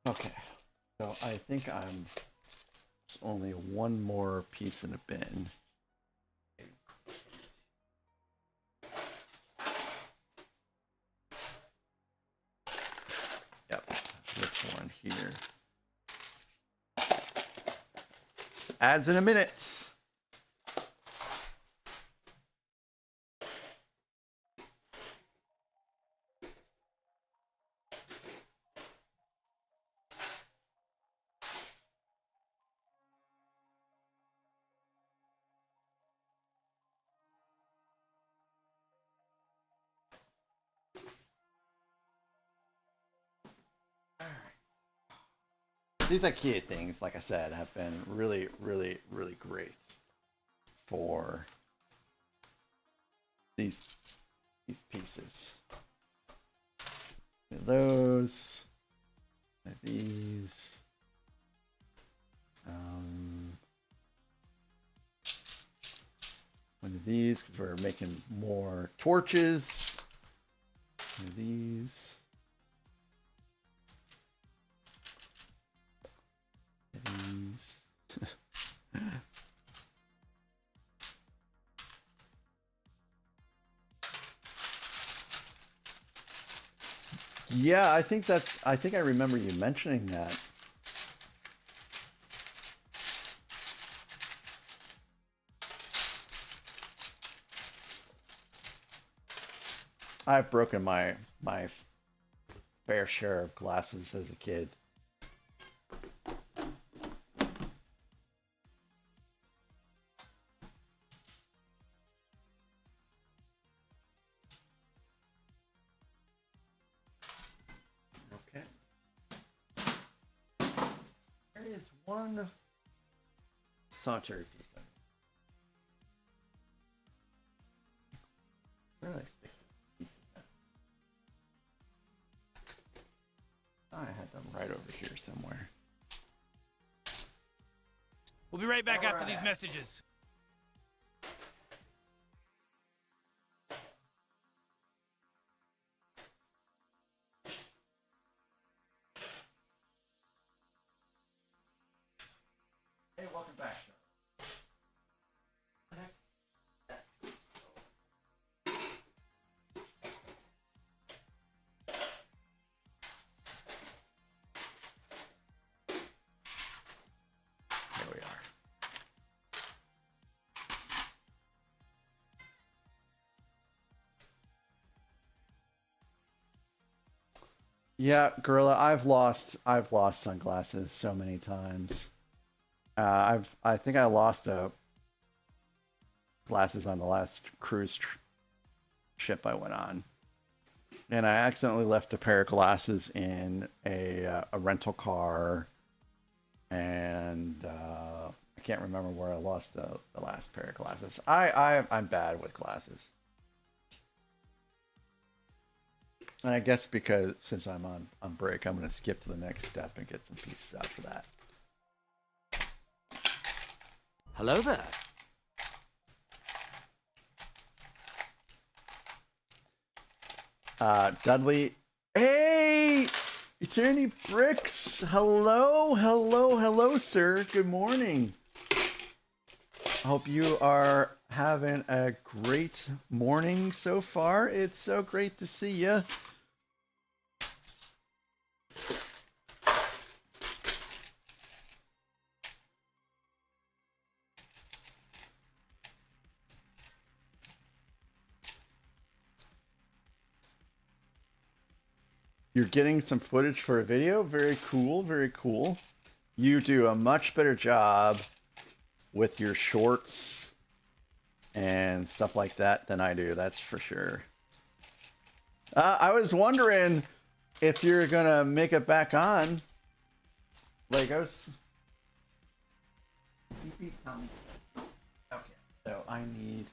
Okay, so I think I'm just only one more piece in a bin. Yep, this one here. Ads in a minute. These IKEA things, like I said, have been really great for these pieces. Those, these. One of these because we're making more torches. One of these. Yeah, I think I remember you mentioning that, I've broken my fair share of glasses as a kid. Okay. There is one solitary piece of it. Where did I stick the piece of that? I had them right over here somewhere. We'll be right back after these messages. Hey, welcome back. There we are. Yeah, Gorilla, I've lost sunglasses so many times. I think I lost glasses on the last cruise ship I went on, and I accidentally left a pair of glasses in a rental car, and I can't remember where I lost the last pair of glasses. I'm bad with glasses, and I guess because since I'm on break, I'm gonna skip to the next step and get some pieces out for that. Hello there. Dudley. Hey! Eternity Bricks! Hello, hello, hello, sir. Good morning. I hope you are having a great morning so far. It's so great to see you. You're getting some footage for a video. Very cool, very cool. You do a much better job with your shorts and stuff like that than I do, that's for sure. I was wondering if you're gonna make it back on Legos. Okay, so I need...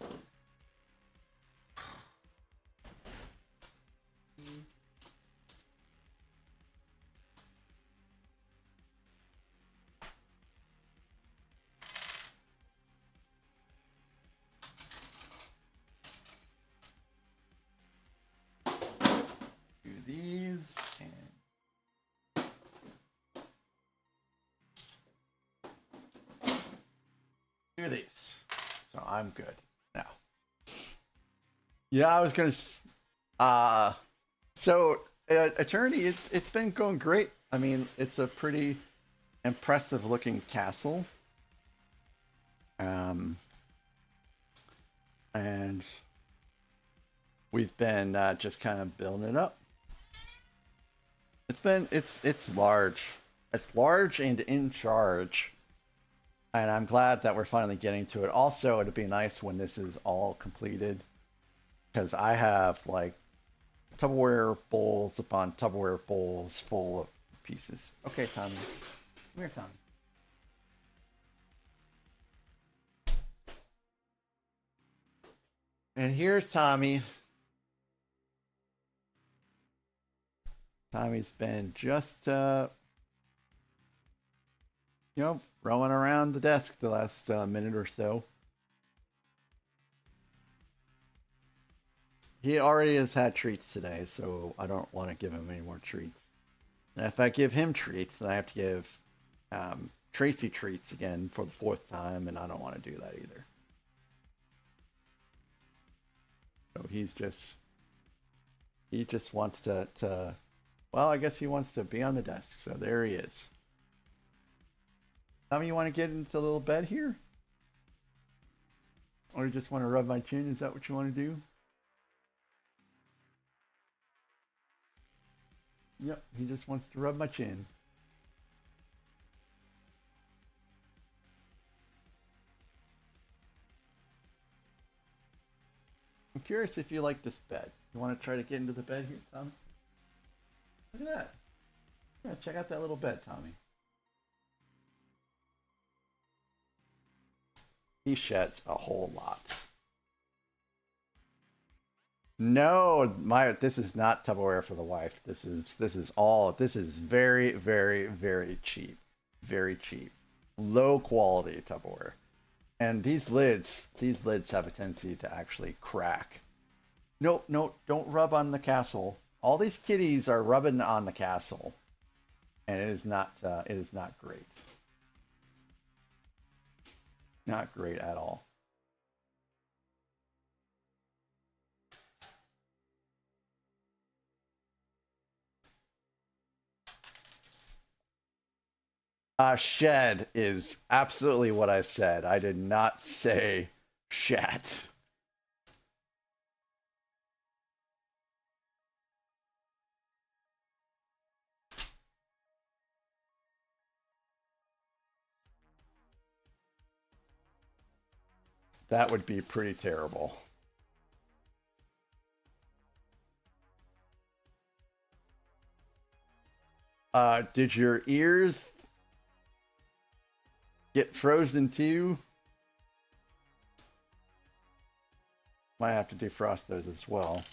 do these and do these. So I'm good now. Yeah, I was gonna. So Eternity, it's been going great. I mean, it's a pretty impressive looking castle. And we've been just kind of building it up. It's large. It's large and in charge. And I'm glad that we're finally getting to it. Also, it'd be nice when this is all completed, because I have like Tupperware bowls upon Tupperware bowls full of pieces. Okay, Tommy. Come here, Tommy. And here's Tommy. Tommy's been just, roaming around the desk the last minute or so. He already has had treats today, so I don't want to give him any more treats. And if I give him treats, then I have to give Tracy treats again for the 4th time, and I don't want to do that either. So he just wants to, well, I guess he wants to be on the desk, so there he is. Tommy, you want to get into a little bed here? Or you just want to rub my chin? Is that what you want to do? Yep, he just wants to rub my chin. I'm curious if you like this bed. You want to try to get into the bed here, Tommy? Look at that. Yeah, check out that little bed, Tommy. He sheds a whole lot. No, this is not Tupperware for the wife. This is very, very, very cheap. Very cheap. Low quality Tupperware. And these lids have a tendency to actually crack. Nope, don't rub on the castle. All these kitties are rubbing on the castle. And it is not great. Not great at all. Shed is absolutely what I said. I did not say shat. That would be pretty terrible. Did your ears get frozen too? Might have to defrost those as well.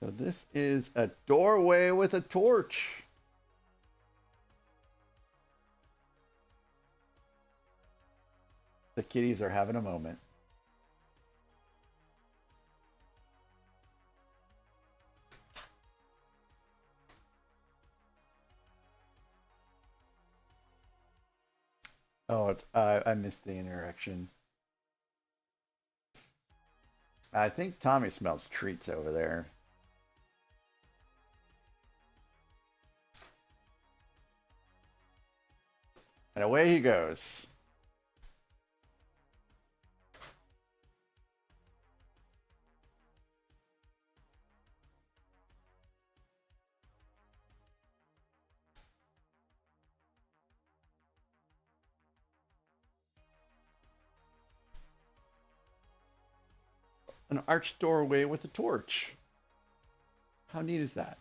So this is a doorway with a torch. The kitties are having a moment. Oh, I missed the interaction. I think Tommy smells treats over there. And away he goes. An arched doorway with a torch. How neat is that?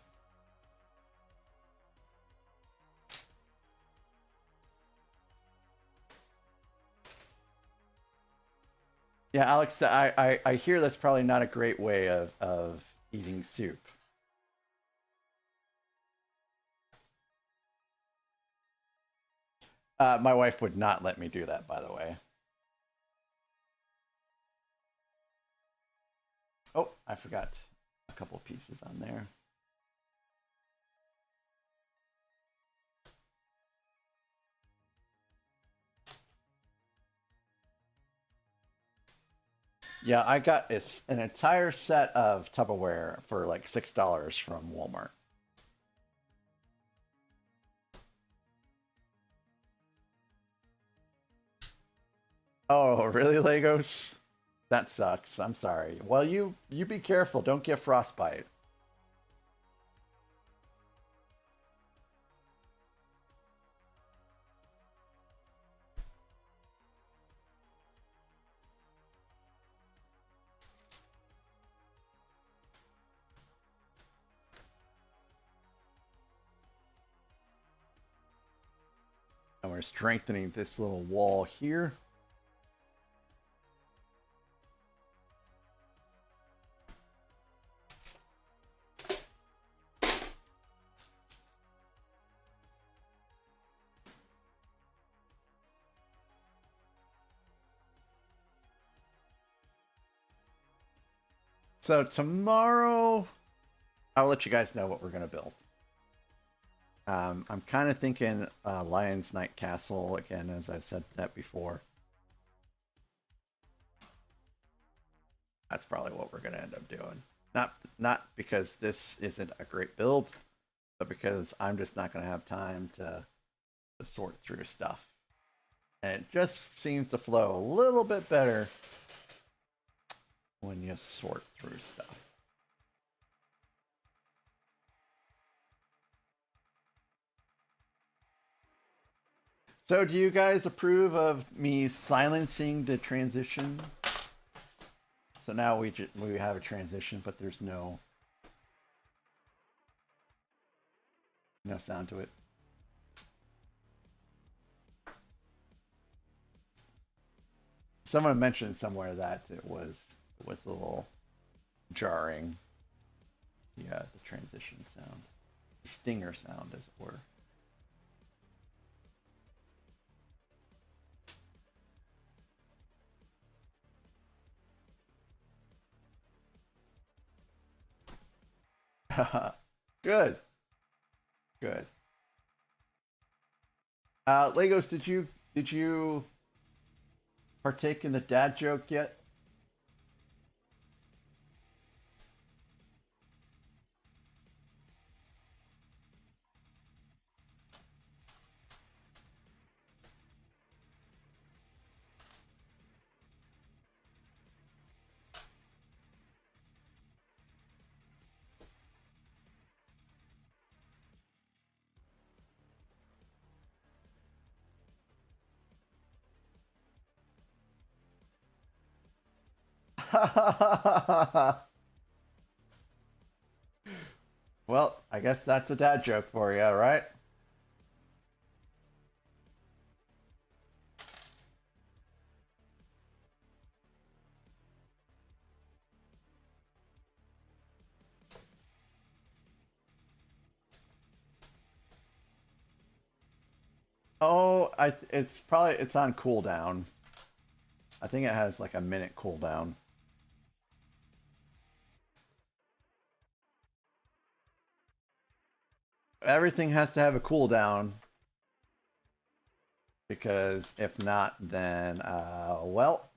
Yeah, Alex, I hear that's probably not a great way of eating soup. My wife would not let me do that, by the way. Oh, I forgot a couple pieces on there. Yeah, I got an entire set of Tupperware for like $6 from Walmart. Oh, really, Legos? That sucks. I'm sorry. Well, you be careful. Don't get frostbite. And we're strengthening this little wall here. So tomorrow, I'll let you guys know what we're going to build. I'm kind of thinking Lion's Night Castle, again, as I've said that before. That's probably what we're going to end up doing. Not because this isn't a great build, but because I'm just not going to have time to sort through stuff. And it just seems to flow a little bit better when you sort through stuff. So do you guys approve of me silencing the transition? So now we have a transition, but there's no sound to it. Someone mentioned somewhere that it was a little jarring. Yeah, the transition sound, the stinger sound, as it were. Good. Good. Legos, did you partake in the dad joke yet? Well, I guess that's a dad joke for you, right? Oh, it's on cooldown. I think it has like a minute cooldown. Everything has to have a cooldown, because if not, then well,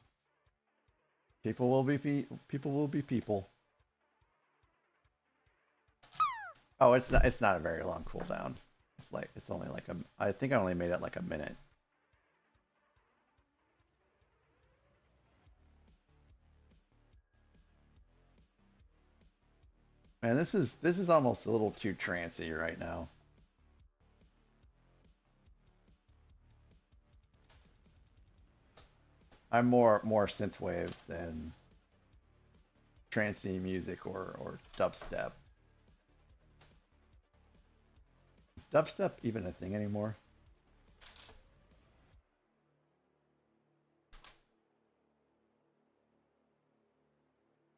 people will be people. Oh, it's not a very long cooldown. It's only like I think I only made it like a minute. Man, this is almost a little too trancy right now. I'm more synthwave than trancy music or dubstep. Is dubstep even a thing anymore?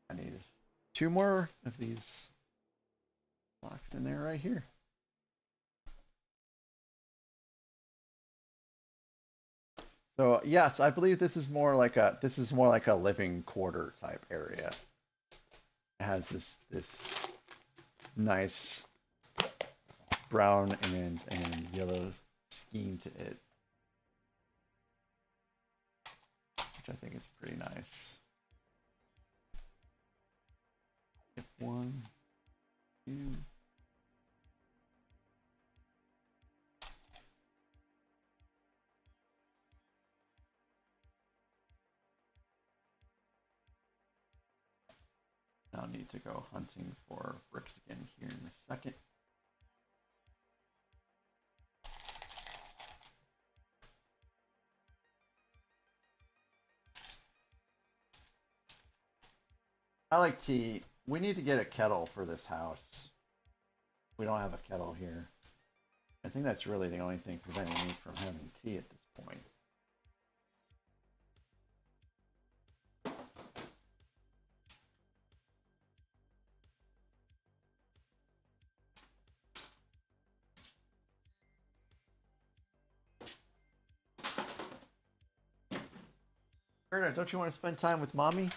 I need 2 more of these blocks in there right here. So yes, I believe this is more like a living quarter type area. It has this nice brown and yellow scheme to it, which I think is pretty nice. 1, 2. I'll need to go hunting for bricks again here in a second. I like tea. We need to get a kettle for this house. We don't have a kettle here. I think that's really the only thing preventing me from having tea at this point. Gerda, don't you want to spend time with mommy?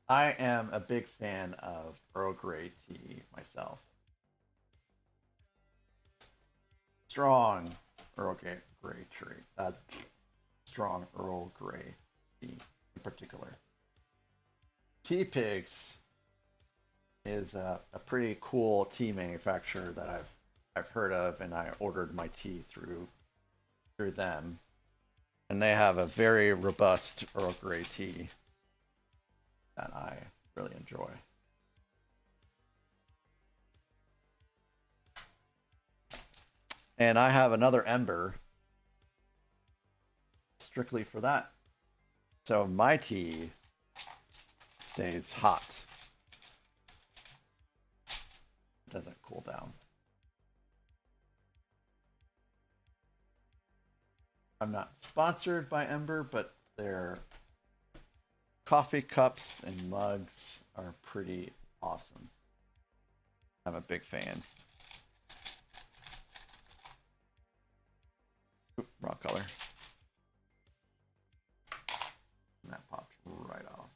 I am a big fan of Earl Grey tea myself. Strong Earl Grey tree. Strong Earl Grey tea in particular. Tea Pigs is a pretty cool tea manufacturer that I've heard of, and I ordered my tea through them. And they have a very robust Earl Grey tea that I really enjoy. And I have another ember strictly for that. So my tea stays hot. It doesn't cool down. I'm not sponsored by Ember, but their coffee cups and mugs are pretty awesome. I'm a big fan. Oop, wrong color. And that popped right off.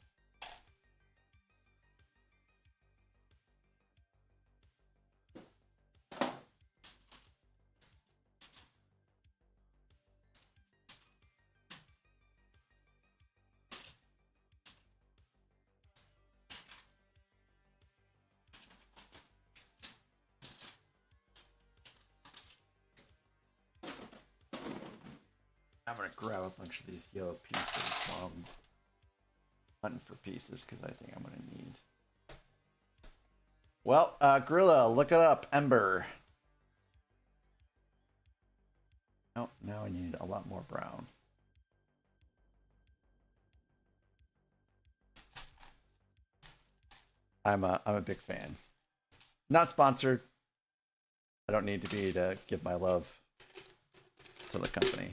I'm gonna grab a bunch of these yellow pieces while I'm hunting for pieces because I think I'm gonna need. Well, Gorilla, look it up, Ember. Oh, now I need a lot more brown. I'm a big fan. Not sponsored. I don't need to be to give my love to the company.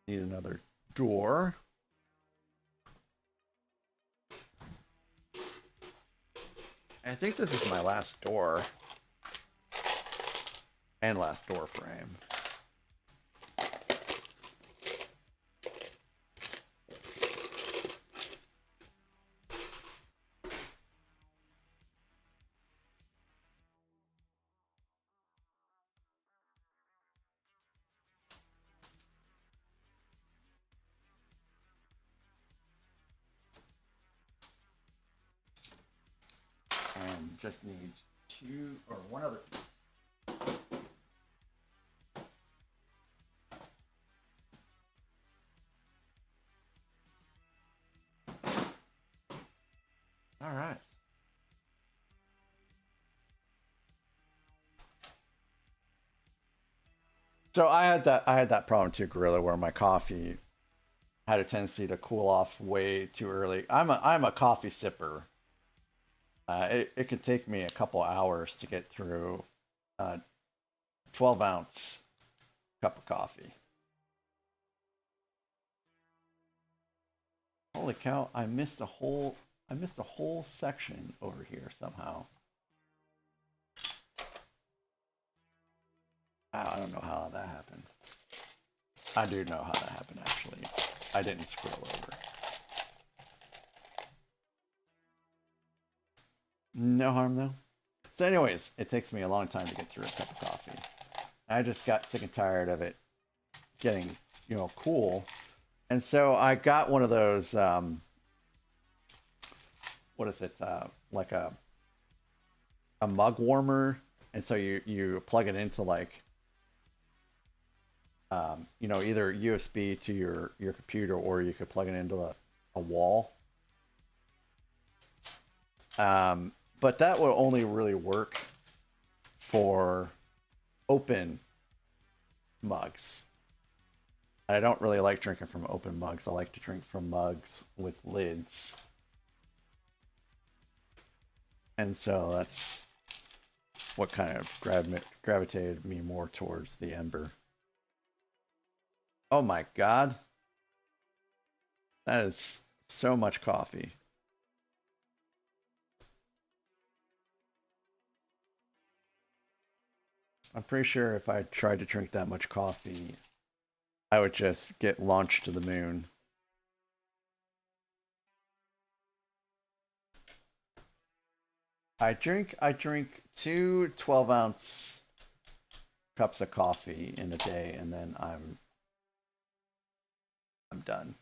Need another door. I think this is my last door. And last door frame. And just need two or one other piece. All right. So I had that problem too, Gorilla, where my coffee had a tendency to cool off way too early. I'm a coffee sipper. It could take me a couple hours to get through a 12-ounce cup of coffee. Holy cow! I missed a whole section over here somehow. I don't know how that happened. I do know how that happened, actually. I didn't scroll over. No harm, though. So anyways, it takes me a long time to get through a cup of coffee. I just got sick and tired of it getting, cool. And so I got one of those, what is it? Like a mug warmer. And so you plug it into like, either USB to your computer, or you could plug it into a wall. But that will only really work for open mugs. I don't really like drinking from open mugs. I like to drink from mugs with lids. And so that's what kind of gravitated me more towards the Ember. Oh my god. That is so much coffee. I'm pretty sure if I tried to drink that much coffee, I would just get launched to the moon. I drink 2 12-ounce cups of coffee in a day, and then I'm done.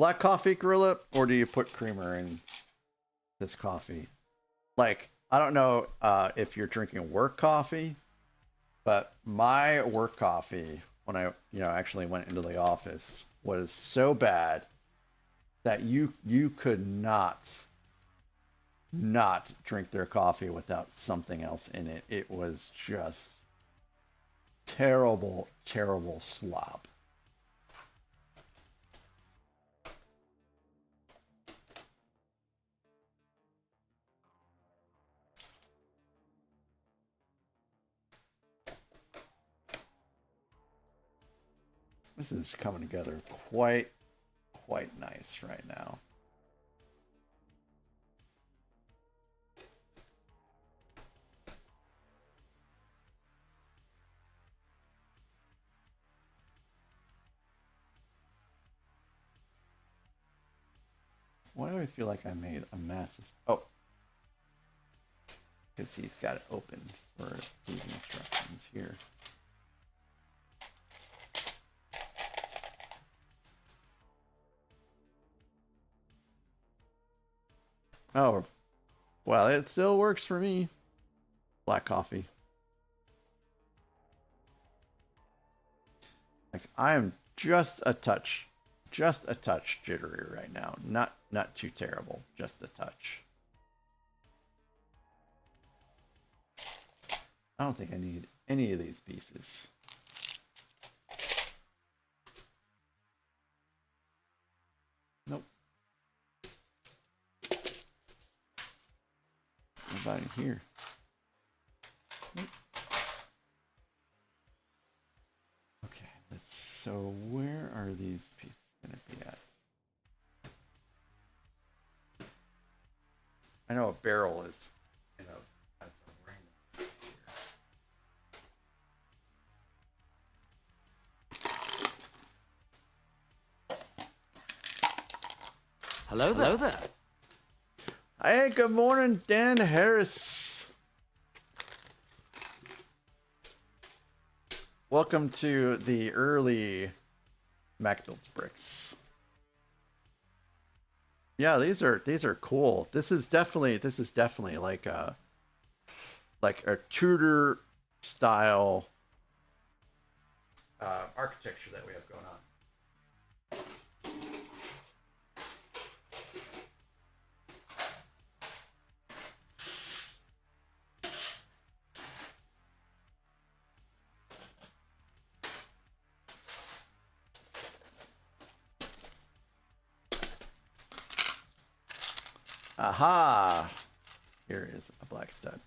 black coffee, Gorilla, or do you put creamer in this coffee? Like, I don't know if you're drinking work coffee, but my work coffee, when I actually went into the office, was so bad that you could not drink their coffee without something else in it. It was just terrible, terrible slop. This is coming together quite nice right now. Why do I feel like I made a massive... Oh. Because he's got it open for these instructions here. Oh, well, it still works for me. Black coffee. Like, I am just a touch jittery right now. Not too terrible, just a touch. I don't think I need any of these pieces. Nope. What about in here? Nope. Okay, so where are these pieces going to be at? I know a barrel is, has a random piece here. Hello there. Hello there. Hey, good morning, Dan Harris. Welcome to the early MacBuilds bricks. Yeah, these are cool. This is definitely like a Tudor style architecture that we have going on. Aha! Here is a black stud.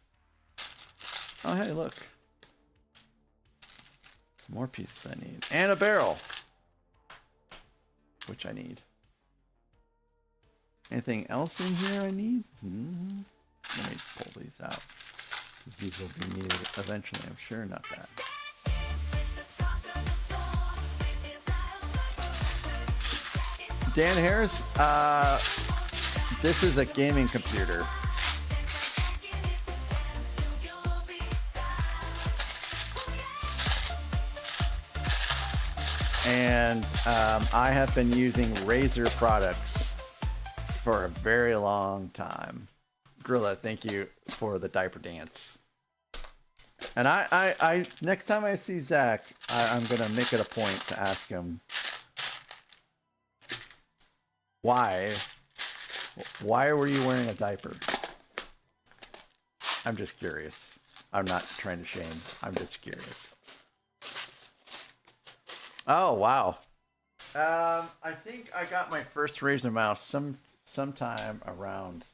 Oh, hey, look. Some more pieces I need. And a barrel. Which I need. Anything else in here I need? Let me pull these out. These will be needed eventually, I'm sure. Not that. Dan Harris, this is a gaming computer. And I have been using Razer products for a very long time. Gorilla, thank you for the diaper dance. And I next time I see Zach, I'm gonna make it a point to ask him why were you wearing a diaper? I'm just curious. I'm not trying to shame. I'm just curious. Oh, wow. I think I got my first Razer mouse sometime around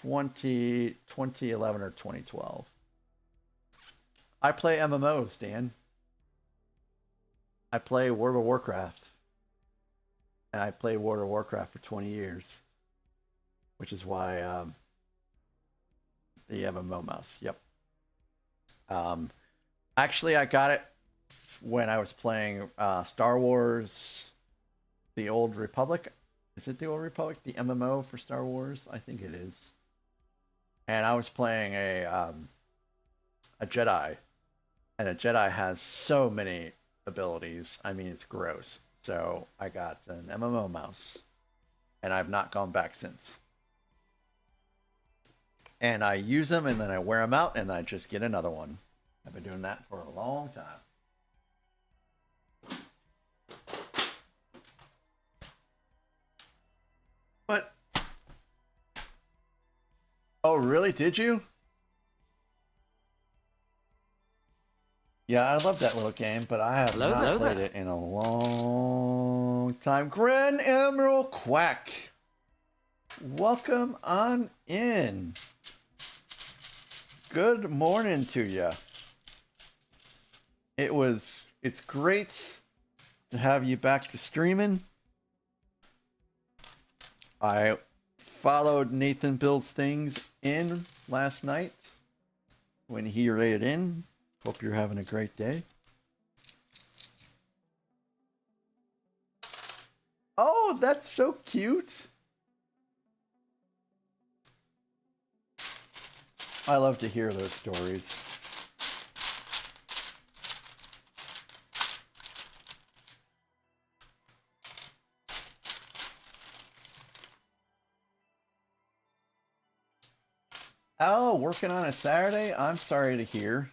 2011 or 2012. I play MMOs, Dan. I play World of Warcraft. And I played World of Warcraft for 20 years. Which is why the MMO mouse. Yep. Actually, I got it when I was playing Star Wars The Old Republic. Is it The Old Republic? The MMO for Star Wars? I think it is. And I was playing a Jedi. And a Jedi has so many abilities. I mean, it's gross. So I got an MMO mouse, and I've not gone back since. And I use them, and then I wear them out, and I just get another one. I've been doing that for a long time. But, oh really? Did you? Yeah, I love that little game, but I have not played it in a long time. Grand Emerald Quack, welcome on in. Good morning to you. It's great to have you back to streaming. I followed Nathan Builds Things in last night when he raided in. Hope you're having a great day. Oh, that's so cute. I love to hear those stories. Oh, working on a Saturday? I'm sorry to hear.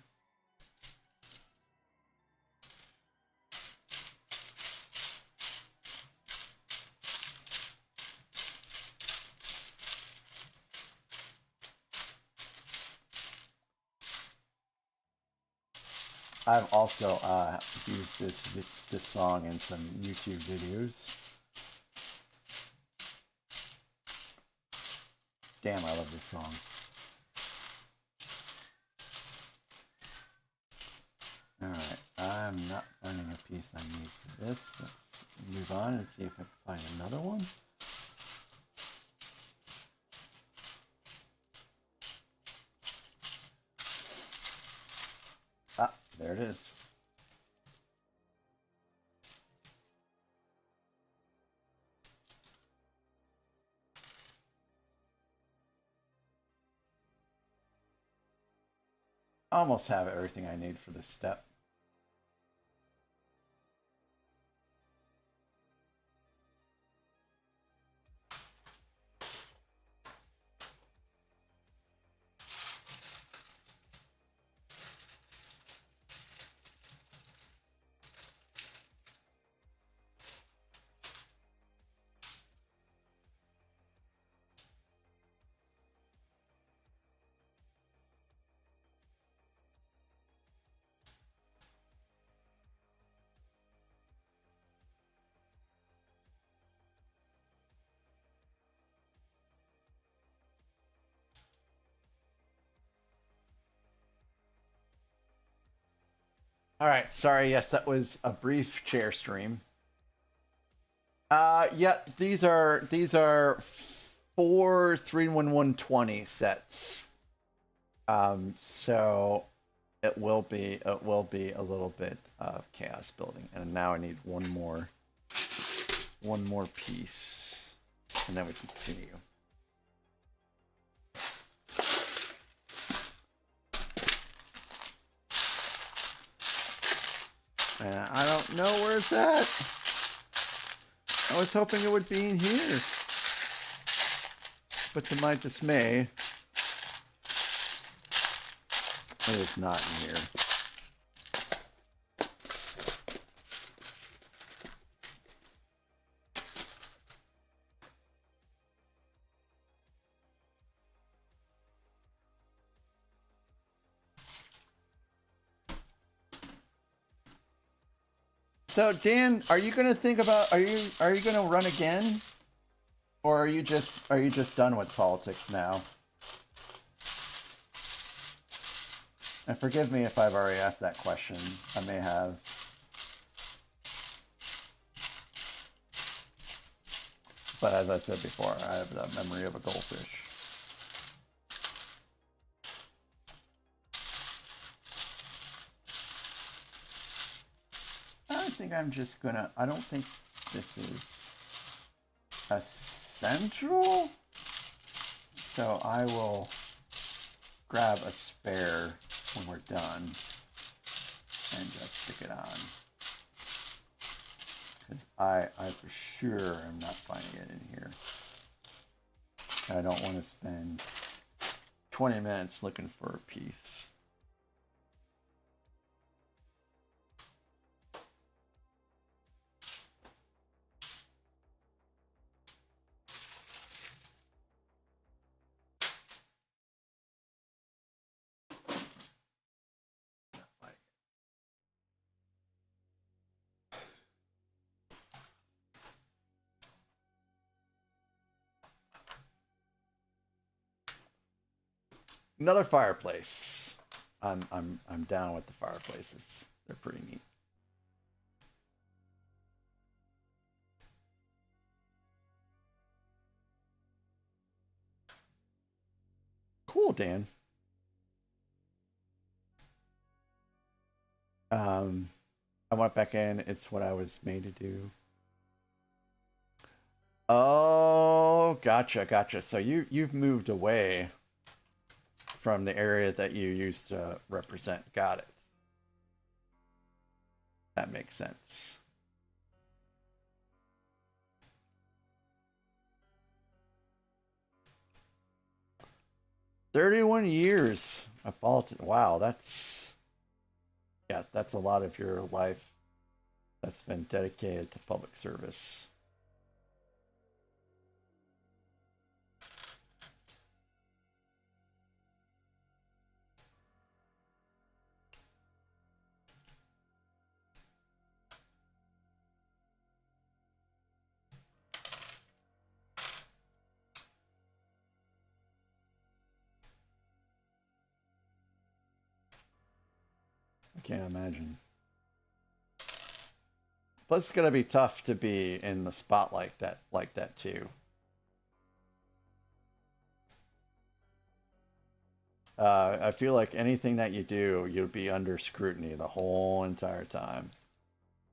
I've also used this song in some YouTube videos. Damn, I love this song. Alright, I'm not finding a piece I need for this. Let's move on and see if I can find another one. Ah, there it is. I almost have everything I need for this step. All right, sorry. Yes, that was a brief chair stream. Yeah, these are 4 3-1-1-20 sets. So it will be a little bit of chaos building, and now I need one more piece, and then we can continue. And I don't know where it's at. I was hoping it would be in here. But to my dismay, it is not in here. So Dan, are you gonna think about are you gonna run again? Or are you just done with politics now? And forgive me if I've already asked that question. I may have. But as I said before, I have the memory of a goldfish. I think I'm just gonna, I don't think this is essential. So I will grab a spare when we're done and just stick it on. Because I for sure am not finding it in here. I don't want to spend 20 minutes looking for a piece. Another fireplace. I'm down with the fireplaces. They're pretty neat. Cool, Dan. I went back in. It's what I was made to do. Oh, gotcha. So you've moved away from the area that you used to represent. Got it. That makes sense. "31 years of politics." Wow, that's a lot of your life that's been dedicated to public service. I can't imagine. Plus, it's gonna be tough to be in the spotlight like that too. I feel like anything that you do, you'll be under scrutiny the whole entire time.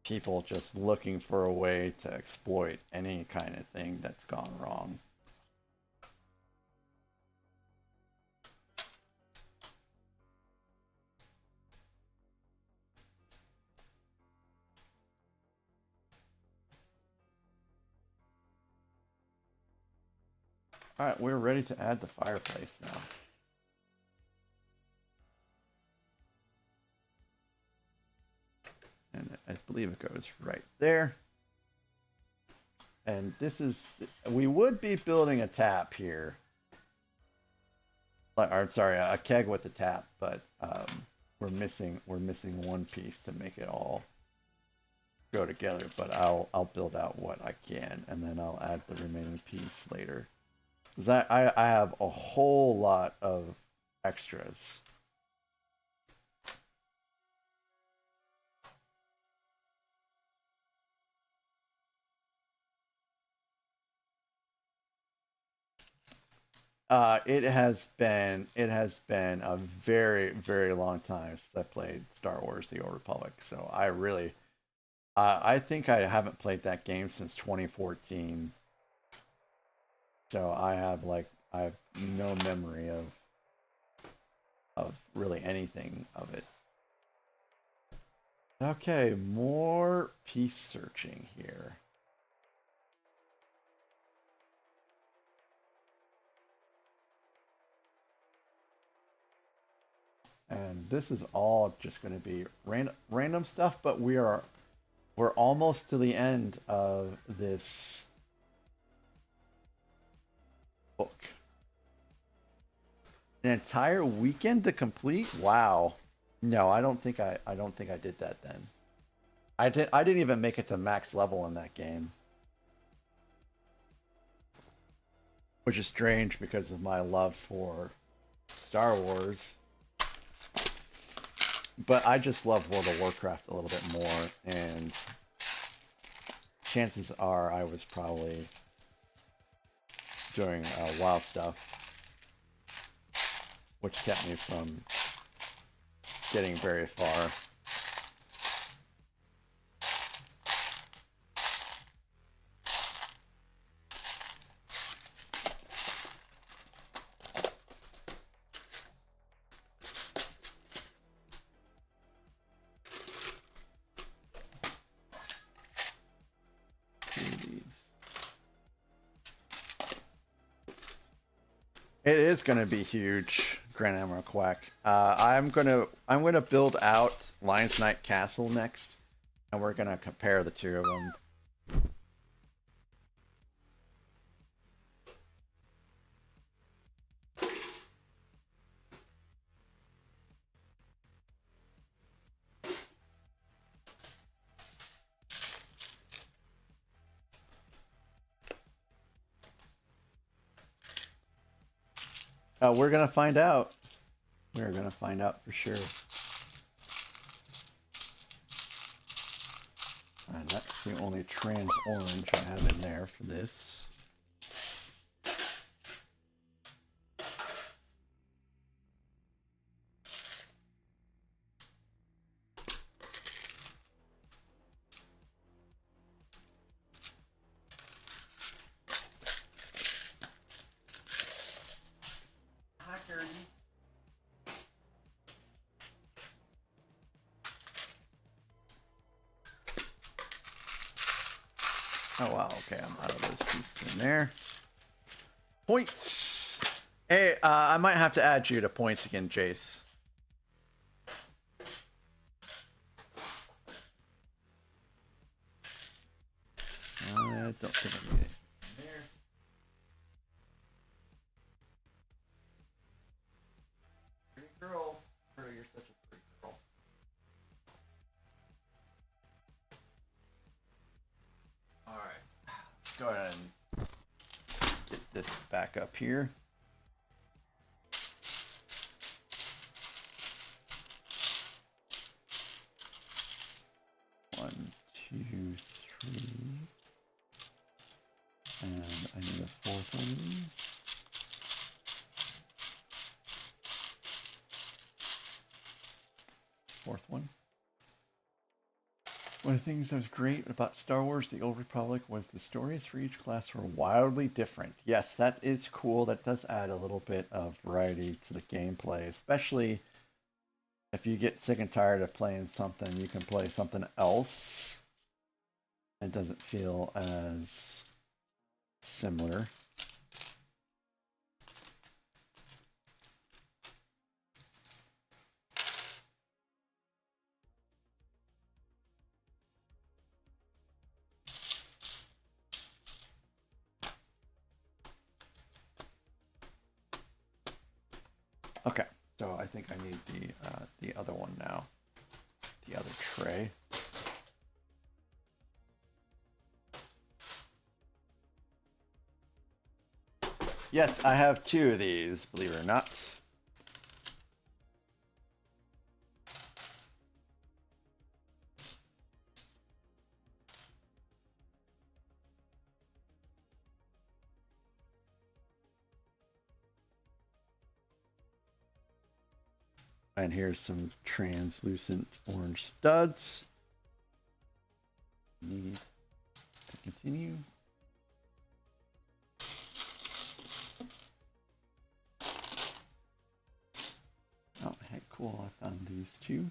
People just looking for a way to exploit any kind of thing that's gone wrong. All right, we're ready to add the fireplace now. And I believe it goes right there. And this is, we would be building a tap here. Or sorry, a keg with a tap, but we're missing one piece to make it all go together. But I'll build out what I can, and then I'll add the remaining piece later. Because I have a whole lot of extras. It has been a very, very long time since I played Star Wars: The Old Republic. So I really, I think I haven't played that game since 2014. So I have no memory of really anything of it. Okay, more piece searching here. And this is all just going to be random stuff, but we're almost to the end of this book. An entire weekend to complete? Wow. No, I don't think I did that then. I didn't even make it to max level in that game. Which is strange because of my love for Star Wars. But I just love World of Warcraft a little bit more, and chances are I was probably doing WoW stuff, which kept me from getting very far. It is gonna be huge, Grand Admiral Quack. I'm gonna build out Lion's Knight Castle next, and we're gonna compare the two of them. We're gonna find out. We're gonna find out for sure. And that's the only trans orange I have in there for this. Oh wow, okay, I'm out of this piece in there. Points! Hey, I might have to add you to points again, Jace. I don't think I need it. There. Pretty girl. You're such a pretty girl. Alright. Let's go ahead and get this back up here. One, two, three. And I need a fourth one of these. Fourth one. One of the things that was great about Star Wars The Old Republic was the stories for each class were wildly different. Yes, that is cool. That does add a little bit of variety to the gameplay, especially if you get sick and tired of playing something, you can play something else. It doesn't feel as similar. Okay, so I think I need the other one now, the other tray. Yes, I have two of these, believe it or not. And here's some translucent orange studs. Need to continue. Oh, heck, cool. I found these two.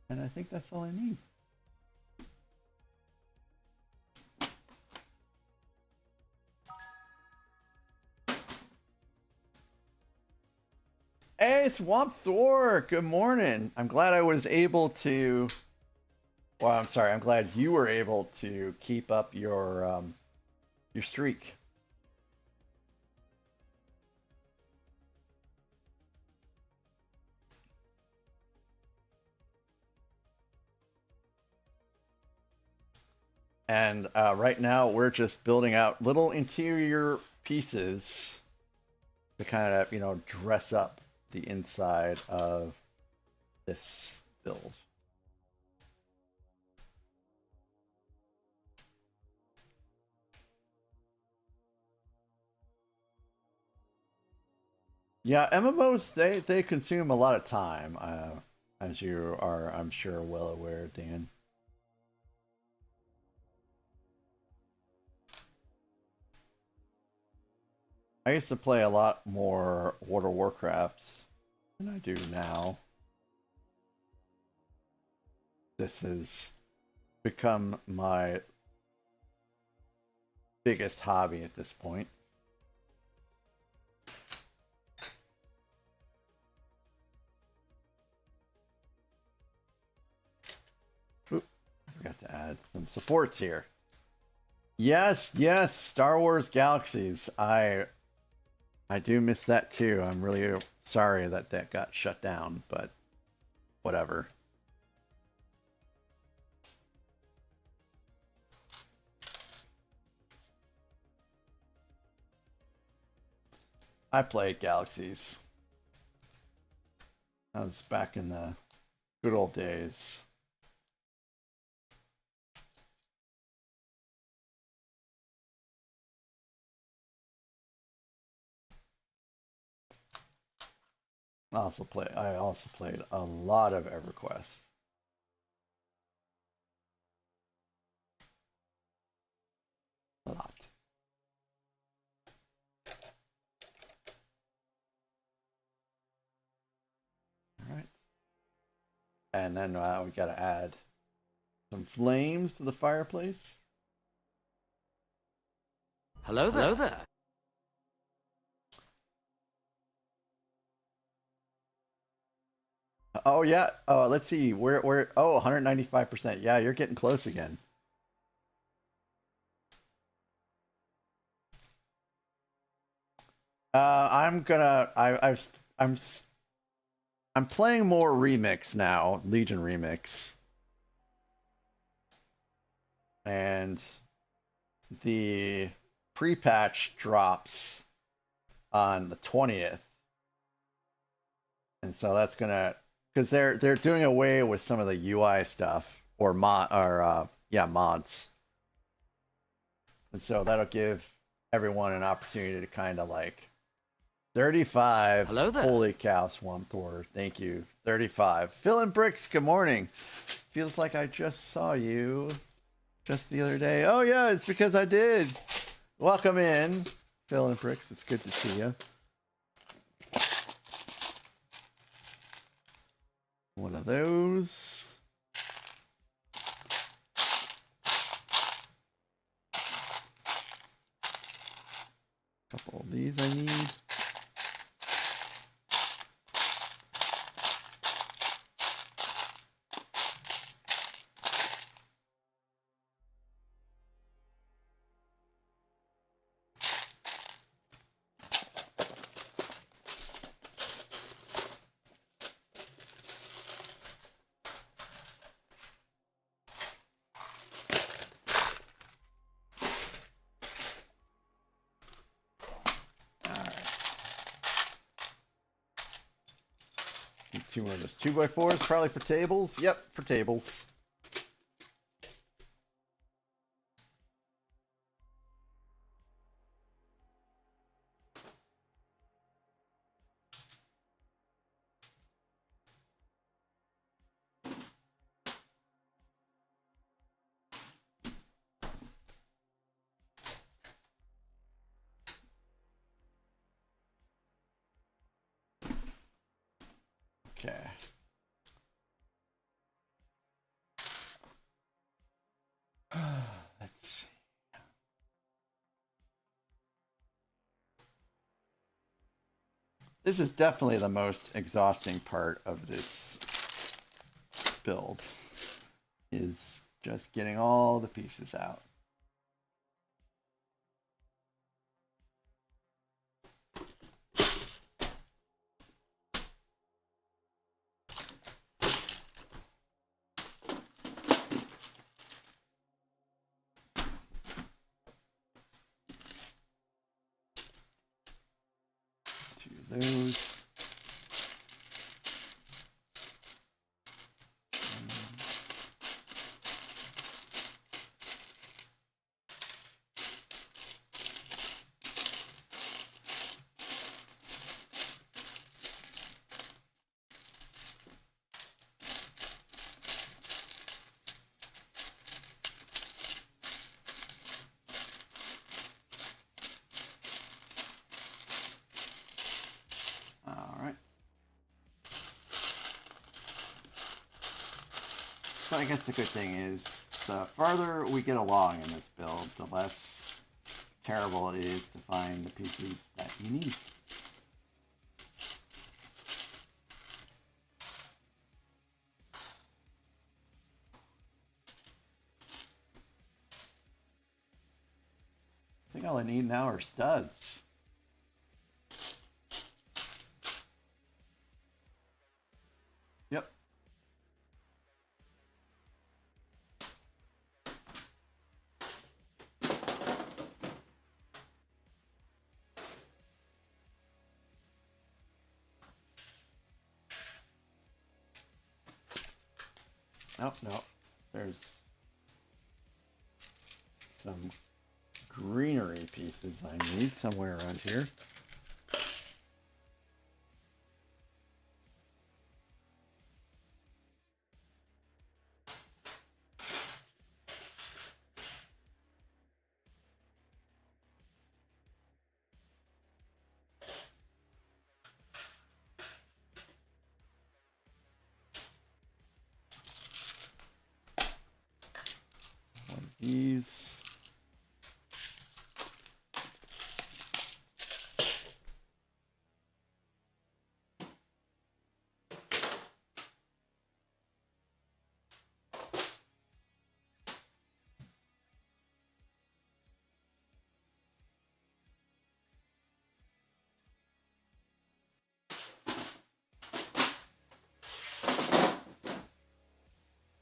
And I think that's all I need. Hey, Swamp Thor, good morning. I'm glad I was able to... Well, I'm sorry. I'm glad you were able to keep up your streak. And right now we're just building out little interior pieces to kind of, you know, dress up the inside of this build. Yeah, MMOs, they consume a lot of time, as you are, I'm sure, well aware, Dan. I used to play a lot more World of Warcraft than I do now. This has become my biggest hobby at this point. Oop, I forgot to add some supports here. Yes, yes, Star Wars Galaxies. I do miss that too. I'm really sorry that that got shut down, but whatever. I played Galaxies. That was back in the good old days. I also played a lot of EverQuest. A lot. All right. And then we got to add some flames to the fireplace. Hello there. Hello there. Oh yeah. Oh, let's see. Where oh, 195%. Yeah, you're getting close again. I'm playing more Remix now, Legion Remix. And the pre-patch drops on the 20th. And so that's gonna, because they're doing away with some of the UI stuff or mods. And so that'll give everyone an opportunity to kind of like 35. Hello there. Holy cow, Swamp Thor. Thank you. 35. Phil and Bricks, good morning. Feels like I just saw you just the other day. Oh yeah, it's because I did. Welcome in, Phil and Bricks. It's good to see you. One of those. Couple of these I need. Two more of those 2x4s, probably for tables. Yep, for tables. Okay. Let's see. This is definitely the most exhausting part of this build, is just getting all the pieces out. Those. So I guess the good thing is, the farther we get along in this build, the less terrible it is to find the pieces that you need. I think all I need now are studs. Yep. Nope, nope. There's some greenery pieces I need somewhere around here. One of these.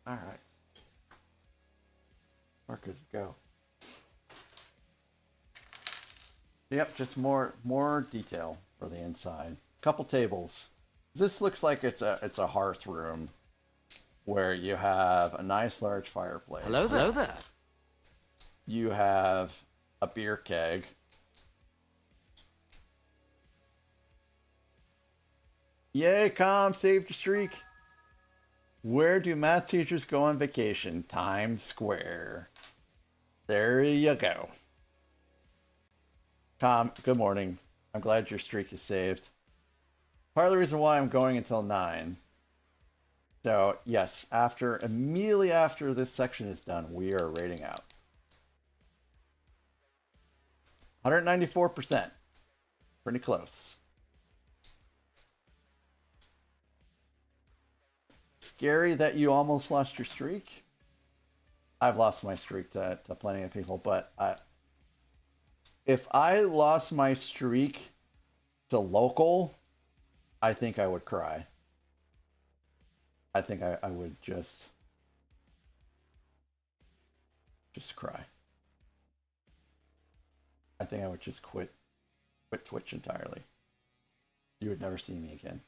All right. We're good to go. Yep, just more detail for the inside. Couple tables. This looks like it's a hearth room where you have a nice large fireplace. Hello there. Hello there. You have a beer keg. Yay, Com, saved your streak. Where do math teachers go on vacation? Times Square. There you go. Com, good morning. I'm glad your streak is saved. Part of the reason why I'm going until 9. So, yes, immediately after this section is done, we are rating out. 194%. Pretty close. Scary that you almost lost your streak. I've lost my streak to plenty of people, but if I lost my streak to local, I think I would cry. I think I would just cry. I think I would just quit Twitch entirely. You would never see me again.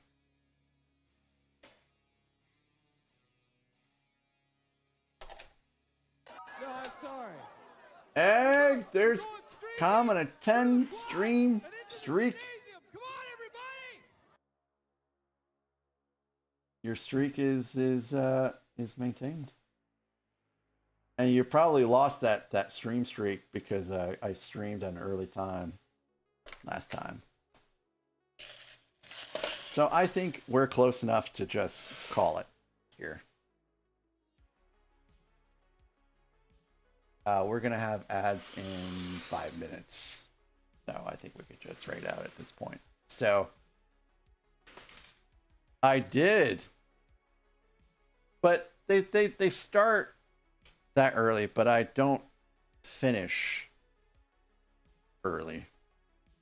No, I'm sorry. Egg, there's Com on a 10 stream streak. Come on, everybody! Your streak is maintained. And you probably lost that stream streak because I streamed at an early time last time. So I think we're close enough to just call it here. We're going to have ads in 5 minutes. So I think we could just rate out at this point. So I did. But they start that early, but I don't finish early.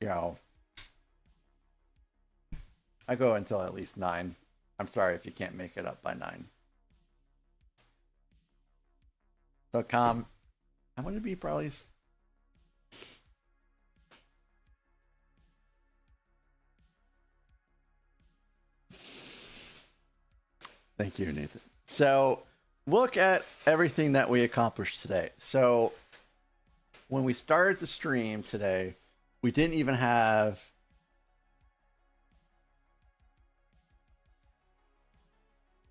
You know, I go until at least 9. I'm sorry if you can't make it up by 9. So, Com, I'm going to be probably... Thank you, Nathan. So, look at everything that we accomplished today. So, when we started the stream today, we didn't even have...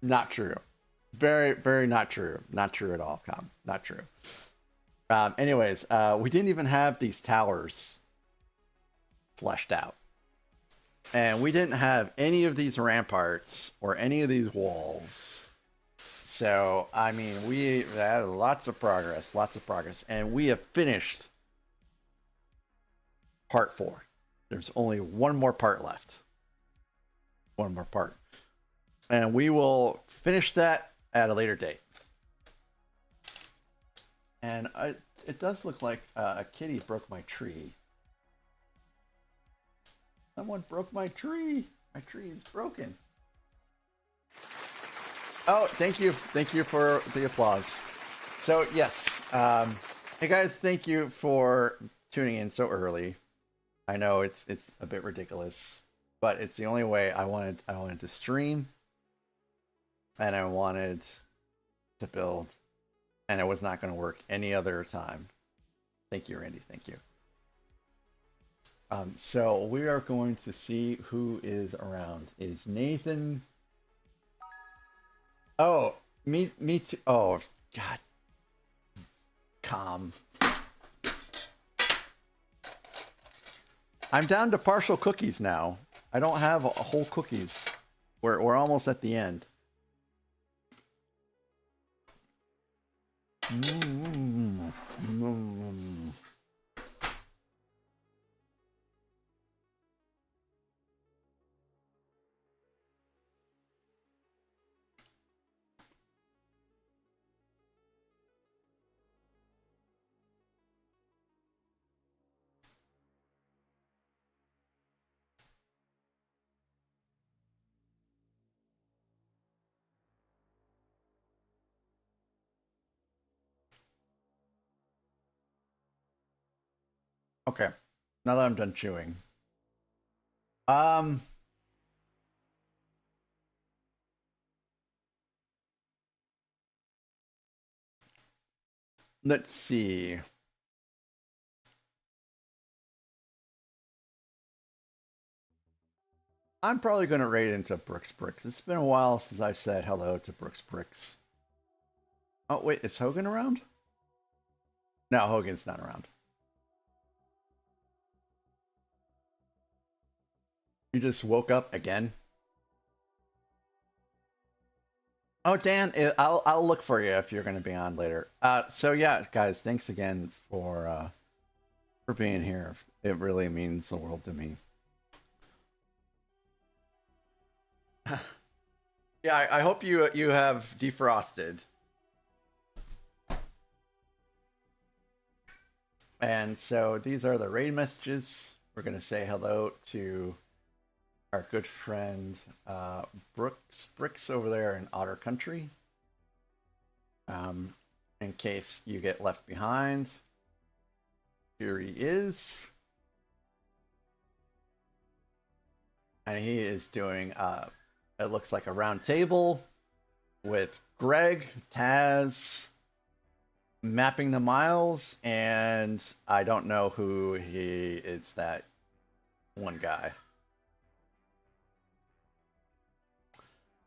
Not true. Very, very not true. Not true at all, Com. Not true. Anyways, we didn't even have these towers fleshed out. And we didn't have any of these ramparts or any of these walls. So, I mean, we had lots of progress. And we have finished part 4. There's only one more part left. One more part. And we will finish that at a later date. And it does look like a kitty broke my tree. Someone broke my tree. My tree is broken. Oh, thank you. Thank you for the applause. So, yes. Hey, guys, thank you for tuning in so early. I know it's a bit ridiculous, but it's the only way I wanted to stream, and I wanted to build, and it was not going to work any other time. Thank you, Randy. Thank you. So we are going to see who is around. Is Nathan? Oh, me too. Oh, God. Calm. I'm down to partial cookies now. I don't have a whole cookies. We're almost at the end. Okay, now that I'm done chewing. Let's see. I'm probably going to raid into Brooks. It's been a while since I've said hello to Brooks. Oh, wait, is Hogan around? No, Hogan's not around. You just woke up again? Oh, Dan, I'll look for you if you're going to be on later. So yeah, guys, thanks again for being here. It really means the world to me. Yeah, I hope you have defrosted. And so these are the raid messages. We're going to say hello to our good friend Brooks over there in Otter Country. In case you get left behind, here he is. And he is doing, it looks like a round table with Greg, Taz, mapping the miles, and I don't know who he is, that one guy.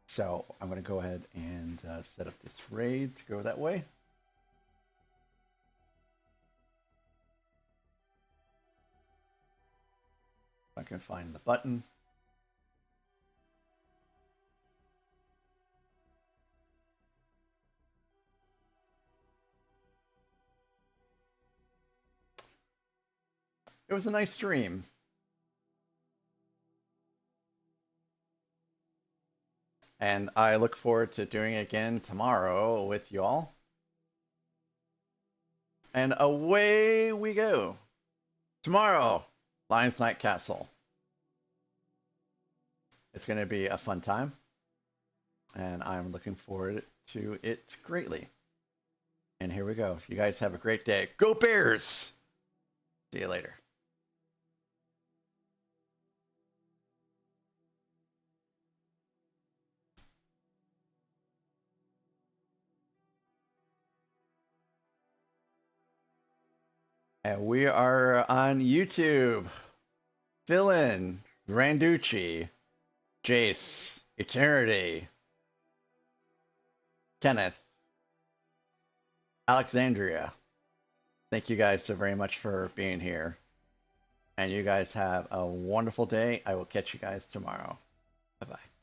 So I'm going to go ahead and set up this raid to go that way. If I can find the button. It was a nice stream. And I look forward to doing it again tomorrow with y'all. And away we go. Tomorrow, Lion's Night Castle. It's going to be a fun time. And I'm looking forward to it greatly. And here we go. You guys have a great day. Go Bears! See you later. And we are on YouTube. Villain, Randucci, Jace, Eternity, Kenneth, Alexandria. Thank you guys so very much for being here. And you guys have a wonderful day. I will catch you guys tomorrow. Bye-bye.